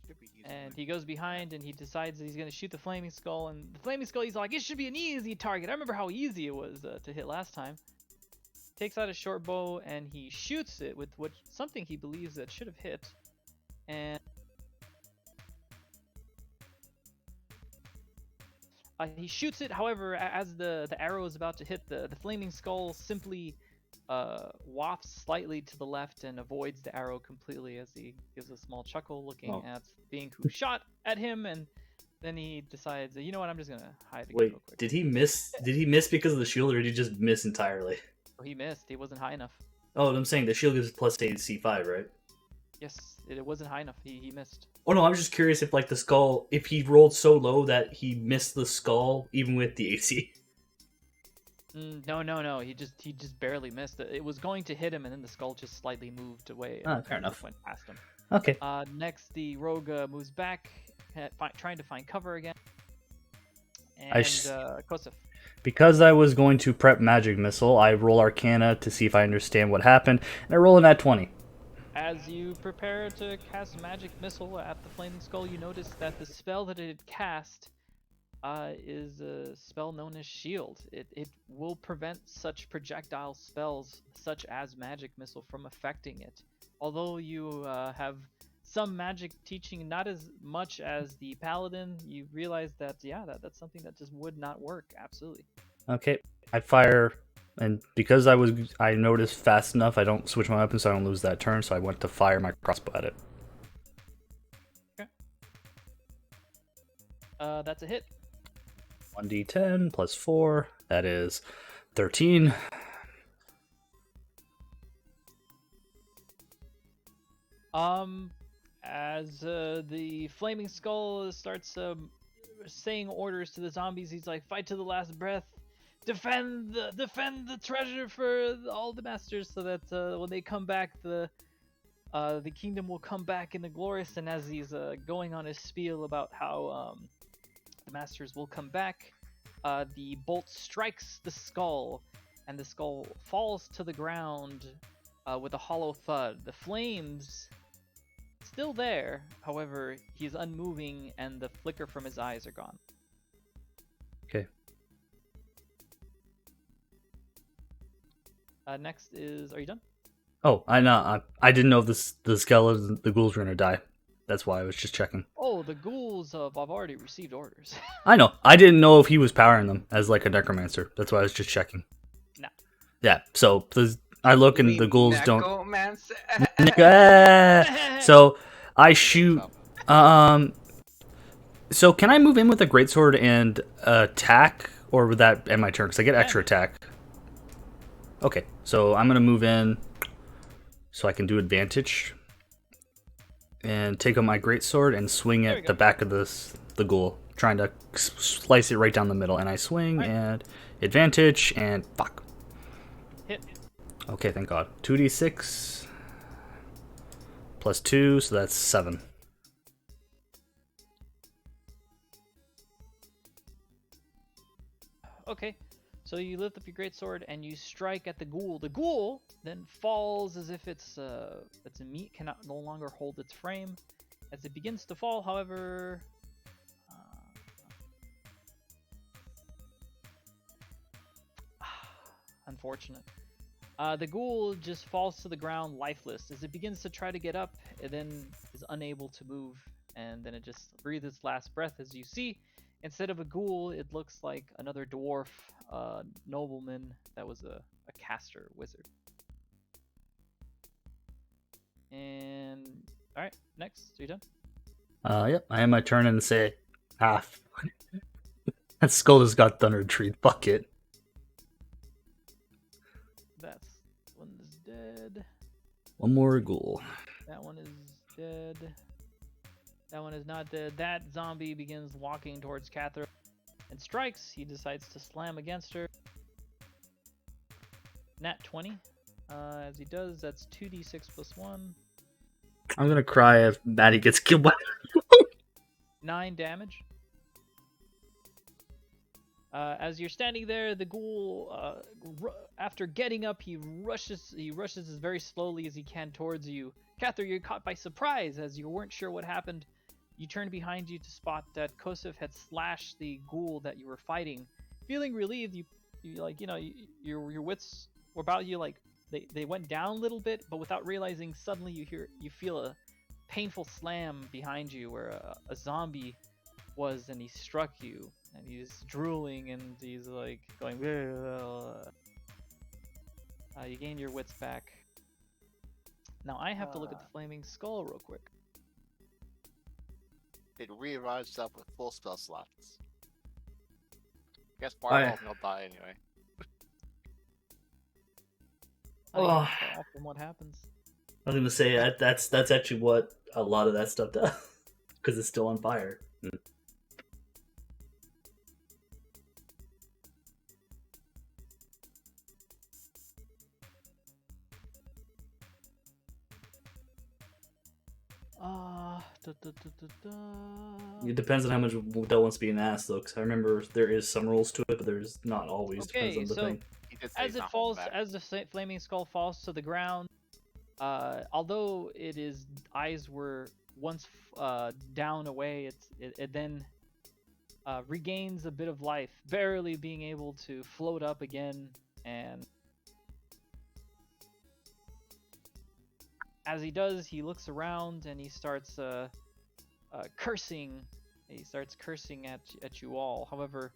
Should be easy. And he goes behind and he decides that he's gonna shoot the flaming skull. And the flaming skull, he's like, it should be an easy target. I remember how easy it was to hit last time. Takes out a short bow and he shoots it with something he believes that should have hit. And he shoots it. However, as the arrow is about to hit, the flaming skull simply wafts slightly to the left and avoids the arrow completely as he gives a small chuckle looking at being who shot at him, and then he decides, you know what, I'm just gonna hide again Wait, real quick. did he miss? Did he miss because of the shield, or did he just miss entirely? Oh, he missed. He wasn't high enough. Oh, I'm saying the shield gives plus AC5, right? Yes, it wasn't high enough. He missed. Oh no, I'm just curious if like the skull, if he rolled so low that he missed the skull even with the AC. No. He just barely missed it. It was going to hit him, and then the skull just slightly moved away. Ah, and fair enough. Went past him. Okay. Next, the rogue moves back, trying to find cover again. And Kosef. Because I was going to prep Magic Missile, I roll Arcana to see if I understand what happened, and I roll a nat 20. As you prepare to cast Magic Missile at the Flaming Skull, you notice that the spell that it had cast is a spell known as Shield. It will prevent such projectile spells, such as Magic Missile, from affecting it. Although you have some magic teaching, not as much as the Paladin, you realize that, that's something that just would not work. Absolutely. Okay, I fire, and because I noticed fast enough, I don't switch my weapon so I don't lose that turn, so I went to fire my crossbow at it. Okay. That's a hit. 1d10 plus 4, that is 13. As the Flaming Skull starts saying orders to the zombies, he's like, fight to the last breath, defend the treasure for all the masters, so that when they come back, the kingdom will come back in the glorious. And as he's going on his spiel about how the masters will come back, the bolt strikes the skull, and the skull falls to the ground with a hollow thud. The flames still there, however, he's unmoving, and the flicker from his eyes are gone. Okay. Next is, are you done? Oh, I didn't know if the skeletons, the ghouls were gonna die. That's why I was just checking. Oh, the ghouls have already received orders. I know. I didn't know if he was powering them as like a necromancer. That's why I was just checking. No. Yeah. So I look and the ghouls don't. Necromancer. So I shoot. So can I move in with a greatsword and attack, or would that end my turn? Because I get extra attack. Okay, so I'm gonna move in, so I can do advantage, and take up my greatsword and swing at the back of the ghoul, trying to slice it right down the middle. And I swing and advantage and fuck. Hit. Okay, thank God. 2d6 plus 2, so that's 7. Okay, so you lift up your greatsword and you strike at the ghoul. The ghoul then falls as if its meat cannot no longer hold its frame. As it begins to fall, however, unfortunate. The ghoul just falls to the ground lifeless. As it begins to try to get up, it then is unable to move, and then it just breathes its last breath. As you see, instead of a ghoul, it looks like another dwarf nobleman that was a caster wizard. And alright, next. Are you done? Yep, I have my turn and say, that skull just got thunder treed. Fuck it. That's one is dead. One more ghoul. That one is dead. That one is not dead. That zombie begins walking towards Catherine and strikes. He decides to slam against her. Nat 20. As he does, that's 2d6 plus 1. I'm gonna cry if Maddie gets killed by 9 damage. As you're standing there, the ghoul, after getting up, he rushes as very slowly as he can towards you. Cather, you're caught by surprise as you weren't sure what happened. You turn behind you to spot that Kosef had slashed the ghoul that you were fighting. Feeling relieved, your wits were about you, like they went down a little bit, but without realizing, suddenly you feel a painful slam behind you where a zombie was, and he struck you, and he's drooling, and he's like going. You gain your wits back. Now I have to look at the flaming skull real quick. It re-arrives up with full spell slots. Guess Fireball will die anyway. How do you tell from what happens? I was gonna say that's actually what a lot of that stuff does, because it's still on fire. It depends on how much that wants being asked, though. Because I remember there is some rules to it, but there's not always. Depends on the thing. As it falls, as the flaming skull falls to the ground, although its eyes were once down away, it then regains a bit of life, barely being able to float up again. And as he does, he looks around and he starts cursing. He starts cursing at you all. However,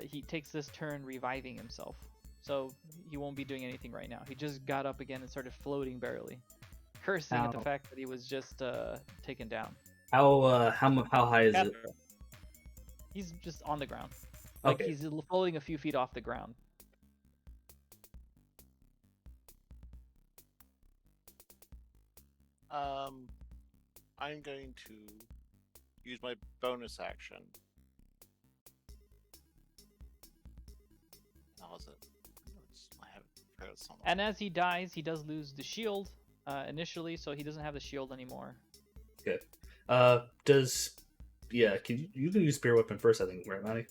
he takes this turn reviving himself, so he won't be doing anything right now. He just got up again and started floating barely, cursing at the fact that he was just taken down. How high is it? He's just on the ground. Like he's floating a few feet off the ground. I'm going to use my bonus action. How was it? I haven't heard it somewhere. And as he dies, he does lose the shield initially, so he doesn't have the shield anymore. Okay. You can use spear weapon first, I think, right, Matty?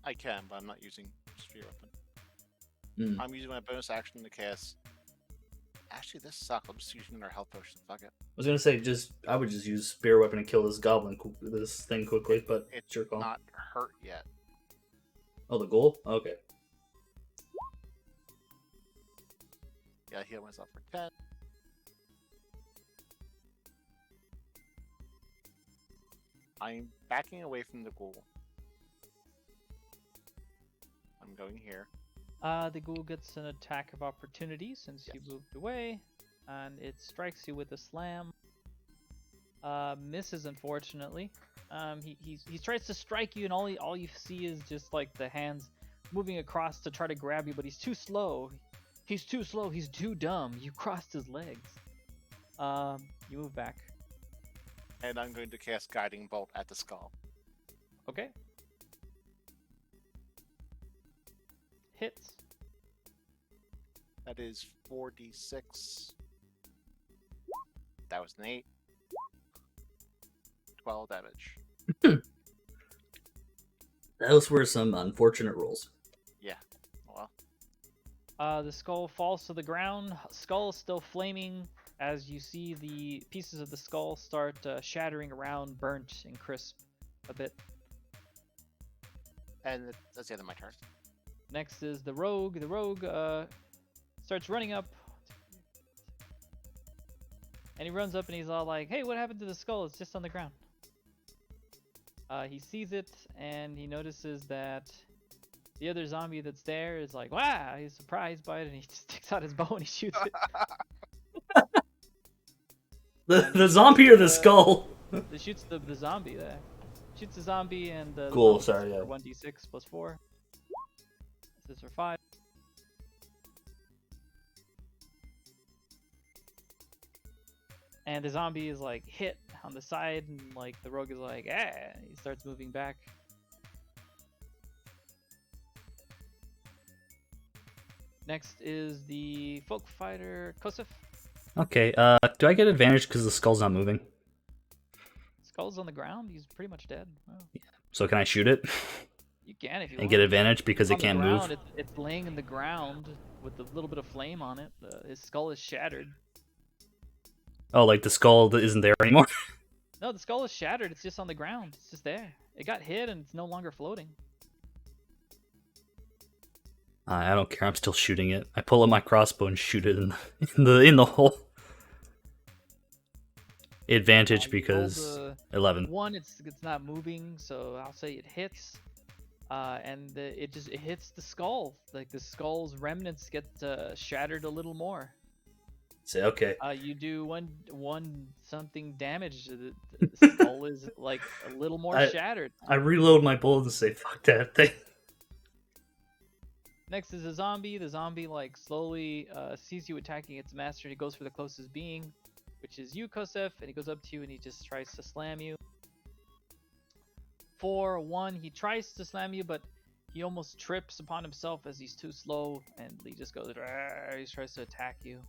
I can, but I'm not using spear weapon. I'm using my bonus action to cast. Actually, this sucks. I'm just using another health potion. Fuck it. I was gonna say I would just use spear weapon and kill this this thing quickly, but it's your call. Not hurt yet. Oh, the goal? Okay. Yeah, I heal myself for 10. I'm backing away from the ghoul. I'm going here. The ghoul gets an attack of opportunity since you moved away, and it strikes you with a slam. Misses, unfortunately. He tries to strike you, and all you see is just like the hands moving across to try to grab you, but he's too slow. He's too slow. He's too dumb. You crossed his legs. You move back. And I'm going to cast Guiding Bolt at the skull. Okay. Hits. That is 4d6. That was an 8. 12 damage. Those were some unfortunate rolls. Yeah. Well. The skull falls to the ground. Skull is still flaming as you see the pieces of the skull start shattering around, burnt and crisp a bit. And that's the end of my turn. Next is the rogue. The rogue starts running up. And he runs up and he's all like, hey, what happened to the skull? It's just on the ground. He sees it and he notices that the other zombie that's there is like, wow, he's surprised by it, and he just takes out his bow and he shoots it. the zombie or the skull? He shoots the zombie there. Shoots the zombie and the cool, sorry, yeah. 1d6 plus 4. This is for 5. And the zombie is like hit on the side, and like the rogue is like, ah, he starts moving back. Next is the folk fighter Kosef. Okay, do I get advantage because the skull's not moving? Skull's on the ground. He's pretty much dead. Oh. So can I shoot it You can if you and want. get advantage because it On the can't ground, move? It's laying in the ground with a little bit of flame on it. His skull is shattered. Oh, like the skull isn't there anymore? No, the skull is shattered. It's just on the ground. It's just there. It got hit and it's no longer floating. I don't care. I'm still shooting it. I pull up my crossbow and shoot it in the hole. Advantage You rolled because a 11. 1. It's not moving, so I'll say it hits. And it hits the skull. Like the skull's remnants get shattered a little more. Say okay. You do one something damage. The skull is like a little more shattered. I reload my bullet and say fuck that thing. Next is a zombie. The zombie like slowly sees you attacking its master. And he goes for the closest being, which is you, Kosef, and he goes up to you and he just tries to slam you. 4-1. He tries to slam you, but he almost trips upon himself as he's too slow, and he just goes. He tries to attack you.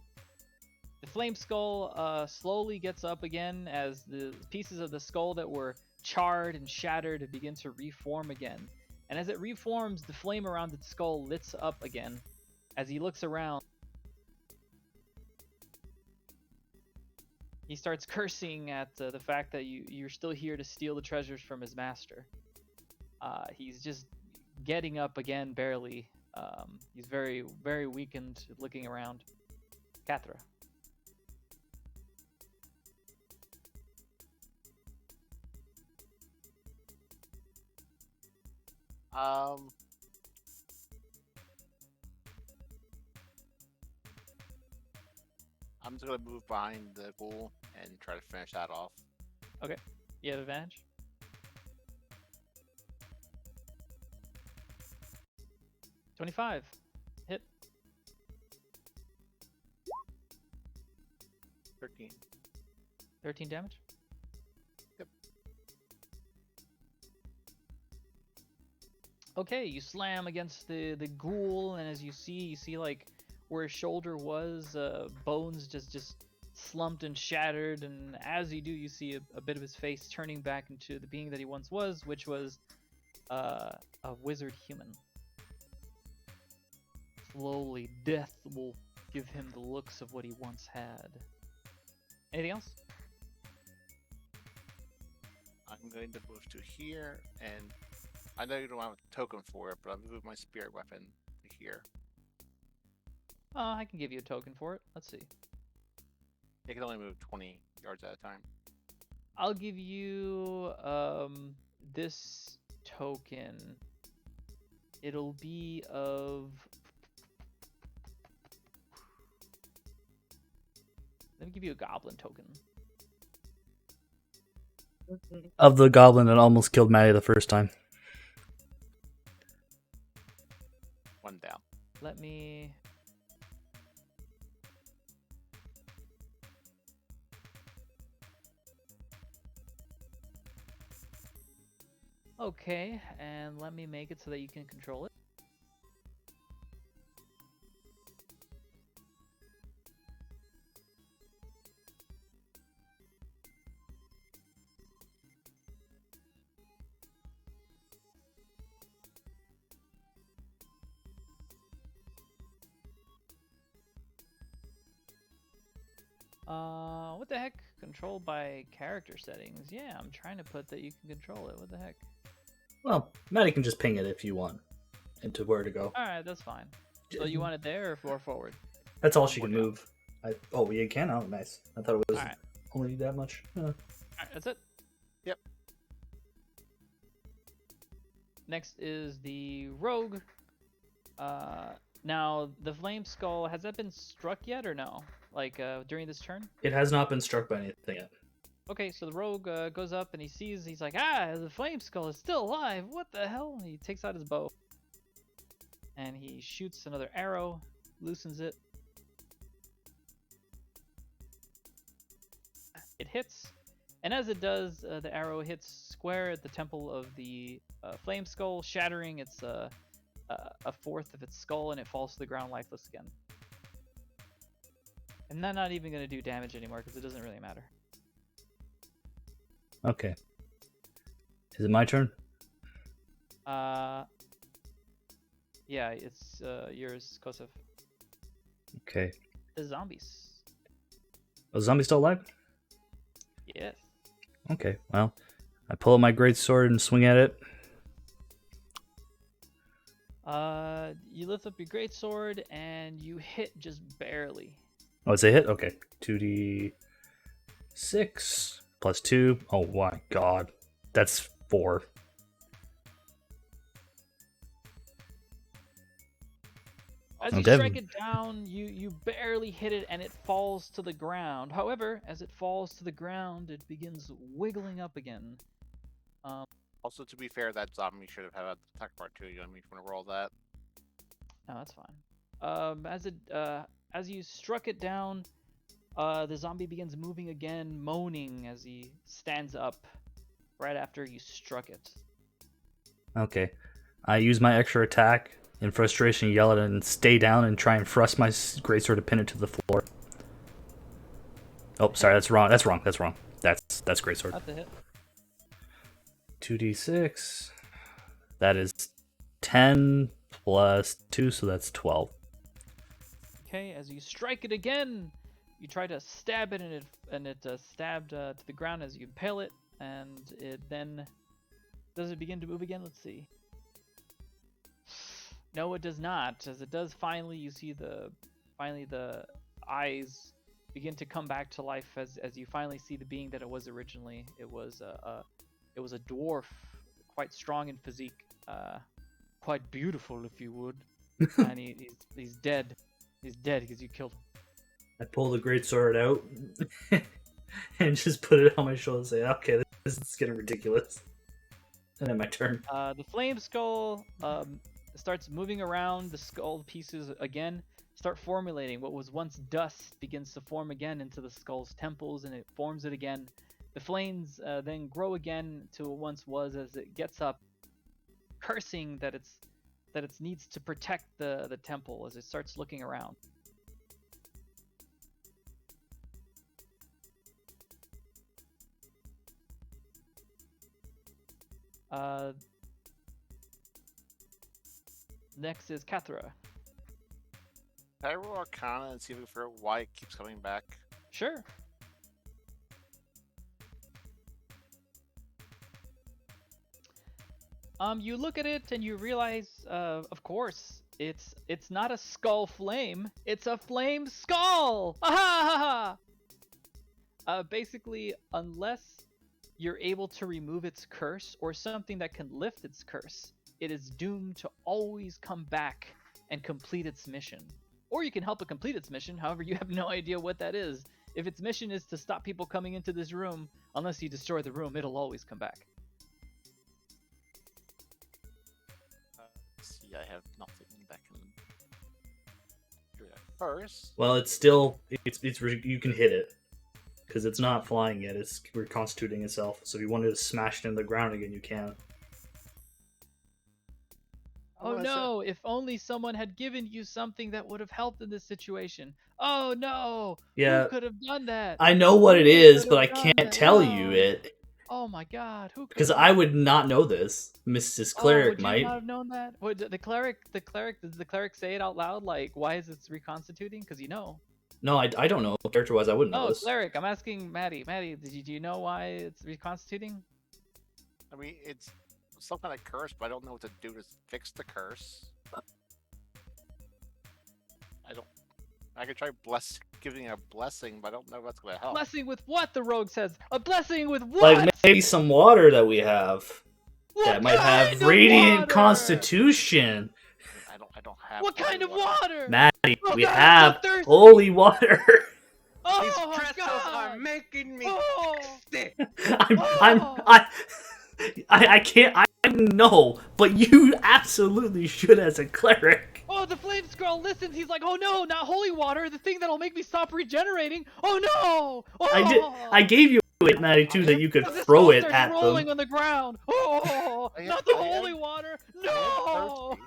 The flame skull slowly gets up again as the pieces of the skull that were charred and shattered begin to reform again. And as it reforms, the flame around its skull lights up again. As he looks around, he starts cursing at the fact that you're still here to steal the treasures from his master. He's just getting up again, barely. He's very, very weakened, looking around. Catra. I'm just gonna move behind the ghoul and try to finish that off. Okay. You have advantage? $25. Hit. 13. 13 damage? Yep. Okay, you slam against the ghoul, and as you see like where his shoulder was, bones just slumped and shattered, and as you do, you see a bit of his face turning back into the being that he once was, which was a wizard human. Slowly, death will give him the looks of what he once had. Anything else? I'm going to move to here, and I know you don't have a token for it, but I'm moving my spirit weapon to here. I can give you a token for it. Let's see. It can only move 20 yards at a time. I'll give you this token. It'll be of. Let me give you a goblin token. Of the goblin that almost killed Maddie the first time. One down. Let me. Okay, and let me make it so that you can control it. What the heck? Controlled by character settings. Yeah, I'm trying to put that you can control it. What the heck? Well, Maddie can just ping it if you want. Into where to go. Alright, that's fine. So you want it there or forward? That's all she can move. Oh, you can? Oh, nice. I thought it was Alright. only that much. Alright, that's it. Yep. Next is the rogue. Now, the flame skull, has that been struck yet or no? Like, during this turn? It has not been struck by anything yet. Okay, so the rogue goes up and he's like, the flame skull is still alive. What the hell? And he takes out his bow. And he shoots another arrow, loosens it. It hits. And as it does, the arrow hits square at the temple of the flame skull, shattering its a fourth of its skull, and it falls to the ground lifeless again. And I'm not even going to do damage anymore because it doesn't really matter. Okay. Is it my turn? Yeah, it's yours, Kosov. Okay. The zombies. Oh, zombie still alive? Yes. Okay, well, I pull out my great sword and swing at it. You lift up your great sword and you hit just barely. Oh, it's a hit? Okay. 2d6 plus 2. Oh my god. That's 4. As Oh, you Devin. strike it down, you barely hit it and it falls to the ground. However, as it falls to the ground, it begins wiggling up again. Also, to be fair, that zombie should have had an attack part too. You want me to roll that? No, that's fine. As you struck it down, the zombie begins moving again, moaning as he stands up right after you struck it. Okay. I use my extra attack. In frustration, yell at it and stay down and try and thrust my greatsword to pin it to the floor. Oh, sorry, that's wrong. That's wrong. That's greatsword. That's a hit. 2d6. That is 10 plus 2, so that's 12. Okay, as you strike it again, you try to stab it, and it stabbed to the ground as you impale it, and it then does it begin to move again? Let's see. No, it does not. As it does, finally, you see the eyes begin to come back to life as you finally see the being that it was originally. It was a dwarf, quite strong in physique, quite beautiful, if you would, and he's dead. He's dead because you killed him. I pull the greatsword out and just put it on my shoulder and say, okay, this is getting ridiculous. And then my turn. The flame skull starts moving around. The skull pieces again start formulating. What was once dust begins to form again into the skull's temples, and it forms it again. The flames then grow again to what once was as it gets up, cursing that it needs to protect the temple as it starts looking around. Next is Kathra. Can I roll Arcana and see if we can figure out why it keeps coming back? Sure. You look at it and you realize, of course, it's not a skull flame. It's a flame skull. Basically, unless you're able to remove its curse or something that can lift its curse, it is doomed to always come back and complete its mission. Or you can help it complete its mission, however you have no idea what that is. If its mission is to stop people coming into this room, unless you destroy the room, it'll always come back. Let's see, I have nothing that can do that first. Well, it's still, you can hit it. Because it's not flying yet, it's reconstituting itself. So if you wanted to smash it in the ground again, you can. Oh no, if only someone had given you something that would have helped in this situation. Oh no! Yeah. Who could have done that? I know what it Who is, could but I have done can't that? tell No. you it. Oh my god, who could Because have I would not know this. Mrs. Cleric would you might. not have known that? Would the cleric, does the cleric say it out loud? Like, why is it reconstituting? Because you know. No, I don't know. Character-wise, I wouldn't know Oh, this. cleric, I'm asking Maddie. Maddie, do you know why it's reconstituting? I mean, it's some kind of curse, but I don't know what to do to fix the curse. I could try giving a blessing, but I don't know if that's going to help. Blessing with what? The rogue says. A blessing with what? Like maybe some water that we have. What That might have kind of radiant water? constitution. I don't have. What kind of water? Maddie, Oh, we God, I'm have so thirsty. holy water. Oh These my pretzels god! are making me Oh. sick. I can't. I don't know, but you absolutely should as a cleric. Oh, the flame scroll listens. He's like, oh no, not holy water, the thing that'll make me stop regenerating. Oh no! Oh. I gave you it, Maddie, too, that you could Oh, this throw skull it starts at rolling them. on the ground. Oh, I am- not the I am- holy water. I am No! thirsty.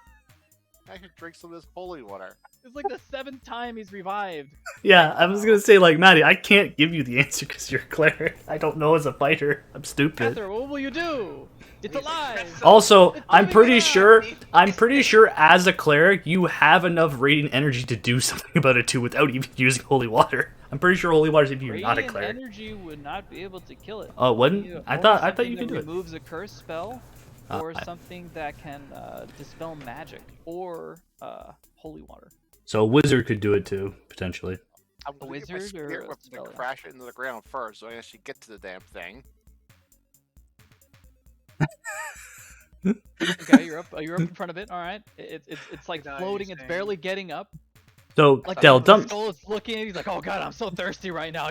I should drink some of this holy water. It's like the 7th time he's revived. Yeah, I was gonna say like Maddie, I can't give you the answer because you're a cleric. I don't know as a fighter. I'm stupid. Cather, what will you do? It's alive. Also, I'm pretty moving sure as a cleric you have enough radiant energy to do something about it too without even using holy water. I'm pretty sure holy water is if you're not a Radiant cleric. energy would not be able to kill it. Oh, it wouldn't? Only I thought something you that could do it. removes a curse spell, or I- something that can dispel magic, or holy water. So a wizard could do it too, potentially. I'm A gonna get my wizard or spirit a weapon to speller? crash it into the ground first, so I actually get to the damn thing. Okay, you're up in front of it. All right, it's like Without floating. It's anything. barely getting up. So Like Del, the dumb skull is looking. He's like, "Oh God, I'm so thirsty right now."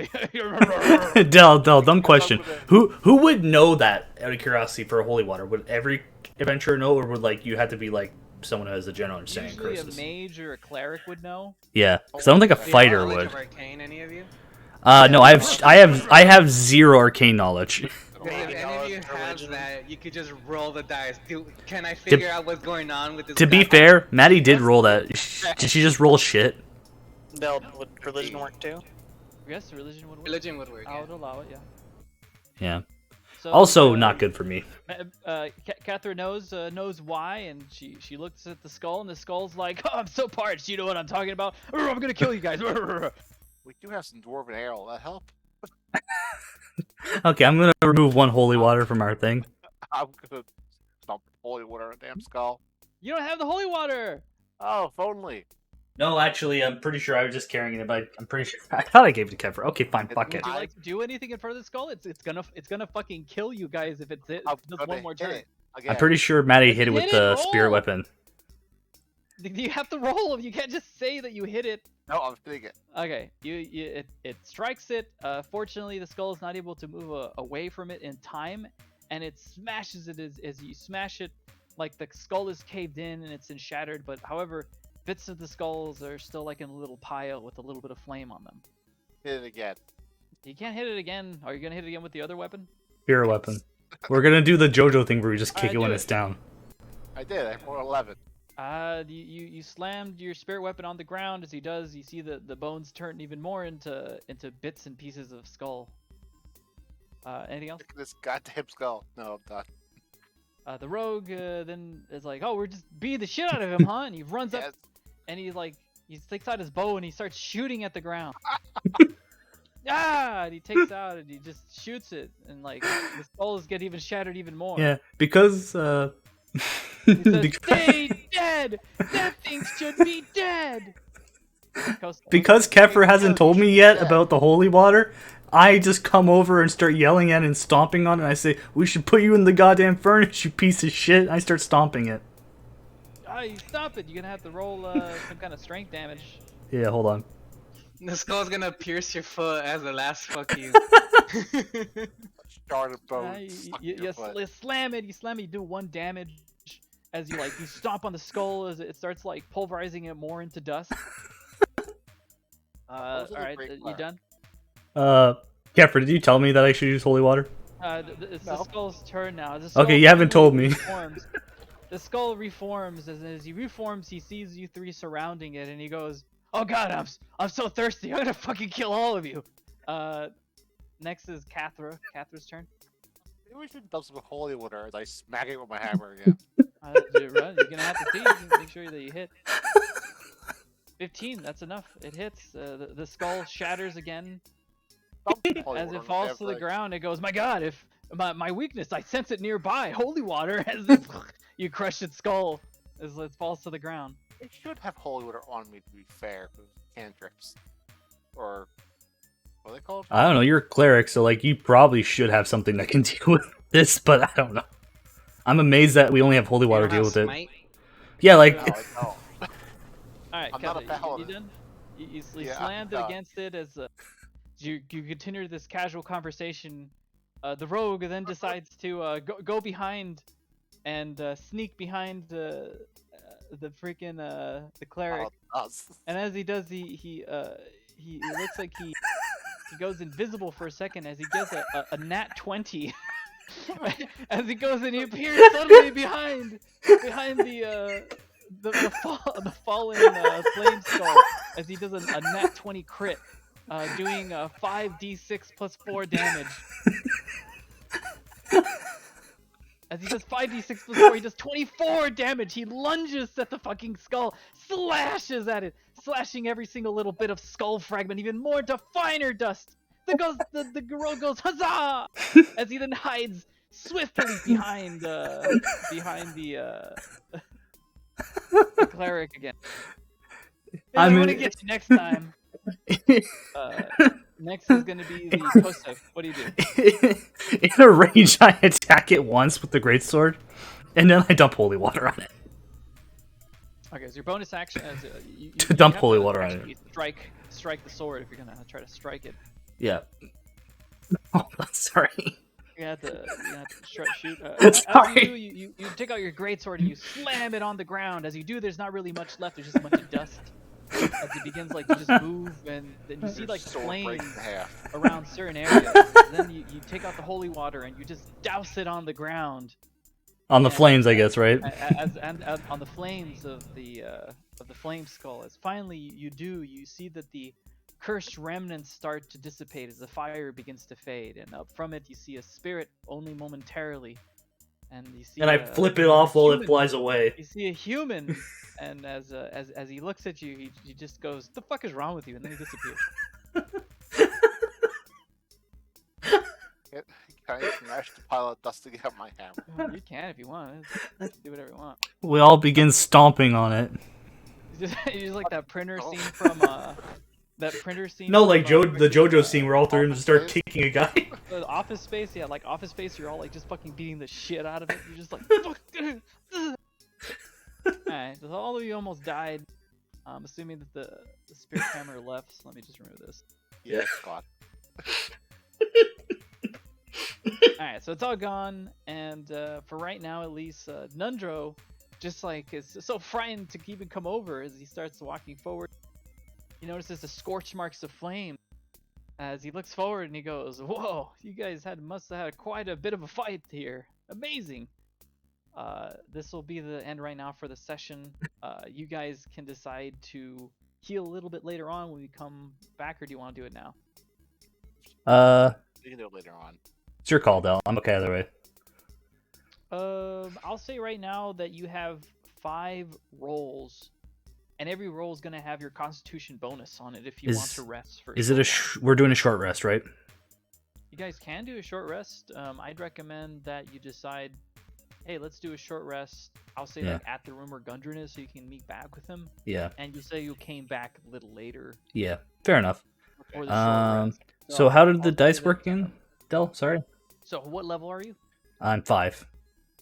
Del, dumb question. Who would know that out of curiosity for a holy water? Would every adventurer know, or would like you had to be like someone who has a general understanding of Usually, a curses? mage or a cleric would know. Yeah, because I don't think a Do you have fighter Knowledge would. of Arcane, any of you? No, I have zero arcane knowledge. Because if any of knowledge you of have religion. that, you could just roll the dice. Can I figure out what's going on with this? To be guy? fair, Maddie did roll that. Did she just roll shit? Del, would religion work too? Yes, religion would work. Religion would work. I Yeah. would allow it. Yeah. Yeah. So, Also, not good for me. Catherine knows why, and she looks at the skull, and the skull's like, "Oh, I'm so parched. You know what I'm talking about? I'm gonna kill you guys." We do have some dwarven ale. Will that help? Okay, I'm gonna remove one holy water from our thing. I'm gonna stomp holy water on a damn skull. You don't have the holy water. Oh, if only. No, actually, I'm pretty sure I was just carrying it, but I'm pretty sure I thought I gave it to Kevin. Okay, fine, fuck it. Would you like to do anything in front of the skull? It's gonna fucking kill you guys if it I'm does gonna one more hit turn. it again. I'm pretty sure Maddie hit it with Hit it, the roll! spirit weapon. You have to roll. You can't just say that you hit it. No, I'm hitting it. Okay, it strikes it. Fortunately, the skull is not able to move away from it in time, and it smashes it as you smash it. Like the skull is caved in and it's shattered, but however, bits of the skulls are still like in a little pile with a little bit of flame on them. Hit it again. You can't hit it again. Are you gonna hit it again with the other weapon? Spirit weapon. We're gonna do the JoJo thing where we just kick Alright, it when do it's it. down. I did. I rolled 11. You slammed your spirit weapon on the ground. As he does, you see the bones turn even more into bits and pieces of skull. Anything else? Look at this goddamn skull. No, I'm done. The rogue then is like, "Oh, we're just beating the shit out of him, huh?" And he runs up Yes. and he takes out his bow and he starts shooting at the ground. And he takes out and he just shoots it, and like the skulls get even shattered even more. Yeah, because He says, "Stay dead. That thing should be dead." because Kefir hasn't told me yet about the holy water, I just come over and start yelling at it and stomping on it. And I say, "We should put you in the goddamn furnace, you piece of shit." I start stomping it. You stop it. You're gonna have to roll some kind of strength damage. Yeah, hold on. The skull's gonna pierce your foot as the last fuck you. Shard of bone. You stuck in your foot. slam it. You do 1 damage as you stomp on the skull as it starts like pulverizing it more into dust. All Those are the right, great you parts. done? Kefir, did you tell me that I should use holy water? It's the No. skull's turn now. The Okay, skull you haven't told finally me. reforms. The skull reforms, as he reforms, he sees you 3 surrounding it, and he goes, "Oh God, I'm so thirsty. I'm gonna fucking kill all of you." Next is Cathra. Cathra's turn. Maybe we should dump some holy water as I smack it with my hammer again. You're gonna have to see. You can make sure that you hit. 15. That's enough. It hits. The skull shatters again. Dump some holy As water it on falls damn to the thing. ground, it goes, "My God, if my weakness, I sense it nearby. Holy water!" As it, you crush its skull as it falls to the ground. I should have holy water on me, to be fair, because cantrips. Or, what are they called? I don't know. You're a cleric, so like you probably should have something that can deal with this, but I don't know. I'm amazed that we only have holy water You deal don't with have it. smite? Yeah, like No, I don't. All right, I'm not a Kevin, you paladin. done? You Yeah, I'm slammed it done. against it as you continue this casual conversation. The rogue then decides to go behind and sneak behind the freaking the cleric. Oh, us. And as he does, he looks like he goes invisible for a second as he gets a nat 20. As he goes and he appears suddenly behind the fallen flame skull as he does a nat 20 crit, doing 5d6 plus 4 damage. As he does 5d6 plus 4, he does 24 damage. He lunges at the fucking skull, slashes at it, slashing every single little bit of skull fragment even more into finer dust. The girl goes huzzah! As he then hides swiftly behind the cleric again. I'm gonna get you next time. Next is gonna be the Kosef. What do you do? In a range, I attack it once with the greatsword, and then I dump holy water on it. Okay, so your bonus action is you Dump have holy to water on actually strike the sword if you're gonna try to strike it. Yeah. Oh, sorry. You have to shoot. Sorry. You take out your greatsword and you slam it on the ground. As you do, there's not really much left. There's just a bunch of dust. As it begins to just move, and then you see like Sword flames breaks in half. around certain areas. And then you take out the holy water and you just douse it on the ground. On the flames, I guess, right? And on the flames of the flame skull. As finally you see that the cursed remnants start to dissipate as the fire begins to fade, and up from it you see a spirit only momentarily, and you see. And I flip it off while it flies away. You see a human, and as he looks at you, he just goes, "The fuck is wrong with you?" And then he disappears. Can I smash the pile of dust to get out my hammer? You can if you want. Do whatever you want. We all begin stomping on it. It's just like that printer scene from that printer scene. No, like from, the JoJo scene where all three of them start kicking a guy. The Office Space, yeah, like Office Space, you're all like just fucking beating the shit out of it. You're just like, fuck. Alright, so all of you almost died. I'm assuming that the spirit hammer left. So let me just remove this. Yeah, God. Alright, so it's all gone, and for right now at least, Nundro just like is so frightened to even come over as he starts walking forward. He notices the scorch marks of flame as he looks forward and he goes, "Whoa, you guys must have had quite a bit of a fight here. Amazing." This will be the end right now for the session. You guys can decide to heal a little bit later on when we come back, or do you want to do it now? You can do it later on. It's your call, Del. I'm okay either way. I'll say right now that you have 5 rolls, and every roll is gonna have your Constitution bonus on it if you want to rest for. Is it we're doing a short rest, right? You guys can do a short rest. I'd recommend that you decide, hey, let's do a short rest. I'll say like at the room where Gundren is, so you can meet back with him. Yeah. And you say you came back a little later. Yeah. Fair enough. Before the short rest. So how did the I'll dice say work that- again, Del? Sorry. So what level are you? I'm 5.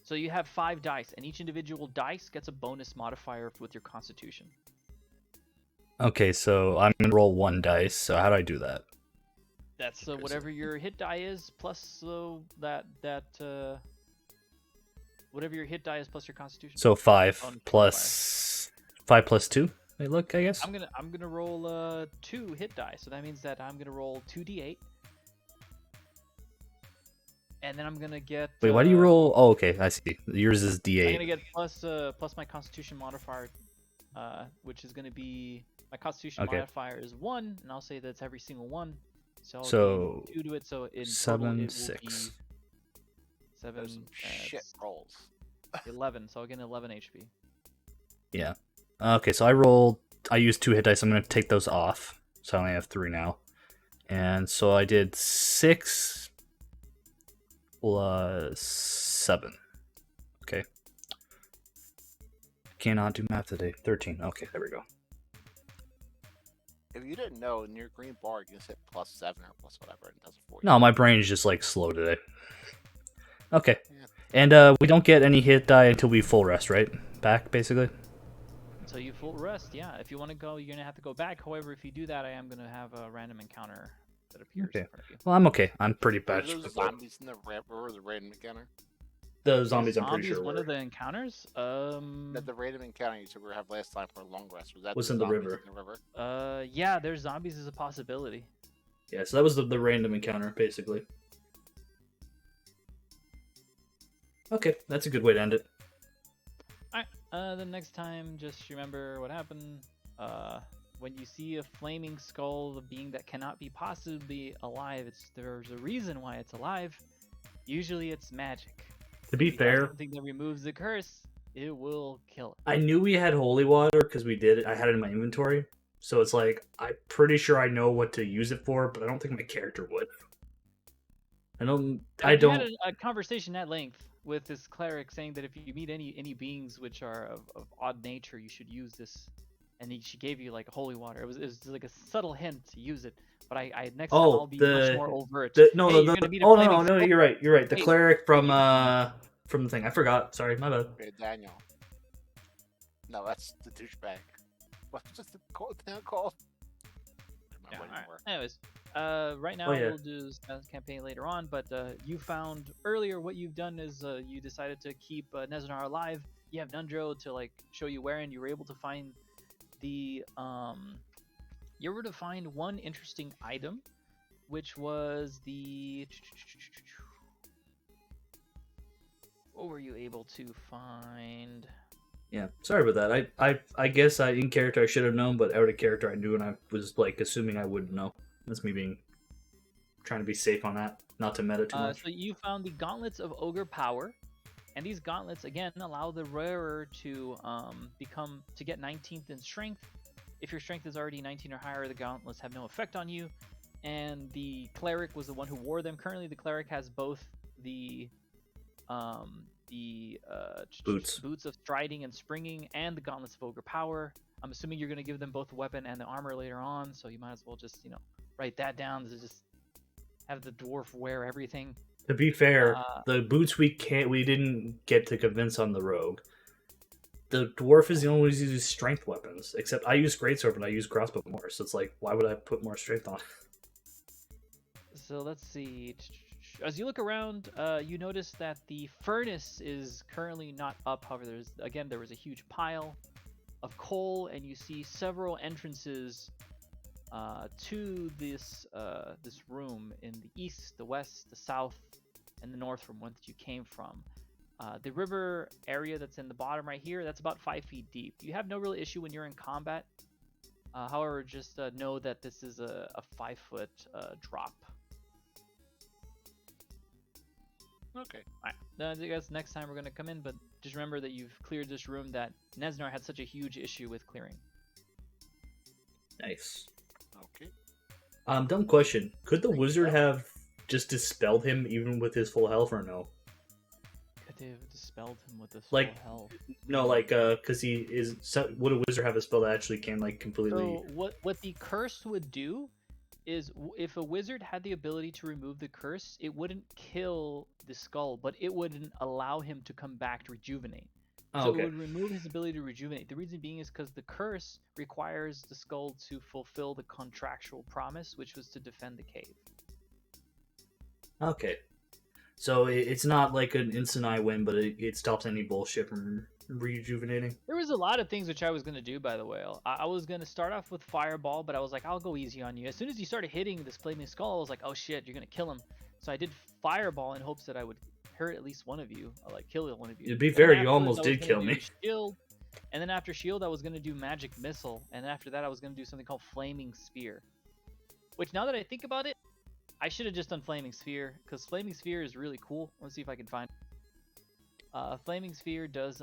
So you have 5 dice, and each individual dice gets a bonus modifier with your Constitution. Okay, so I'm gonna roll 1 dice. So how do I do that? That's whatever your hit die is plus whatever your hit die is plus your Constitution. So 5 On plus 5 plus 2. Wait, look, I guess. I'm gonna roll 2 hit die, so that means that I'm gonna roll 2d8, and then I'm gonna get. Wait, why do you roll? Oh, okay, I see. Yours is I'm D8. gonna get plus my Constitution modifier, which is gonna be my Constitution modifier is 1, and I'll say that's every single one. So I'll gain 2 to it. So in total, 7, it will 6. be 7, There's some shit rolls. 11. So I'll get 11 HP. Yeah. Okay, so I used 2 hit dice. I'm gonna take those off. So I only have 3 now. And so I did 6 plus 7. Okay. Cannot do math today. 13. Okay, there we go. If you didn't know, in your green bar, you can hit +7 or plus whatever, and it does it for you. No, my brain is just like slow today. Okay. Yeah. And we don't get any hit die until we full rest, right? Back, basically? So you full rest, yeah. If you want to go, you're gonna have to go back. However, if you do that, I am gonna have a random encounter that appears Okay. in front of you. Well, I'm okay. I'm pretty Are bad. those zombies in the river or the random encounter? The zombies, I'm pretty Zombies, sure. one were. of the encounters. That the random encounter you said we have last time for a long rest was that Was the in the zombies river. in the river? Yeah, there's zombies as a possibility. Yeah, so that was the random encounter, basically. Okay, that's a good way to end it. The next time, just remember what happened. When you see a flaming skull, the being that cannot be possibly alive, there's a reason why it's alive. Usually, it's magic. To be If you have fair, something that removes the curse, it will kill it. I knew we had holy water because we did it. I had it in my inventory, so it's like I'm pretty sure I know what to use it for, but I don't think my character would. I don't. I You don't. had a conversation at length with this cleric saying that if you meet any beings which are of odd nature, you should use this. And she gave you like holy water. It was like a subtle hint to use it. But I next time I'll be much more overt. No, Hey, no, you're no, gonna meet a oh flaming no, no, skull. you're right. You're right. The Wait. cleric from the thing. I forgot. Sorry, my bad. Okay, Daniel. No, that's the douchebag. What's the town called? I Yeah, don't remember alright. anymore. Anyways, right now Oh, yeah. we'll do this campaign later on. But you found earlier what you've done is you decided to keep Nezanar alive. You have Nundro to like show you where, and you were able to find the you were to find one interesting item, which was the what were you able to find? Yeah, sorry about that. I guess in character I should have known, but out of character I knew, and I was like assuming I wouldn't know. That's me being trying to be safe on that, not to meta too much. So you found the gauntlets of ogre power, and these gauntlets again allow the wearer to get 19th in strength. If your strength is already 19 or higher, the gauntlets have no effect on you. And the cleric was the one who wore them. Currently, the cleric has both the boots of striding and springing, and the gauntlets of ogre power. I'm assuming you're going to give them both the weapon and the armor later on, so you might as well just write that down to just have the dwarf wear everything. To be fair, the boots we didn't get to convince on the rogue. The dwarf is the only one who uses strength weapons. Except I use greatsword and I use crossbow more, so it's like, why would I put more strength on? So let's see. As you look around, you notice that the furnace is currently not up. However, there was a huge pile of coal, and you see several entrances to this room in the east, the west, the south, and the north from whence you came from. The river area that's in the bottom right here, that's about 5 feet deep. You have no real issue when you're in combat. However, just know that this is a 5-foot drop. Okay. Alright, I guess next time we're going to come in, but just remember that you've cleared this room that Nezanar had such a huge issue with clearing. Nice. Okay. Dumb question. Could the wizard have just dispelled him even with his full health, or no? Could they have dispelled him with this Like, full health? No, like, because he is. Would a wizard have a spell that actually can, like, completely. So what the curse would do is if a wizard had the ability to remove the curse, it wouldn't kill the skull, but it wouldn't allow him to come back to rejuvenate. Oh, So okay. it would remove his ability to rejuvenate. The reason being is because the curse requires the skull to fulfill the contractual promise, which was to defend the cave. Okay. So it's not like an instant I win, but it stops any bullshit from rejuvenating. There was a lot of things which I was going to do, by the way. I was going to start off with Fireball, but I was like, I'll go easy on you. As soon as you started hitting this flaming skull, I was like, oh shit, you're going to kill him. So I did Fireball in hopes that I would hurt at least one of you, or like kill one of you. To be And fair, then you afterwards, almost I was did gonna kill do me. Shield, and then after Shield, I was going to do Magic Missile, and then after that, I was going to do something called Flaming Spear. Which, now that I think about it, I should have just done Flaming Sphere, because Flaming Sphere is really cool. Let's see if I can find it. Flaming Sphere does,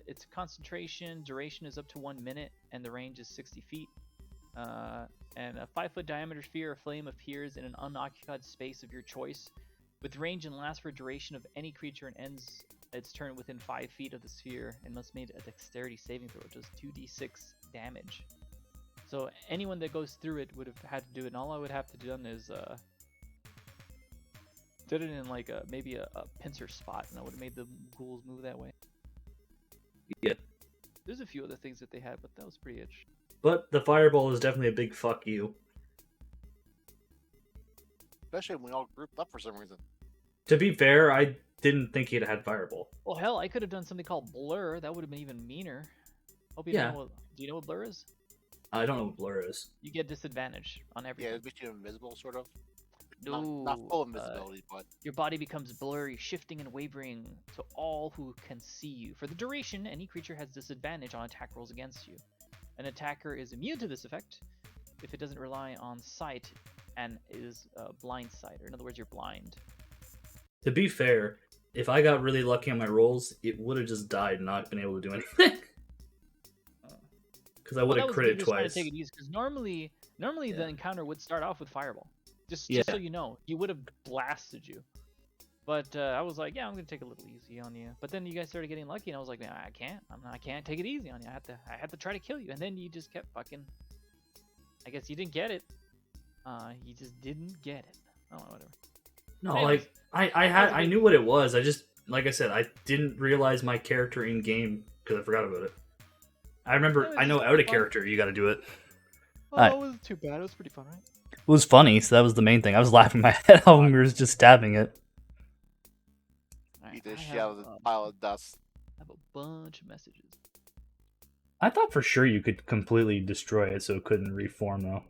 its concentration duration is up to 1 minute, and the range is 60 feet. And a 5-foot diameter sphere of flame appears in an unoccupied space of your choice, with range and lasts for a duration of any creature and ends its turn within 5 feet of the sphere, and must make a dexterity saving throw, which does 2d6 damage. So anyone that goes through it would have had to do it, and all I would have to do done is did it in like maybe a pincer spot, and I would have made the ghouls move that way. Yeah. There's a few other things that they had, but that was pretty itch. But the fireball is definitely a big fuck you. Especially when we all grouped up for some reason. To be fair, I didn't think he'd had fireball. Well, hell, I could have done something called Blur. That would have been even meaner. Hope you Yeah. know. Do you know what Blur is? I don't know what blur is. You get disadvantage on Yeah, everything. it makes you invisible, sort of. Not full No, invisibility, but your body becomes blurry, shifting and wavering to all who can see you. For the duration, any creature has disadvantage on attack rolls against you. An attacker is immune to this effect if it doesn't rely on sight and is blind sight, or in other words, you're blind. To be fair, if I got really lucky on my rolls, it would have just died and not been able to do anything. Because I would have critted twice. Take it easy, because normally Yeah. the encounter would start off with fireball. Just Yeah. so you know, he would have blasted you. But I was like, yeah, I'm gonna take a little easy on you. But then you guys started getting lucky, and I was like, man, I can't take it easy on you. I had to try to kill you, and then you just kept fucking. I guess you didn't get it. You just didn't get it. Oh, whatever. No, Anyways, like I knew what it was. I just, like I said, I didn't realize my character in game because I forgot about it. I remember, I know out of character you got to do it. Oh, it wasn't too bad. It was pretty fun, right? It was funny, so that was the main thing. I was laughing my head off when we were just stabbing it. beat this shit out of the pile of dust. I have a bunch of messages. I thought for sure you could completely destroy it so it couldn't reform though.